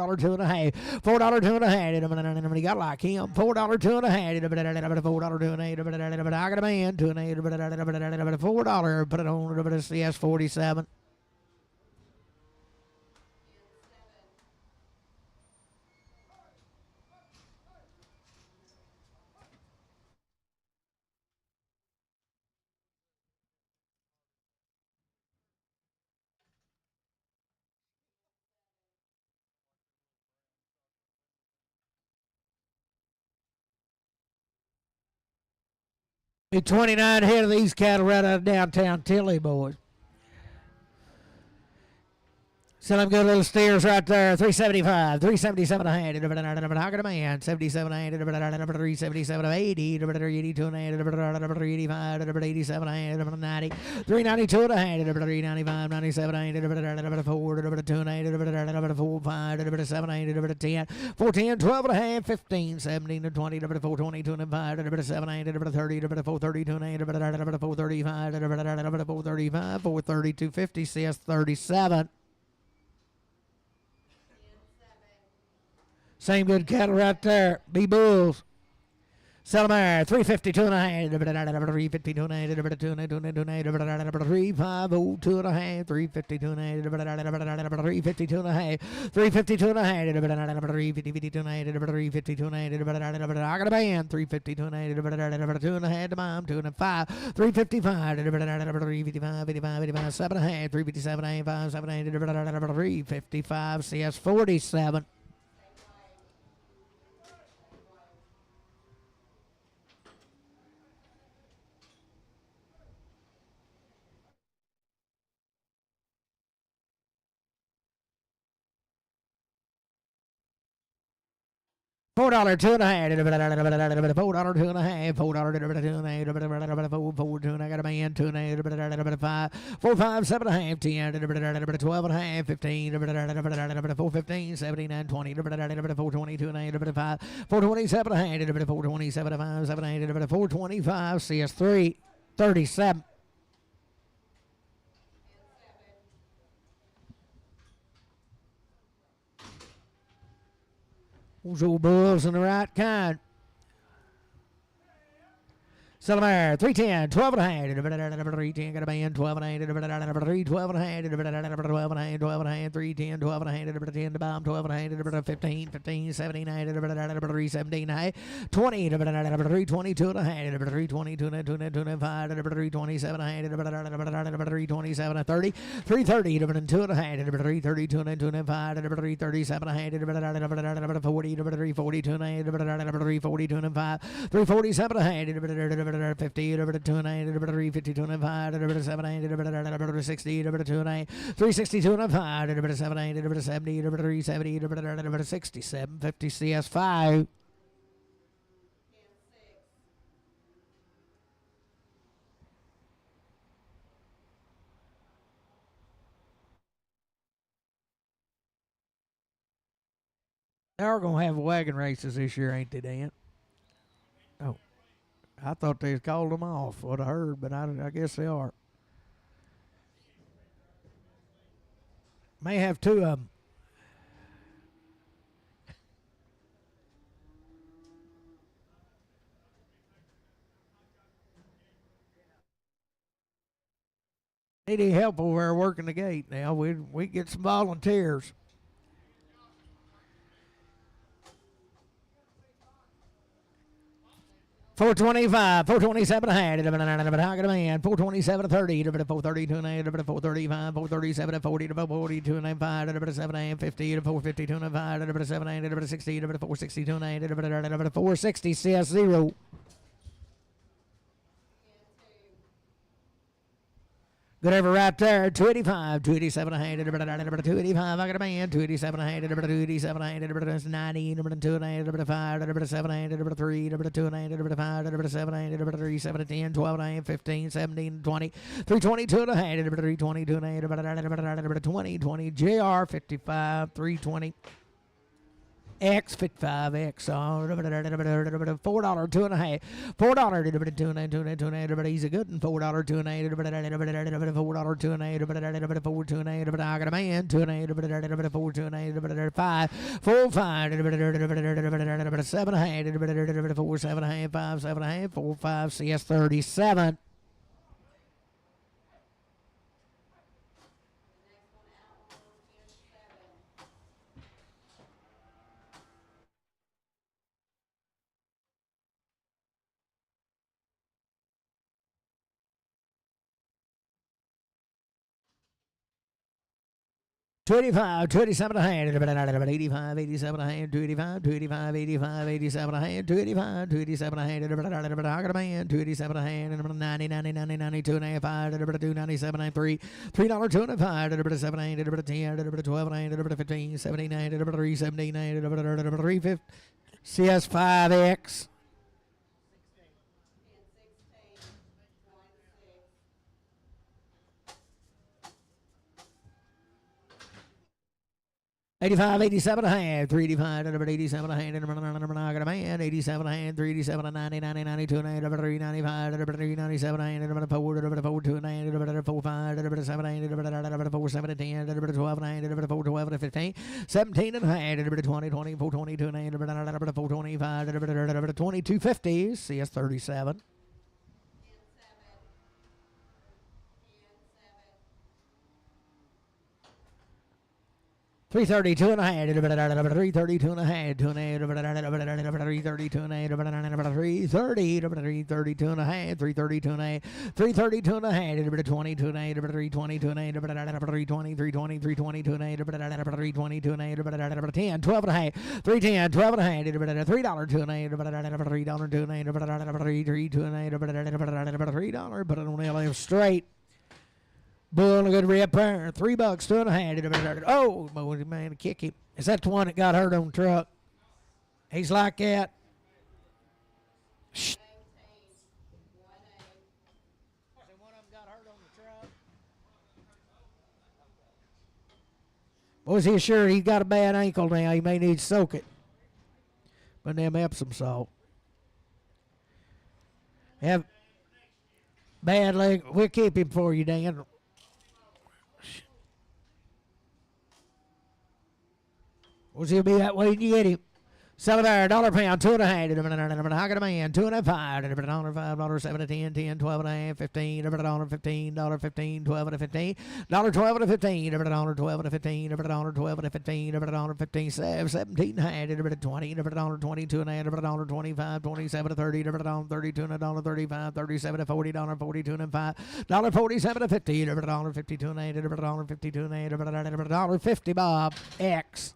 $4 two and a half, $4 two and a half. You got like him, $4 two and a half, $4 two and a half. I got a man, two and a half, $4. Put it on CS 47. Be 29 head of these cattle right out of downtown Tilly, boys. Sell them good little steers right there. 375, 377 a hand. How can a man? 77 a hand. 377 of 80. 82 a hand. 385. 87 a hand. 90. 392 a hand. 395. 97 a hand. 4. 2 a hand. 4. 5. 7 a hand. 10. 410. 12 and a half. 15. 17 20. 422 and 5. 7 a hand. 30. 432 and a hand. 435. 435. 432. 50 CS 37. Same good cattle right there. B Bulls. Sell them there. 352 and a half. 352 and a half. 352 and a half. 352 and a half. 352 and a half. 352 and a half. 352 and a half. 352 and a half. I got a band. 352 and a half. 2 and a half to mom. 2 and a 5. 355. 355. 85. 7 and a half. 357 and a half. 5. 7 and a half. 355. CS 47. $4 2 and a half. $4 2 and a half. $4 2 and a half. $4 2 and I got a man 2 and a half. 5. 4 5 7 and a half. 10. 12 and a half. 15. 415. 79 20. 422 and a half. 5. 427 and a half. 427 5 7 and a half. 425. CS3 37. Those old bulls in the right kind. Sell them there. 310, 12 and a half. 310, got a band, 12 and a half. 3, 12 and a half. 12 and a half, 12 and a half. 310, 12 and a half. 10 to bomb, 12 and a half. 15, 15, 17 and a half. 3, 17 and a half. 20, 322 and a half. 322 and a half. 2 and a 5. 327 and a half. 327 and 30. 330, 2 and a half. 332 and a 2 and 5. 337 and a half. 40, 342 and a half. 342 and 5. 347 and a half. 50, 2 and 352 and 5, 7, 60, 2 and 362 and 5, 7, 70, 370, 67, 50 CS5. They're going to have wagon races this year, ain't they, Dan? Oh. I thought they called them off, what I heard, but I guess they are. May have 2 of them. Need any help over there working the gate now? We get some volunteers. $425, $427 a hand. How can a man? $427 30, $432 and a half, $435, $437 40, $442 and a half, $7 and 50, $452 and a half, $7 and 60, $462 and a half, $460 CS0. Good over right there. 285, 287 a hand. 285. I got a man. 287 a hand. 287 a hand. 90. 2 and a half. 5. 7 a hand. 3. 2 and a half. 5. 7 a hand. 3. 7 10. 12 and a half. 15. 17. 20. 322 and a hand. 322 and a half. 20. 20. JR 55. 320. X 55X $4 2 and a half. $4 2 and a half. He's a good one. $4 2 and a half. $4 2 and a half. 4 2 and a half. I got a man. 2 and a half. 4 2 and a half. 5 4 5 7 and a half. 4 7 and a half. 5 7 and a half. 4 5 CS 37. 25, 27 a hand, 85, 87 a hand, 285, 285, 85, 87 a hand, 285, 287 a hand, I got a man, 287 a hand, 90, 90, 90, 92 and a half, 297 and 3, $3, 2 and a 5, 7 hand, 10, 12 hand, 15, 17 hand, 3, 17 hand, 350, CS5X. 85, 87 a hand, 385, 87 a hand, I got a man, 87 a hand, 387 90, 90, 92 and a half, 395, 397 a hand, 4, 2 and a hand, 4, 5, 7 a hand, 4, 7 10, 12 and a hand, 4, 12 15, 17 and a hand, 20, 20, 4, 22 and a hand, 4, 25, 2250, CS37. 332 and a half, 332 and a half, 332 and a half, 332 and a half, 332 and a half, 332 and a half, 332 and a half, 22 and a half, 322 and a half, 320, 320, 322 and a half, 322 and a half, 10, 12 and a half, 310, 12 and a half, $3, 2 and a half, $3, 2 and a half, 3, 2 and a half, $3, put it on the left straight. Bull, a good rip there. $3, 2 and a half. Oh, boy, man, kick him. Is that the one that got hurt on the truck? He's like that. Shh. One of them got hurt on the truck. Was he sure he's got a bad ankle now? He may need to soak it. But them Epsom salt. Have bad leg. We'll keep him for you, Dan. Was he'll be that way when you get him. Salivary, $1 pound, 2 and a half. I got a man, 2 and a half, $5, 7 to 10, 10, 12 and a half, 15, $15, 15, 12 and a 15, $12 and a 15, $12 and a 15, $12 and a 15, $15, 17 and a half, 20, $22 and a half, 25, 27 to 30, $32 and a $35, 37 to $40, 42 and a 5, $47 to 50, $52 and a half, 52 and a half, $50, Bob, X.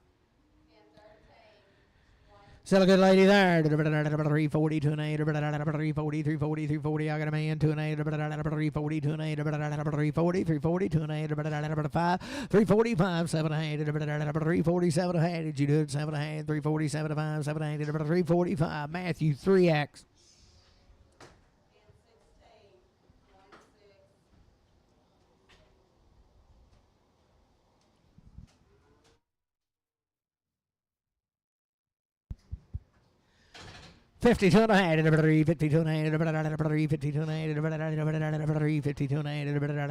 Still a good lady there. 340, 2 and 8, 340, 340, 340. I got a man, 2 and 8, 340, 2 and 8, 340, 340, 2 and 8, 5, 345, 7 and 8, 347 and 8. Did you do it? 7 and 8, 347 5, 7 and 8, 345. Matthew 3X. 52 and a half, 52 and a half, 52 and a half, 52 and a half,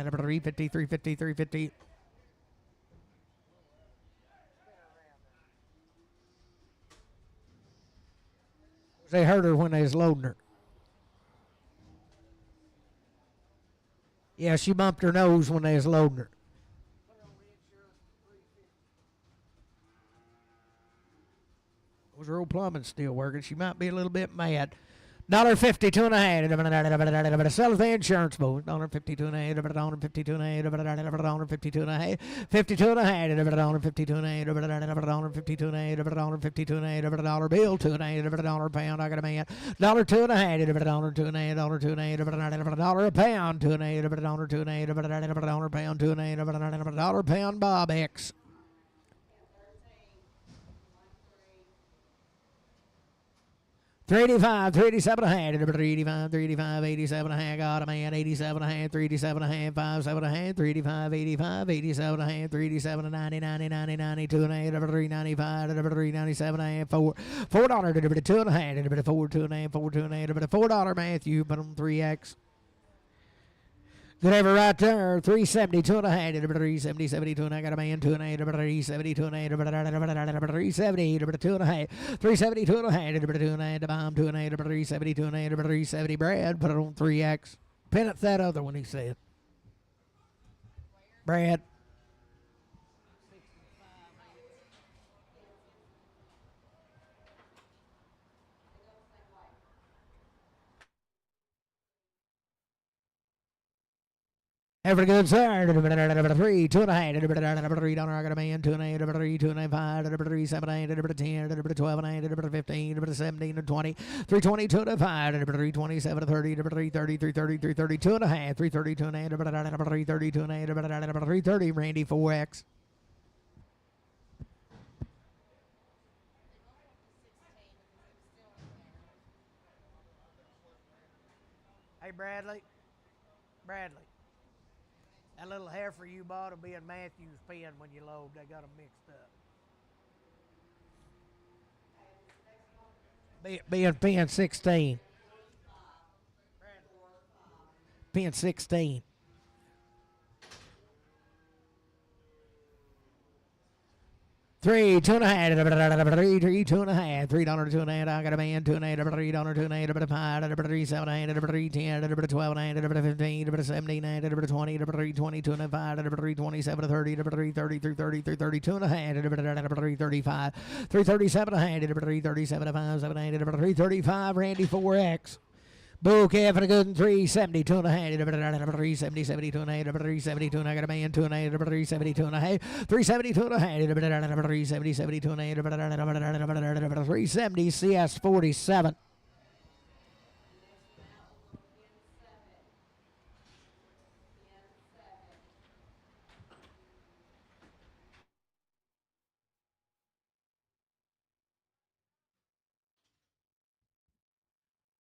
350, 350, 350. They hurt her when they was loading her. Yeah, she bumped her nose when they was loading her. Was her old plumbing still working? She might be a little bit mad. $52 and a half. Sell the insurance, boy. $52 and a half. $52 and a half. $52 and a half. 52 and a half. $52 and a half. $52 and a half. $52 and a half. $52 bill. $2 and a half. Pound. I got a man. $2 and a half. $2 and a half. $2 and a half. A pound. $2 and a half. $2 and a half. Pound. $2 and a half. Pound. Bob X. 385, 387 a hand, 385, 385, 87 a hand, got a man, 87 a hand, 387 a hand, 57 a hand, 385, 85, 87 a hand, 387 a 90, 90, 90, 92 and a hand, 395, 397 a hand, $4, $2 and a hand, 4, 2 and a hand, 4, 2 and a hand, $4 Matthew, put them 3X. Good ever right there, 372 and a half, 370, 72 and I got a man, 2 and a half, 372 and a half, 370, 2 and a half, 372 and a half, 2 and a half, bomb, 2 and a half, 372 and a half, 370, Brad, put it on 3X. Pennant that other one, he said. Brad. Every good sir. 3, 2 and a half. $3 I got a man. 2 and a half. 3, 2 and a half. 3, 7 and a half. 10. 12 and a half. 15. 17 and 20. 320. 2 and a half. 327 30. 330. 330. 330. 2 and a half. 330. 2 and a half. 330. 2 and a half. 330. Randy 4X. Hey Bradley. That little heifer you bought will be in Matthew's pen when you load. They got them mixed up. Be in pen 16. Pen 16. 3, 2 and a half. 3, 2 and a half. $3, 2 and a half. I got a man. 2 and a half. $3, 2 and a half. 5, 3, 7 and a half. 3, 10, 12 and a half. 15, 17 and a half. 20, 3, 20, 2 and a half. 3, 27, 30, 3, 30, 3, 30, 3, 30, 2 and a half. 3, 35, 3, 37 and a half. 3, 37, 5, 7 and a half. 3, 35. Randy 4X. Bull calf and a good 370, 2 and a half, 370, 72 and a half, 372 and I got a man, 2 and a half, 372 and a half, 372 and a half, 370, 72 and a half, 370 CS 47.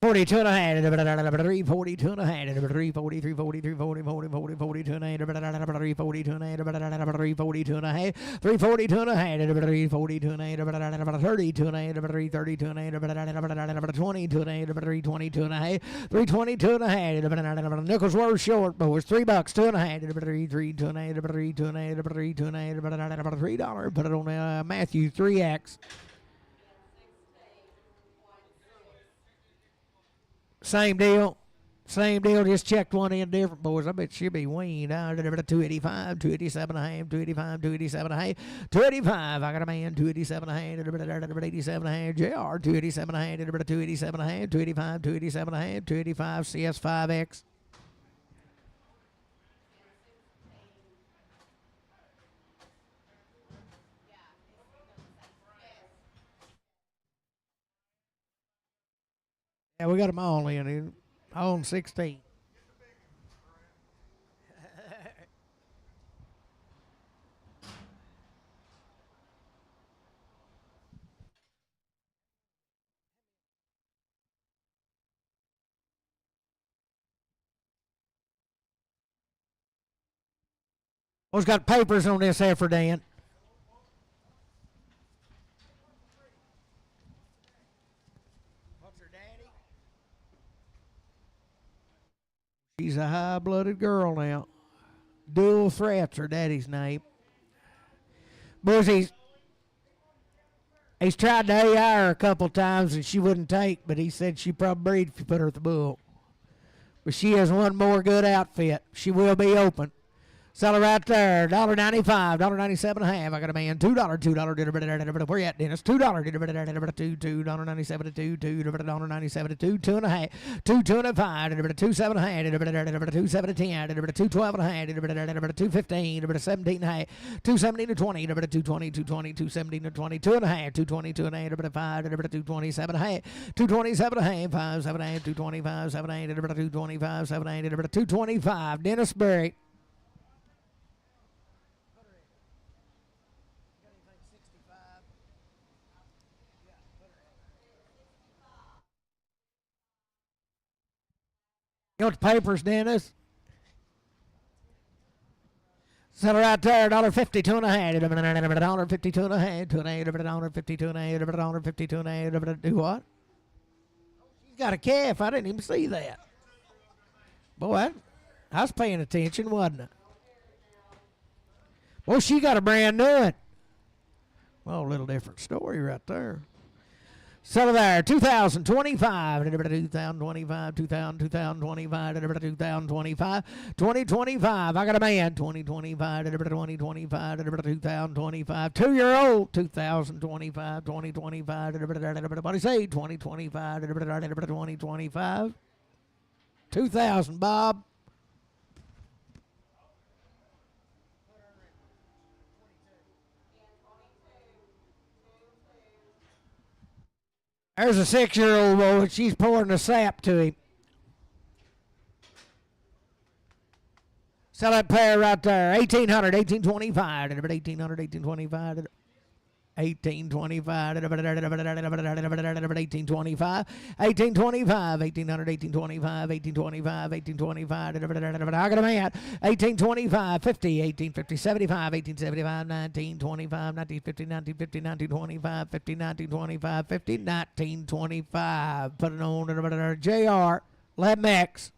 $42 and a half, $342 and a half, $340, $340, $340, $40, $42 and a half, $342 and a half, $342 and a half, $342 and a half, $342 and a half, $32 and a half, $332 and a half, $22 and a half, $322 and a half, $322 and a half, nickels were short, boys, $3, 2 and a half, $3 2 and a half, $3 2 and a half, $3 2 and a half, $3, put it on Matthew 3X. Same deal, just checked one in different, boys. I bet she'll be weaned. 285, 287 and a half, 285, 287 and a half, 285. I got a man, 287 and a half, 87 and a half, JR, 287 and a half, 287 and a half, 285, 287 and a half, 285, CS5X. Yeah, we got them all in. All in 16. Who's got papers on this heifer, Dan? What's her daddy? She's a high-blooded girl now. Dual Threats, her daddy's name. Boys, he's tried to AI her a couple times and she wouldn't take, but he said she'd probably breed if you put her at the bull. But she has one more good outfit. She will be open. Sell her right there. $1.95, $1.97 and a half. I got a man. $2, $2. Where you at, Dennis? $2, $2, $1.97 to $2, $1.97 to $2, 2 and a half, $2, 2 and a half, 2, 7 and a half, 2, 7 to 10, 2, 12 and a half, 2, 15, 17 and a half, 2, 17 to 20, 2, 20, 2, 20, 2, 17 to 20, 2 and a half, 2, 20, 2 and a half, 5, 2, 27 and a half, 2, 27 and a half, 5, 7 and a half, 2, 25, 7 and a half, 2, 25, 7 and a half, 2, 25. Dennis Berry. You want the papers, Dennis? Sell it right there, $1.52 and a half, $1.52 and a half, $1.52 and a half, $1.52 and a half. Do what? She's got a calf. I didn't even see that. Boy, I was paying attention, wasn't I? Well, she got a brand new one. Well, a little different story right there. Sell it there, 2025, 2025, 2025, 2025, 2025. I got a man, 2025, 2025, 2025, 2-year-old, 2025, 2025. What do you say? 2025, 2025, 2000, Bob. There's a 6-year-old boy. She's pouring the sap to him. Sell that pair right there. 1800, 1825. 1800, 1825. 1825, 1825, 1825, 1800, 1825, 1825, 1825, I got a man, 1825, 50, 1850, 75, 1875, 1925, 1950, 1950, 1925, 50, 1925, 50, 1925, put it on, JR, let Max.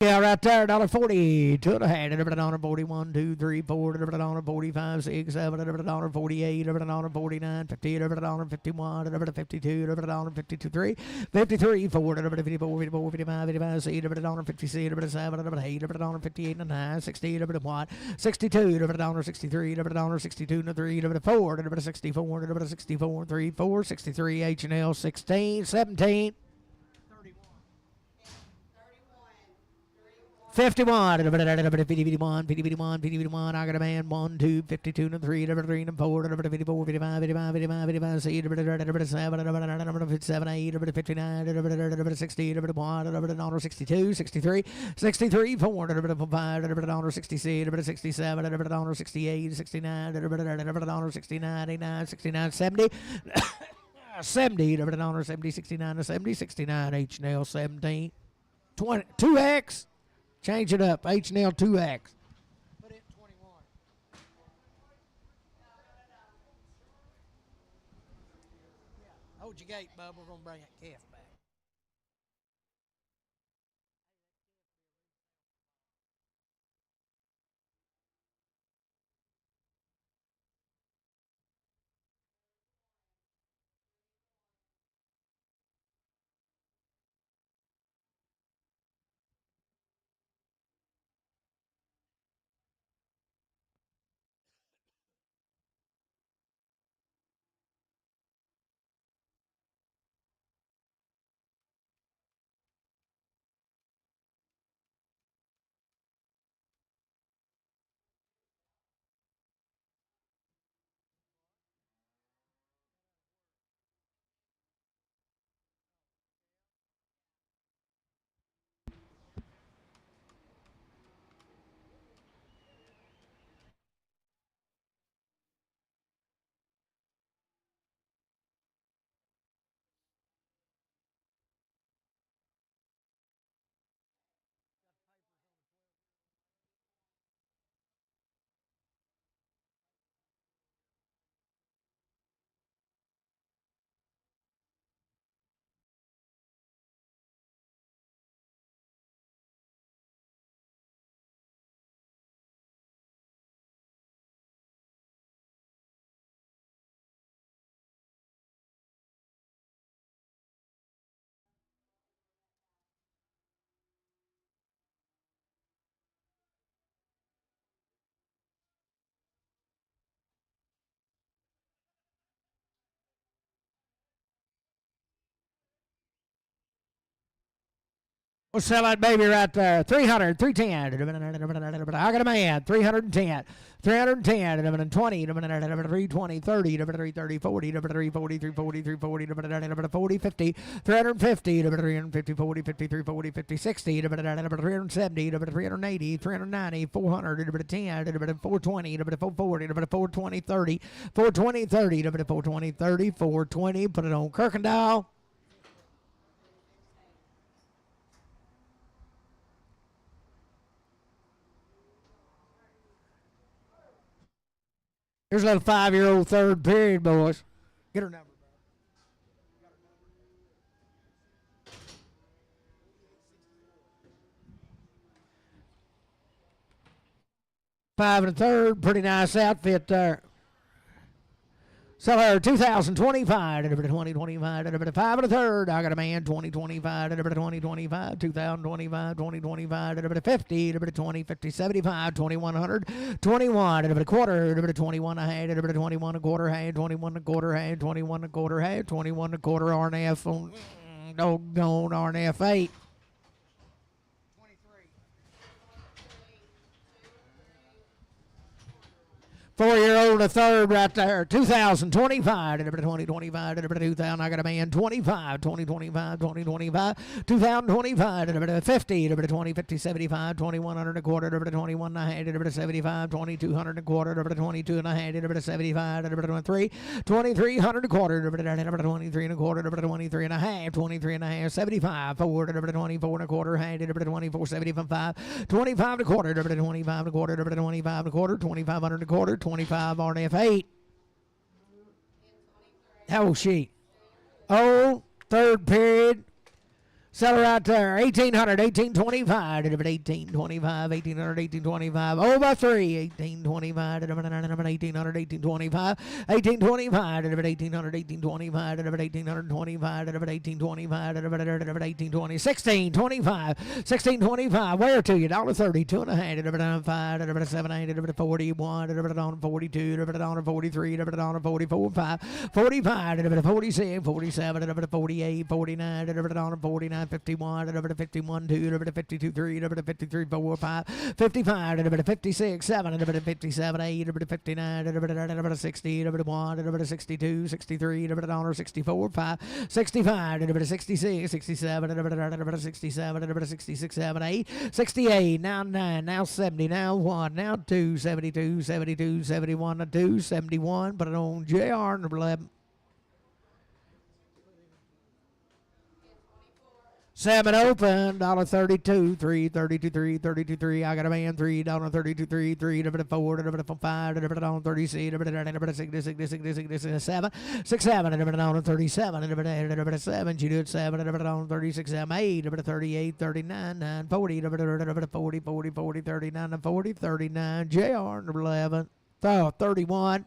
Yeah, right there, $1.40, $2.50, $1.41, 2, 3, 4, $1.45, 6, 7, $1.48, $1.49, 50, $1.51, $1.52, $1.52, 3, 53, 4, $1.54, 54, 55, 55, 6, $1.56, $1.7, $1.8, $1.58 and 9, 60, $1, 62, $1.63, $1.62 3, $4, $64, $64, 3, 4, 63, H&L 16, 17. 51, 51, 51, 51, I got a man, 1, 2, 52, 3, 3, 4, 54, 55, 55, 55, 55, 6, 7, 57, 8, 59, 60, 1, 62, 63, 63, 4, 5, 66, 67, 68, 69, 69, 89, 69, 70, 70, 70, 69, 70, 69, H&L 17, 20, 2X. Change it up. H&L 2X. Put it in 21. Hold your gate, bub. We're going to bring that calf back. We'll sell that baby right there. 300, 310. I got a man. 310. 310, 20, 320, 30, 330, 40, 340, 340, 340, 40, 50, 350, 350, 40, 50, 340, 50, 60, 370, 380, 390, 400, 10, 420, 440, 420, 30, 420, 30, 420, 30, 420. Put it on Kirkendall. Here's a little 5-year-old third period, boys. Get her number. 5 1/3. Pretty nice outfit there. Seller 2025, 2025, 5 1/3. I got a man 2025, 2025, 2025, 2025, 50, 20, 50, 75, 2100, 21, a quarter, 21 a half, 21 a quarter half, 21 a quarter half, 21 a quarter half, 21 a quarter RNF on doggone RNF 8. 4-year-old a third right there. 2025, 2025, 2000. I got a man 25, 2025, 2025, 2025, 50, 20, 50, 75, 2100 a quarter, 21 and a half, 75, 2200 a quarter, 22 and a half, 75, 23, 2300 a quarter, 23 and a quarter, 23 and a half, 23 and a half, 75, 4, 24 and a quarter, 24, 75, 25 and a quarter, 25 and a quarter, 25 and a quarter, 2500 a quarter, 25 RNF 8. How old she? Oh, third period. Seller right there, 1800, 1825, 1825, 1800, 1825, over 3, 1825, 1800, 1825, 1825, 1800, 1825, 1825, 1825, 1820, 1625, 1625, where to you? $1.30, 2 and a half, 5, 7, 8, 41, $1.42, $1.43, $1.44, 5, 45, 46, 47, 48, 49, $1.49. 51, 51, 2, 52, 3, 53, 4, 5, 55, 56, 7, 57, 8, 59, 60, 1, 62, 63, $64, 5, 65, 66, 67, 67, 66, 7, 8, 68, now 9, now 70, now 1, now 2, 72, 72, 71, 2, 71, put it on JR, number 11. Salmon open, $1.32, 3.32, 3.32, 3. I got a man, $3.32, 3, 3, 4, 5, $36, 7, 6, 7, $37, 7, you do it, 7, 36, 8, 38, 39, 9, 40, 40, 40, 40, 39, 40, 39, JR, number 11, 31.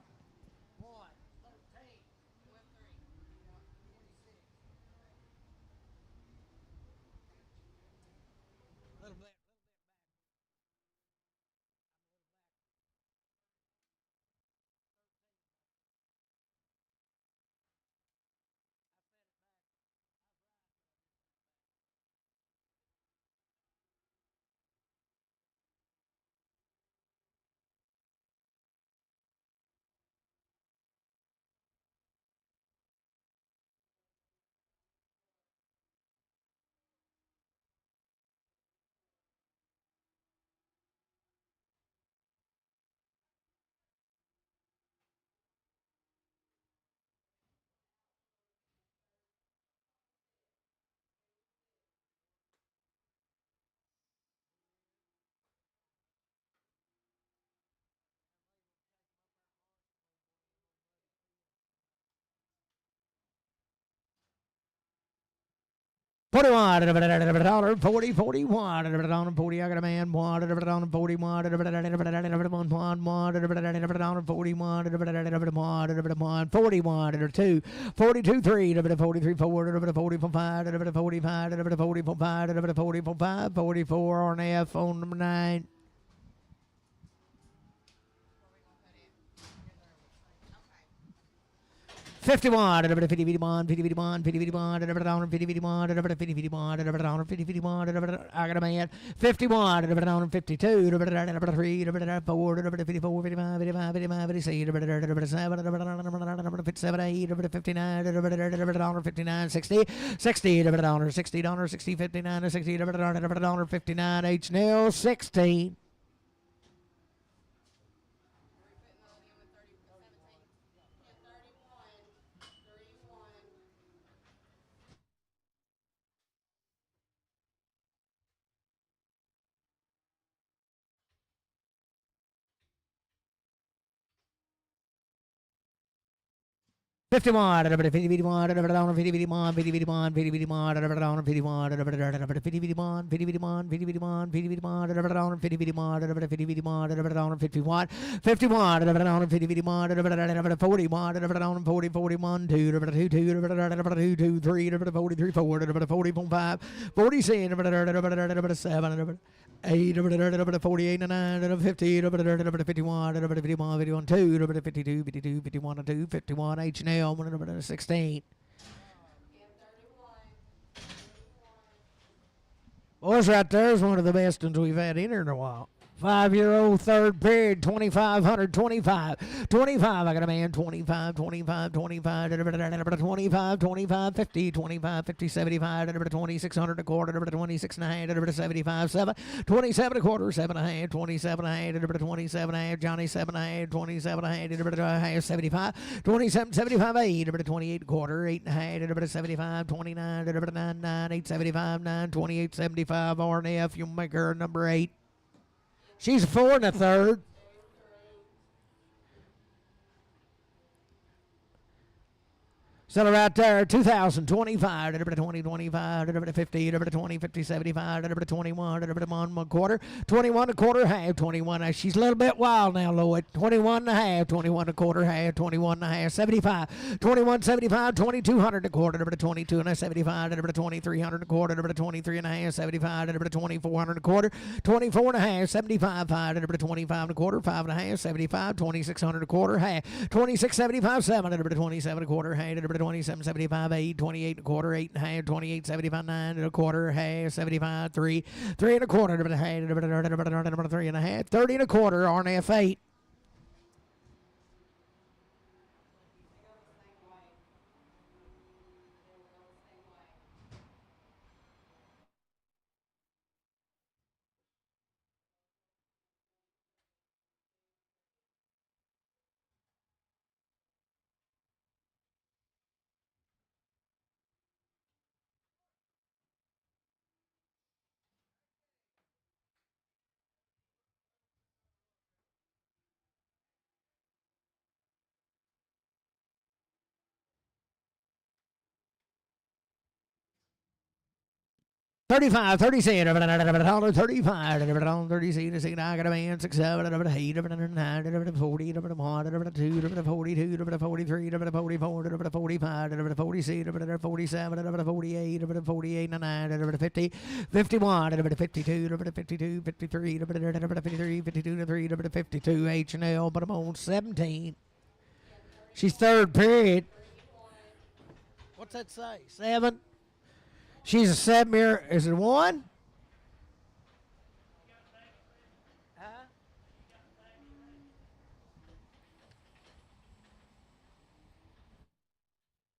$41, 40, 41, 40, I got a man, $1, 41, $41, 41, 2, 42, 3, 43, 4, 44, 5, 45, 44, 5, 44, 5, 44 on F on number 9. $51, $50, $51, $50, $51, $50, $51, $50, $51, $50, $51, I got a man, $51, $52, $3, $4, $54, $55, $55, $55, $56, $57, $57, $8, $59, $59, $60, $60, $60, $60, $59, $60, $59, H nil 16. 51, 51, 51, 51, 51, 51, 51, 51, 51, 51, 51, 51, 51, 51, 51, 51, 51, 51, 51, 51, 41, 40, 41, 2, 2, 2, 3, 43, 4, 45, 46, 7, 8, 48, 9, 50, 51, 51, 2, 52, 52, 51, 2, 51, H&L, 16. Boys, right there is one of the best ones we've had in here in a while. 5-year-old third period, 2,500, 25, 25. I got a man, 25, 25, 25, 25, 25, 50, 25, 50, 75, 2,600 a quarter, 26 and a half, 75, 7, 27 a quarter, 7 and a half, 27 and a half, 27 and a half, Johnny 7 and a half, 27 and a half, 75, 27, 75, 8, 28 a quarter, 8 and a half, 75, 29, 9, 8, 75, 9, 28, 75, RNF, you make her number 8. She's a 4 and a third. Settle right there, 2025, 2025, 50, 20, 50, 75, 21, 1 quarter, 21 a quarter, half, 21. She's a little bit wild now, Lloyd. 21 and a half, 21 a quarter, half, 21 and a half, 75, 21, 75, 2,200 a quarter, 22 and a 75, 2,300 a quarter, 23 and a half, 75, 2,400 a quarter, 24 and a half, 75, 5, 25 and a quarter, 5 and a half, 75, 2,600 a quarter, half, 26, 75, 7, 27 a quarter, half, 27, 75, 8, 28 and a quarter, 8 and a half, 28, 75, 9 and a quarter, half, 75, 3, 3 and a quarter, 3 and a half, 30 and a quarter, RNF 8. $35, $37, $35, 36, I got a man, 6, 7, 8, 9, 40, 1, 2, 42, 43, 44, 45, 46, 47, 48, 48, 9, 50, 51, 52, 52, 53, 53, 52, 3, 52, H&L, but I'm on 17. She's third period. What's that say? 7? She's a 7-year. Is it 1?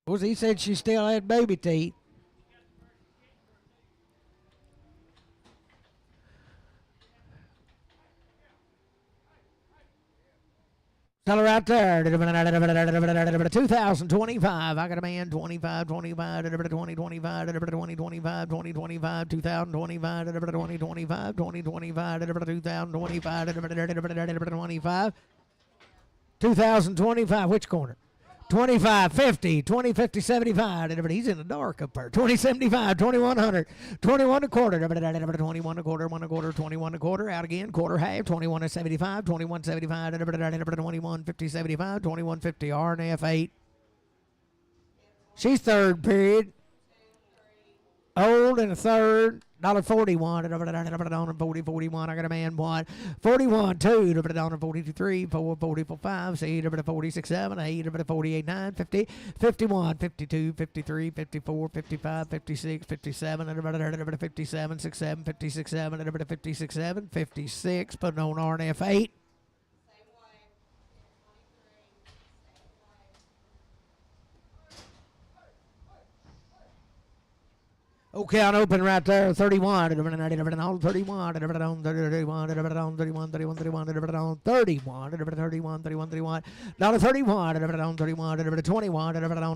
Well, he said she still had baby teeth. Tell her right there. 2025. I got a man. 25, 25, 20, 25, 20, 25, 20, 25, 2025, 20, 25, 20, 25, 2025, 25, 2025. Which corner? 25, 50, 20, 50, 75. He's in the dark up there. 20, 75, 2100, 21 a quarter, 21 a quarter, 1 a quarter, 21 a quarter, out again, quarter half, 21 to 75, 21, 75, 21, 50, 75, 21, 50, RNF 8. She's third period. Old and a third. $41, 40, 41. I got a man, 1, 41, 2, $42, 3, 4, 44, 5, 6, 46, 7, 8, 48, 9, 50, 51, 52, 53, 54, 55, 56, 57, 57, 67, 56, 7, 56, 7, 56, putting on RNF 8. Okay, on open right there, 31, 31, 31, 31, 31, 31, 31, 31, 31, 31, 31, 31, dollar 31, 31, 21,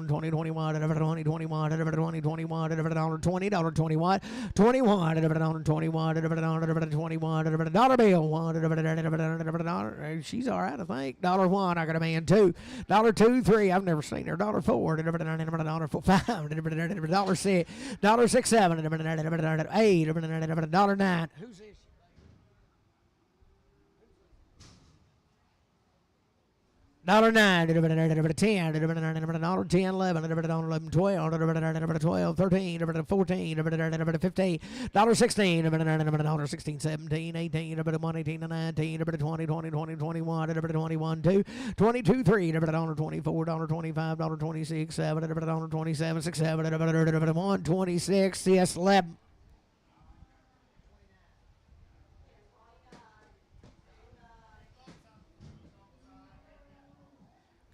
20, 21, 20, 21, 20, 21, dollar 20, dollar 21, 21, dollar 21, dollar 21, dollar bill, $1, she's all right, I think, dollar 1, I got a man 2, dollar 2, 3, I've never seen her, dollar 4, dollar 5, dollar 6, dollar 6, 7, 8, dollar 9. Who's this? $9, $10, $10, $11, $11, $12, $12, $13, $14, $15, $16, $16, $17, $18, $1, $18, $19, $20, $20, $21, $21, $2, $22, $3, $24, $25, $26, $7, $27, $6, $7, $1, $26, yes, $11.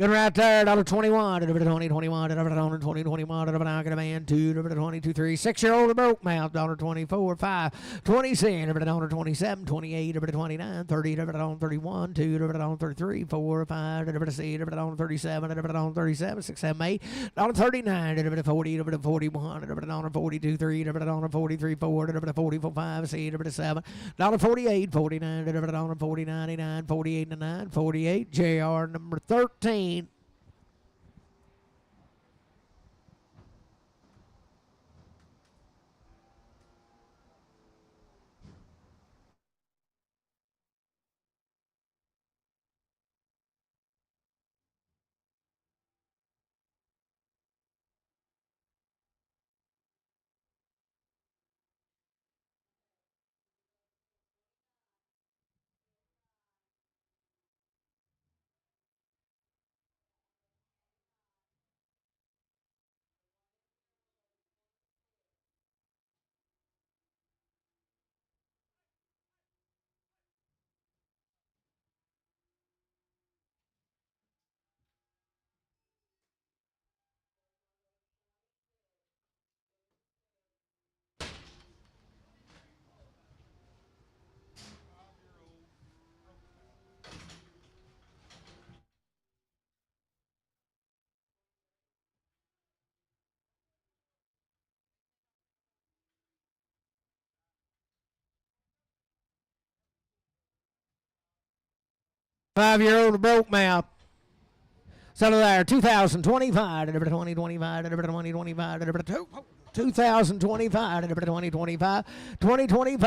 Good right there, $21, $20, $21, $20, $21, I got a man, 2, $22, 3, 6-year-old broke mouth, $24, 5, 26, $27, 28, $29, 30, $31, 2, $33, 4, 5, $6, $37, 37, 6, 7, 8, $39, 40, $41, 42, 3, $43, 4, $44, 5, 6, 7, $48, 49, 40, 99, 48, 9, 48, JR number 13. Five-year-old broke mouth. Settle there, 2025, 2025, 2025, 2025, 2025, 2025, 2025,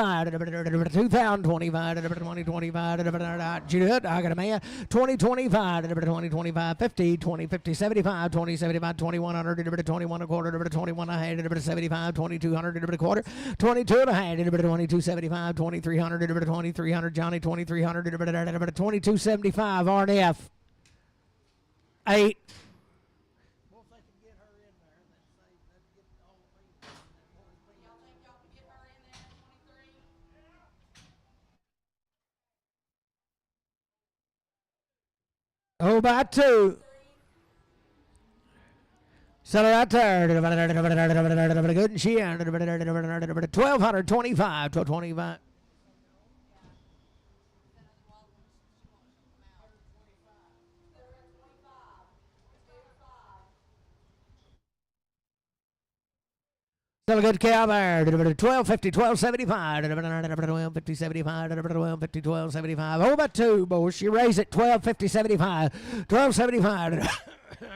2025, Judd, I got a man, 2025, 2025, 50, 20, 50, 75, 20, 75, 2100, 21 a quarter, 21 a half, 75, 2200, a quarter, 22 and a half, 2275, 2300, 2300, Johnny, 2300, 2275, RNF. 8. Oh, by 2. Settle right there. Good and she 1225. 1225. Still a good cow there. 1250, 1275. 1250, 75. 1250, 1275. Oh, about 2, boys. She raised it 1250, 75. 1275.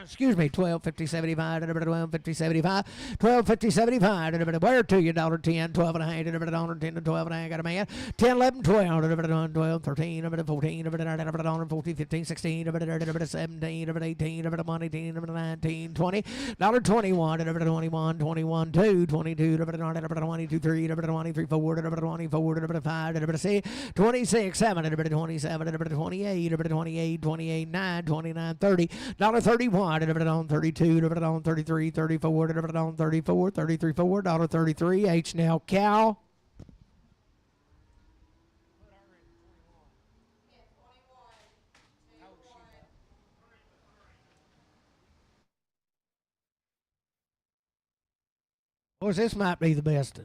Excuse me, 1250, 75, 1250, 75, 1250, 75, where to you, $10, 12 and a half, $10 to 12 and a half, got a man, 10, 11, 12, 12, 13, 14, 14, 15, 16, 17, 18, 19, 19, 20, $21, 21, 21, 2, 22, 22, 3, 23, 4, 24, 5, 6, 26, 7, 27, 28, 28, 28, 9, 29, 30, $31, on 32, on 33, 34, on 34, 33, $4, 33, H now cow. Boys, this might be the best.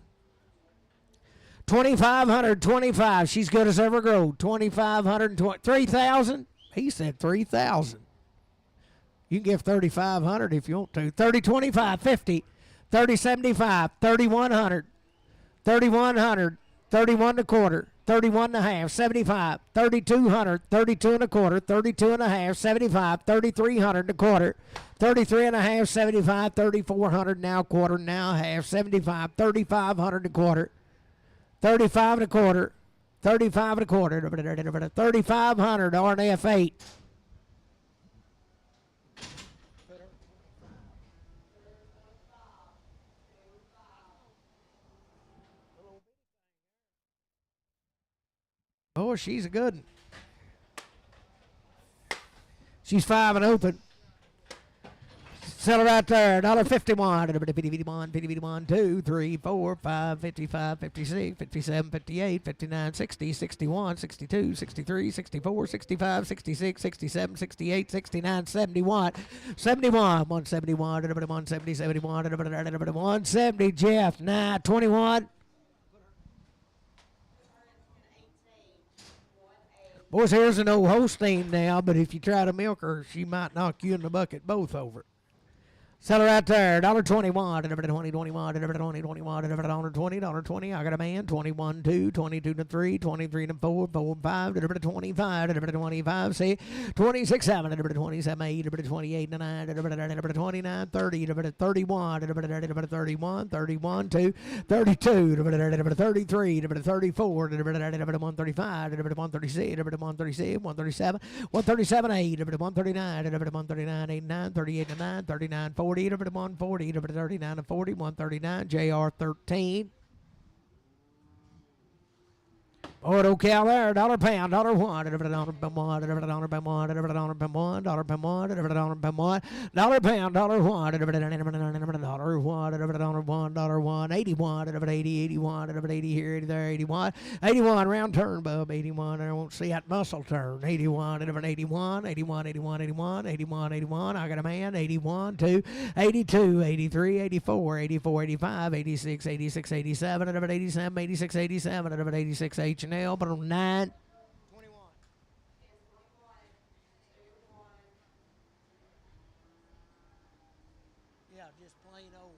2,525. She's good as ever grow. 2,520. 3,000. He said 3,000. You can give 3,500 if you want to. 3025, 50, 3075, 3,100, 3,100, 31 and a quarter, 31 and a half, 75, 3,200, 32 and a quarter, 32 and a half, 75, 3,300 and a quarter, 33 and a half, 75, 3,400 now quarter, now half, 75, 3,500 and a quarter, 35 and a quarter, 35 and a quarter, 3,500 RNF 8. Oh, she's a good one. She's 5 and open. Sell her right there. $1.51. 51, 2, 3, 4, 5, 55, 56, 57, 58, 59, 60, 61, 62, 63, 64, 65, 66, 67, 68, 69, 71, 71, 171, 170, 71, 170, Jeff, 9, 21. Boys, here's an old Holstein now, but if you try to milk her, she might knock you in the bucket both over. Sell her right there. $1.21. $20, $21, $20, $21, $20, $20. I got a man. 21, 2, 22 to 3, 23 to 4, 4, 5, $25, $25. See, 26, 7, $27, 8, $28, 9, $29, 30, $31, $31, 31, 2, 32, $33, $34, $135, $136, $137, $137, 8, $139, $139, 89, 38, 9, 39, 40. 140, 39 to 40, 139, JR 13. Auto cow there, $1 pound, $1 one, $1 pound, $1 pound, $1 pound, $1 pound, $1 pound, $1 pound, $1 pound, $1 one, $1 one, 81, 80, 81, 80 here, 80 there, 81, 81 round turn, bub, 81. I won't see that muscle turn. 81, 81, 81, 81, 81, 81, 81. I got a man. 81, 2, 82, 83, 84, 84, 85, 86, 86, 87, 87, 86, 87, 86, H. But on 9. 21. Yeah, just plain old.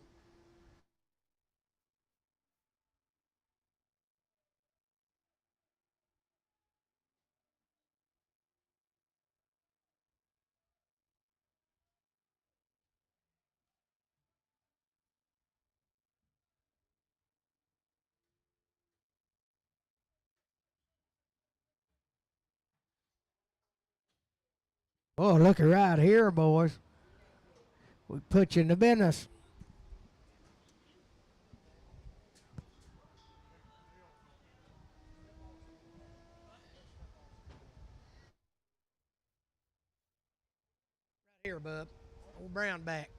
Oh, look at right here, boys. We put you in the business. Right here, bub. Old brown back.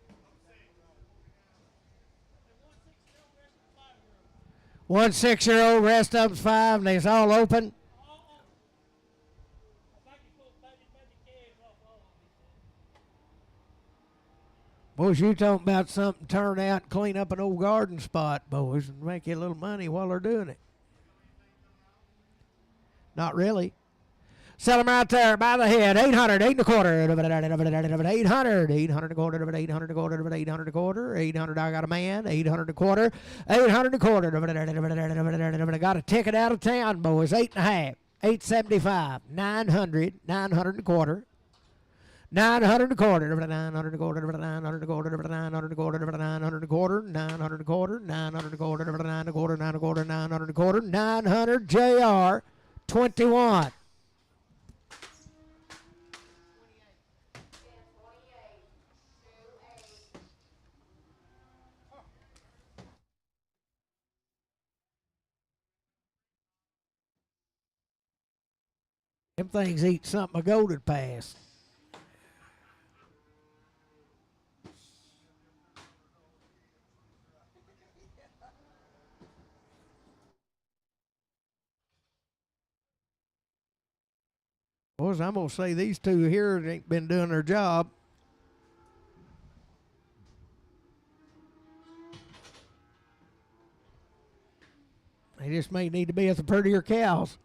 1 6-year-old, rest of them's 5, and it's all open. Boys, you talking about something turn out and clean up an old garden spot, boys, and make you a little money while they're doing it. Not really. Sell them right there by the head. 800, 8 and a quarter. 800, 800 a quarter, 800 a quarter, 800 a quarter, 800. I got a man. 800 a quarter, 800 a quarter. Got a ticket out of town, boys. 8 and a half, 875, 900, 900 a quarter. 900 a quarter, 900 a quarter, 900 a quarter, 900 a quarter, 900 a quarter, 900 a quarter, 900 a quarter, 900 a quarter, 900 a quarter, 900 a quarter, 900 JR 21. Them things eat something a goat would pass. Boys, I'm going to say these two here ain't been doing their job. They just may need to be at the prettier cows.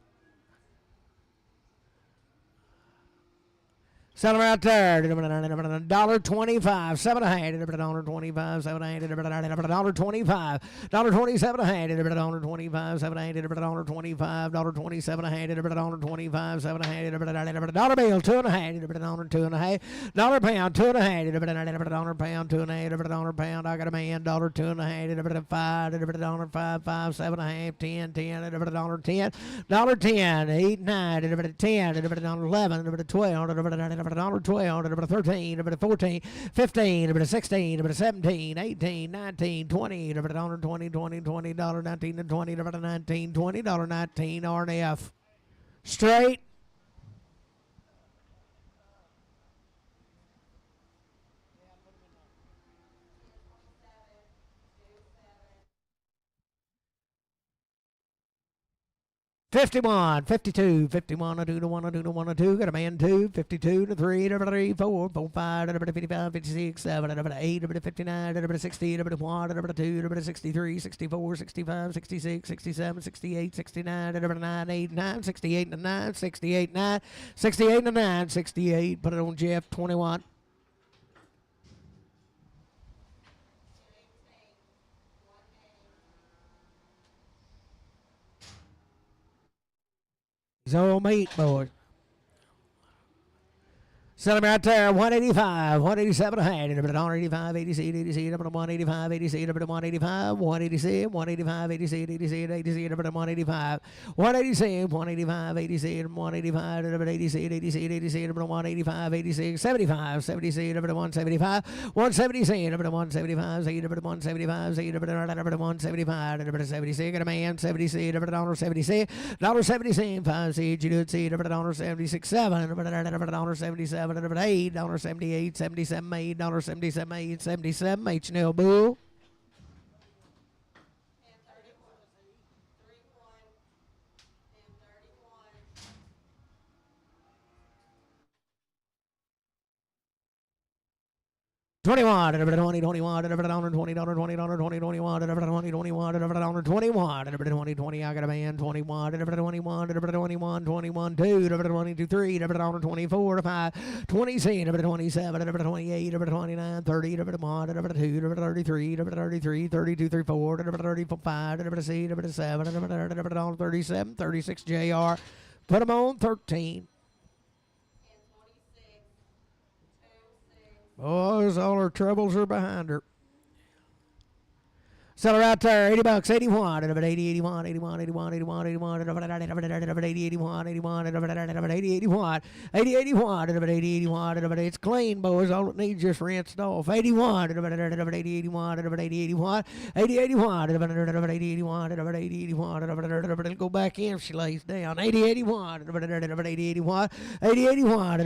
Sell them right there. $1.25, $7.50. $1.25, $7.50. $1.25. $1.27. $1.25, $7.50. $1.25. $1.27. $1.25, $7.50. Dollar bill, $2.50. $2.50. Dollar pound, $2.50. Dollar pound, $2.50. Dollar pound. I got a man. $2.50. $5. $5. $7.50. $10. $10. $10. $10. $8. $9. $10. $11. $12. $12, $13, $14, $15, $16, $17, $18, $19, $20, $20, $20, $20, $19, $20, $19, $20, $19, R&F. Straight. $51, $52, $51, a two to one, a two to one, a two. Got a man two, $52 to three, $3, $4, $4, $5, $55, $56, $7, $8, $59, $60, $1, $2, $63, $64, $65, $66, $67, $68, $69, $9, $89, $68, $9, $68, $9, $68, $9, $68. Put it on Jeff, 21. He's all meat, boys. Sell him right there, 185, 187 a hand, $185, 86, 86, $185, 86, $185, 187, 185, 86, 86, 86, $185, 187, 185, 86, 185, 86, 86, 86, $185, 86, 75, 76, $175, 177, $175, 8, $175, 8, $175, 76, got a man, 76, $76, $77, 5, 6, you do it, see, $76, 7, $77, $8, $78, 77, $8, $77, 8, 77, H&L Bull. $21, $20, $21, $20, $20, $20, $20, $21, $20, $21, $21, $20, I got a man, 21, $21, $21, 21, 2, $22, 3, $24, 5, 27, $27, $28, $29, 30, $1, $2, $33, $33, 32, 34, $35, $37, 37, 36, JR. Put them on 13. Boys, all her troubles are behind her. Sell her out there, 80 bucks, 81, 80, 81, 81, 81, 81, 81, 80, 81, 81, 80, 81, 80, 81, 80, 81, it's clean, boys, all it needs just rinsed off. 81, 80, 81, 80, 81, 80, 81, 80, 81, 80, 81, it'll go back in if she lays down. 80, 81, 80, 81, 80, 81,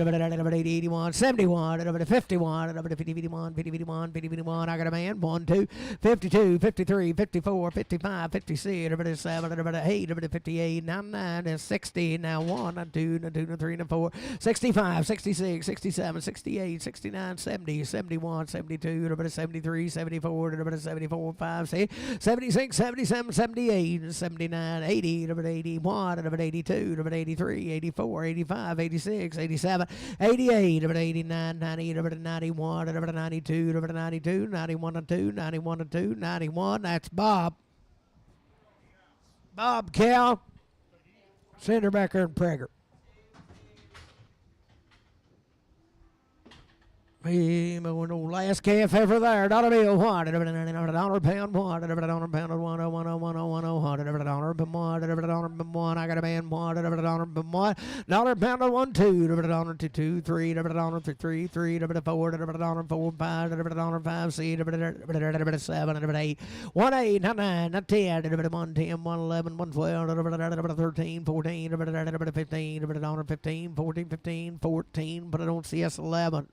80, 81, 71, 51, 50, 51, 50, 51, 50, 51, I got a man, 1, 2, 52, 53, 54, 55, 56, 57, 8, 58, 99, 60, now 1, 2, 3, 4, 65, 66, 67, 68, 69, 70, 71, 72, 73, 74, 74, 5, 6, 76, 77, 78, 79, 80, 81, 82, 83, 84, 85, 86, 87, 88, 89, 90, 91, 92, 92, 91, 2, 91, 2, 91. That's Bob. Bob Cal. Send her back there and preg her. Last calf ever there. Dollar bill, $1, $1 pound, $1, $1 pound, $1, $1, I got a man, $1, $1 pound, $1, $2, $2, $3, $3, $3, $4, $4, $5, $5, $6, $7, $8, $1, $8, $9, $10, $1, $10, $11, $12, $13, $14, $15, $15, $14, $15, $14, but I don't see us 11.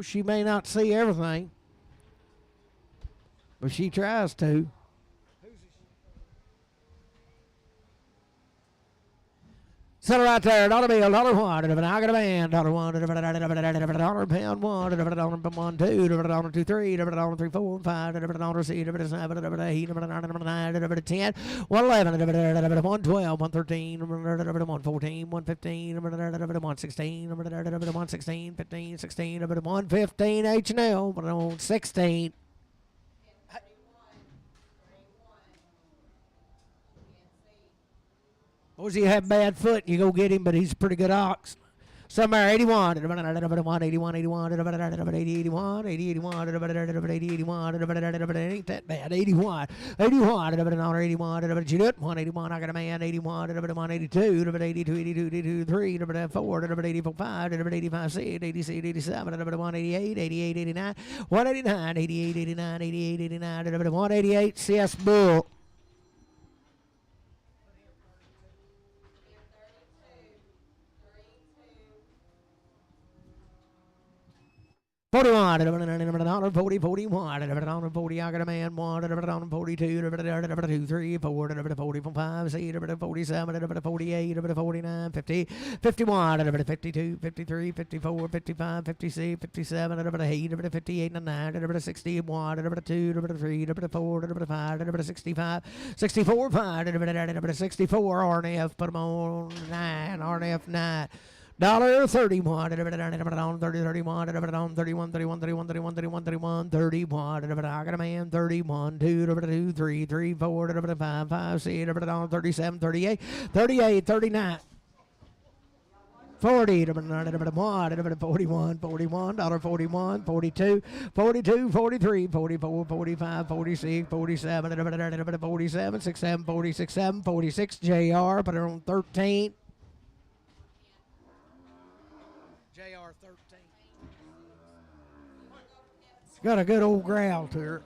She may not see everything, but she tries to. Settle right there, $1 bill, $1 one, I got a band, $1 one, $1 pound one, $1 one, two, $2 two, three, $3 3 4 5, $6 7, $8, $9, $10, $111, $112, $113, $114, $115, $116, $116, $15, $16, $115, H&L, $16. Suppose you have bad foot and you go get him, but he's a pretty good ox. Somewhere 81, 81, 81, 81, 81, 81, 81, ain't that bad. 81, 81, 81, you do it, 181, I got a man, 81, 182, 82, 82, 82, 3, 4, 84, 5, 85, 6, 86, 87, 188, 88, 89, 189, 88, 89, 88, 89, 188, CS Bull. 41, 40, 41, 40, I got a man, 1, 42, 2, 3, 4, 45, 6, 47, 48, 49, 50, 51, 52, 53, 54, 55, 56, 57, 58, 58, 9, 61, 2, 3, 4, 5, 65, 64, 5, 64, RNF, put them on 9, RNF 9. $31, 30, 31, 31, 31, 31, 31, 31, 31, 31, I got a man, 31, 2, 3, 3, 4, 5, 5, 6, 37, 38, 38, 39. 40, 41, 41, $41, 42, 42, 43, 44, 45, 46, 47, 47, 67, 46, 7, 46, JR, put it on 13. JR 13. It's got a good old growl to her.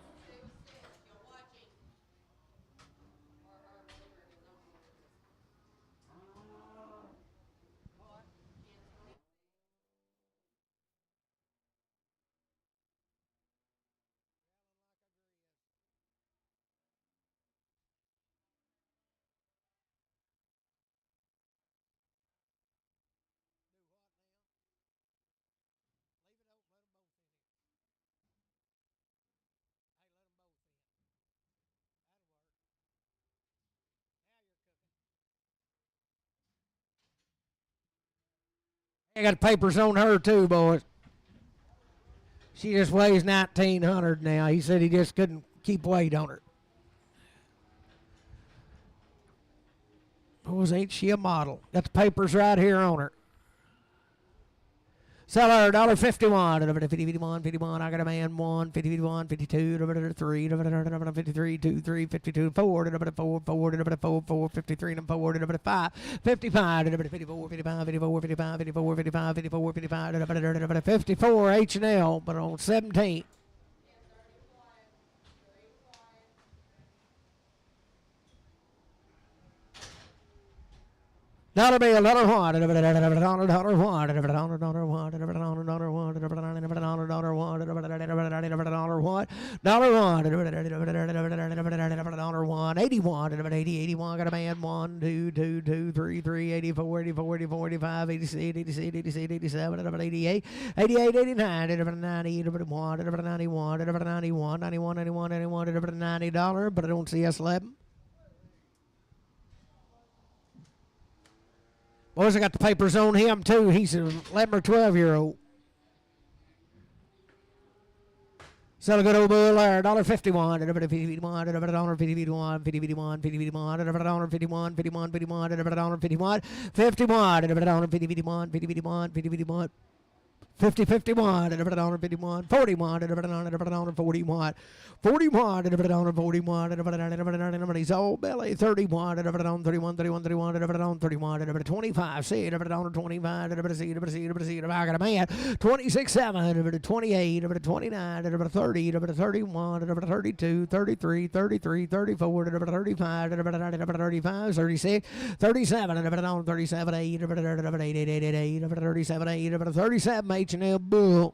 I got papers on her too, boys. She just weighs 1,900 now. He said he just couldn't keep weight on her. Boys, ain't she a model? Got the papers right here on her. Sell her $1.51, 51, 51, I got a man, 1, 51, 52, 3, 53, 2, 3, 52, 4, 4, 4, 53, 4, 5, 55, 54, 55, 54, 55, 54, 55, 54, 55, 54, H&L, but on 17. $1 bill, $1 one, $1 one, $1 one, $1 one, 81, 80, 81, got a man, 1, 2, 2, 2, 3, 3, 84, 84, 84, 85, 86, 86, 86, 87, 88, 88, 89, 90, 91, 91, 91, 91, 91, 91, $90, but I don't see us 11. Boys, I got the papers on him, too. He's an 11 or 12-year-old. Sell a good old bull there, $1.51, $1.51, $1.51, $51, $51, $51, $1.51, $51, $51, $51, $51, $51, $51, $51, 50, 51, $1, 51, 41, $1, 41, 41, $41, he's all belly, 31, $31, 31, 31, $31, 25, see, $25, see, I got a man, 26, 7, 28, 29, 30, 31, 32, 33, 33, 34, 35, 35, 36, 37, 37, 8, 37, 8, 37, H&L Bull.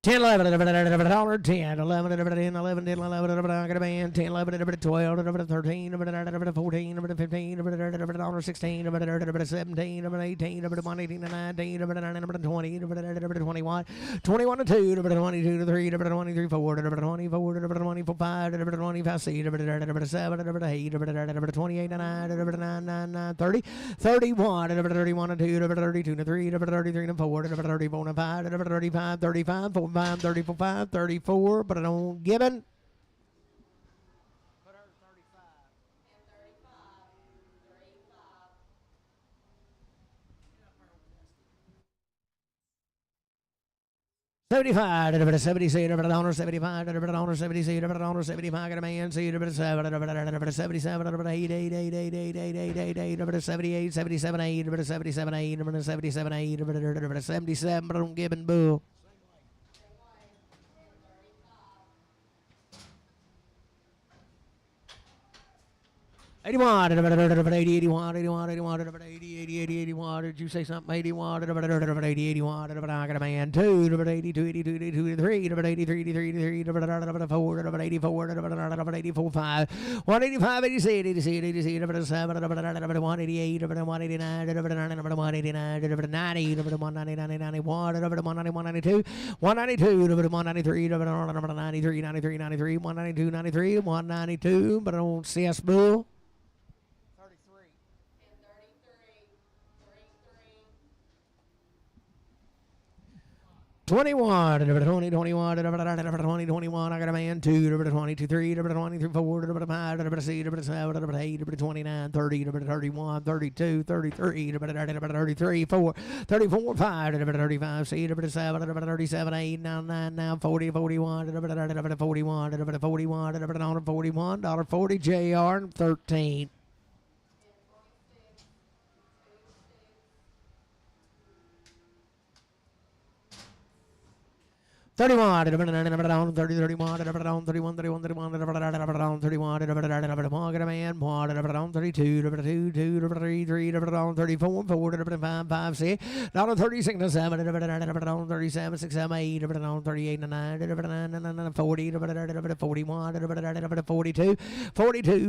10, 11, $10, 10, 11, 10, 11, 10, 11, I got a man, 10, 11, 12, 13, 14, 15, $16, 17, 18, 19, 20, 21, 21 to 2, 22 to 3, 23, 4, 24, 25, 25, 6, 7, 8, 28 to 9, 30, 31, 31 to 2, 32 to 3, 33 to 4, 34 to 5, 35, 35, 45, 34, 34, but I don't give it. $75, $76, $75, $75, $76, $75, got a man, $77, $77, 8, 8, 8, 8, 8, 8, 8, 8, 8, 78, 77, 8, 77, 8, 77, 8, 77, but I don't give it, boo. $81, $80, $81, $81, $80, $81. Did you say something? $81, $80, $81. I got a man. $2, $82, $82, $82, $3, $83, $83, $84, $84, $84, $5, $185, $86, $86, $87, $188, $189, $189, $90, $190, $91, $192, $193, $93, $93, $93, $192, $93, $192, but I don't see us, boo. 21, 20, 21, 20, 21, I got a man, 2, 22, 3, 23, 4, 5, 6, 7, 8, 29, 30, 31, 32, 33, 33, 4, 34, 5, 35, 6, 7, 37, 8, 9, 40, 41, 41, 41, $40, JR, 13. $31, $30, $31, $31, $31, $31, $31, get a man, $32, $32, $33, $34, $4, $5, 6, $36, $7, $37, 6, 7, 8, $38, $9, $40, $41, $42, $42, $43, $43, $44,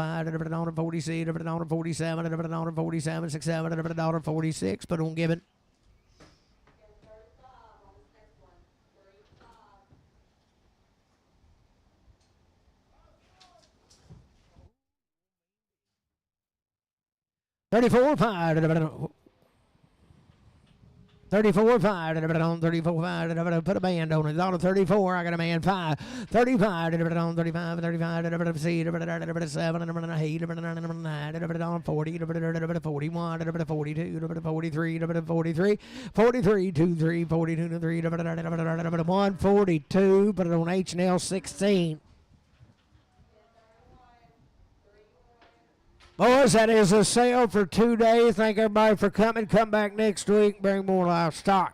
$45, $46, $47, 47, 6, 7, $46, but don't give it. $34, $5, 34, 5, 34, 5, put a band on it. $34, I got a man, 5, 35, 35, 35, 37, 8, 9, 40, 41, 42, 43, 43, 43, 2, 3, 42, 3, 142, put it on H&L 16. Boys, that is a sale for 2 days. Thank everybody for coming. Come back next week. Bring more livestock.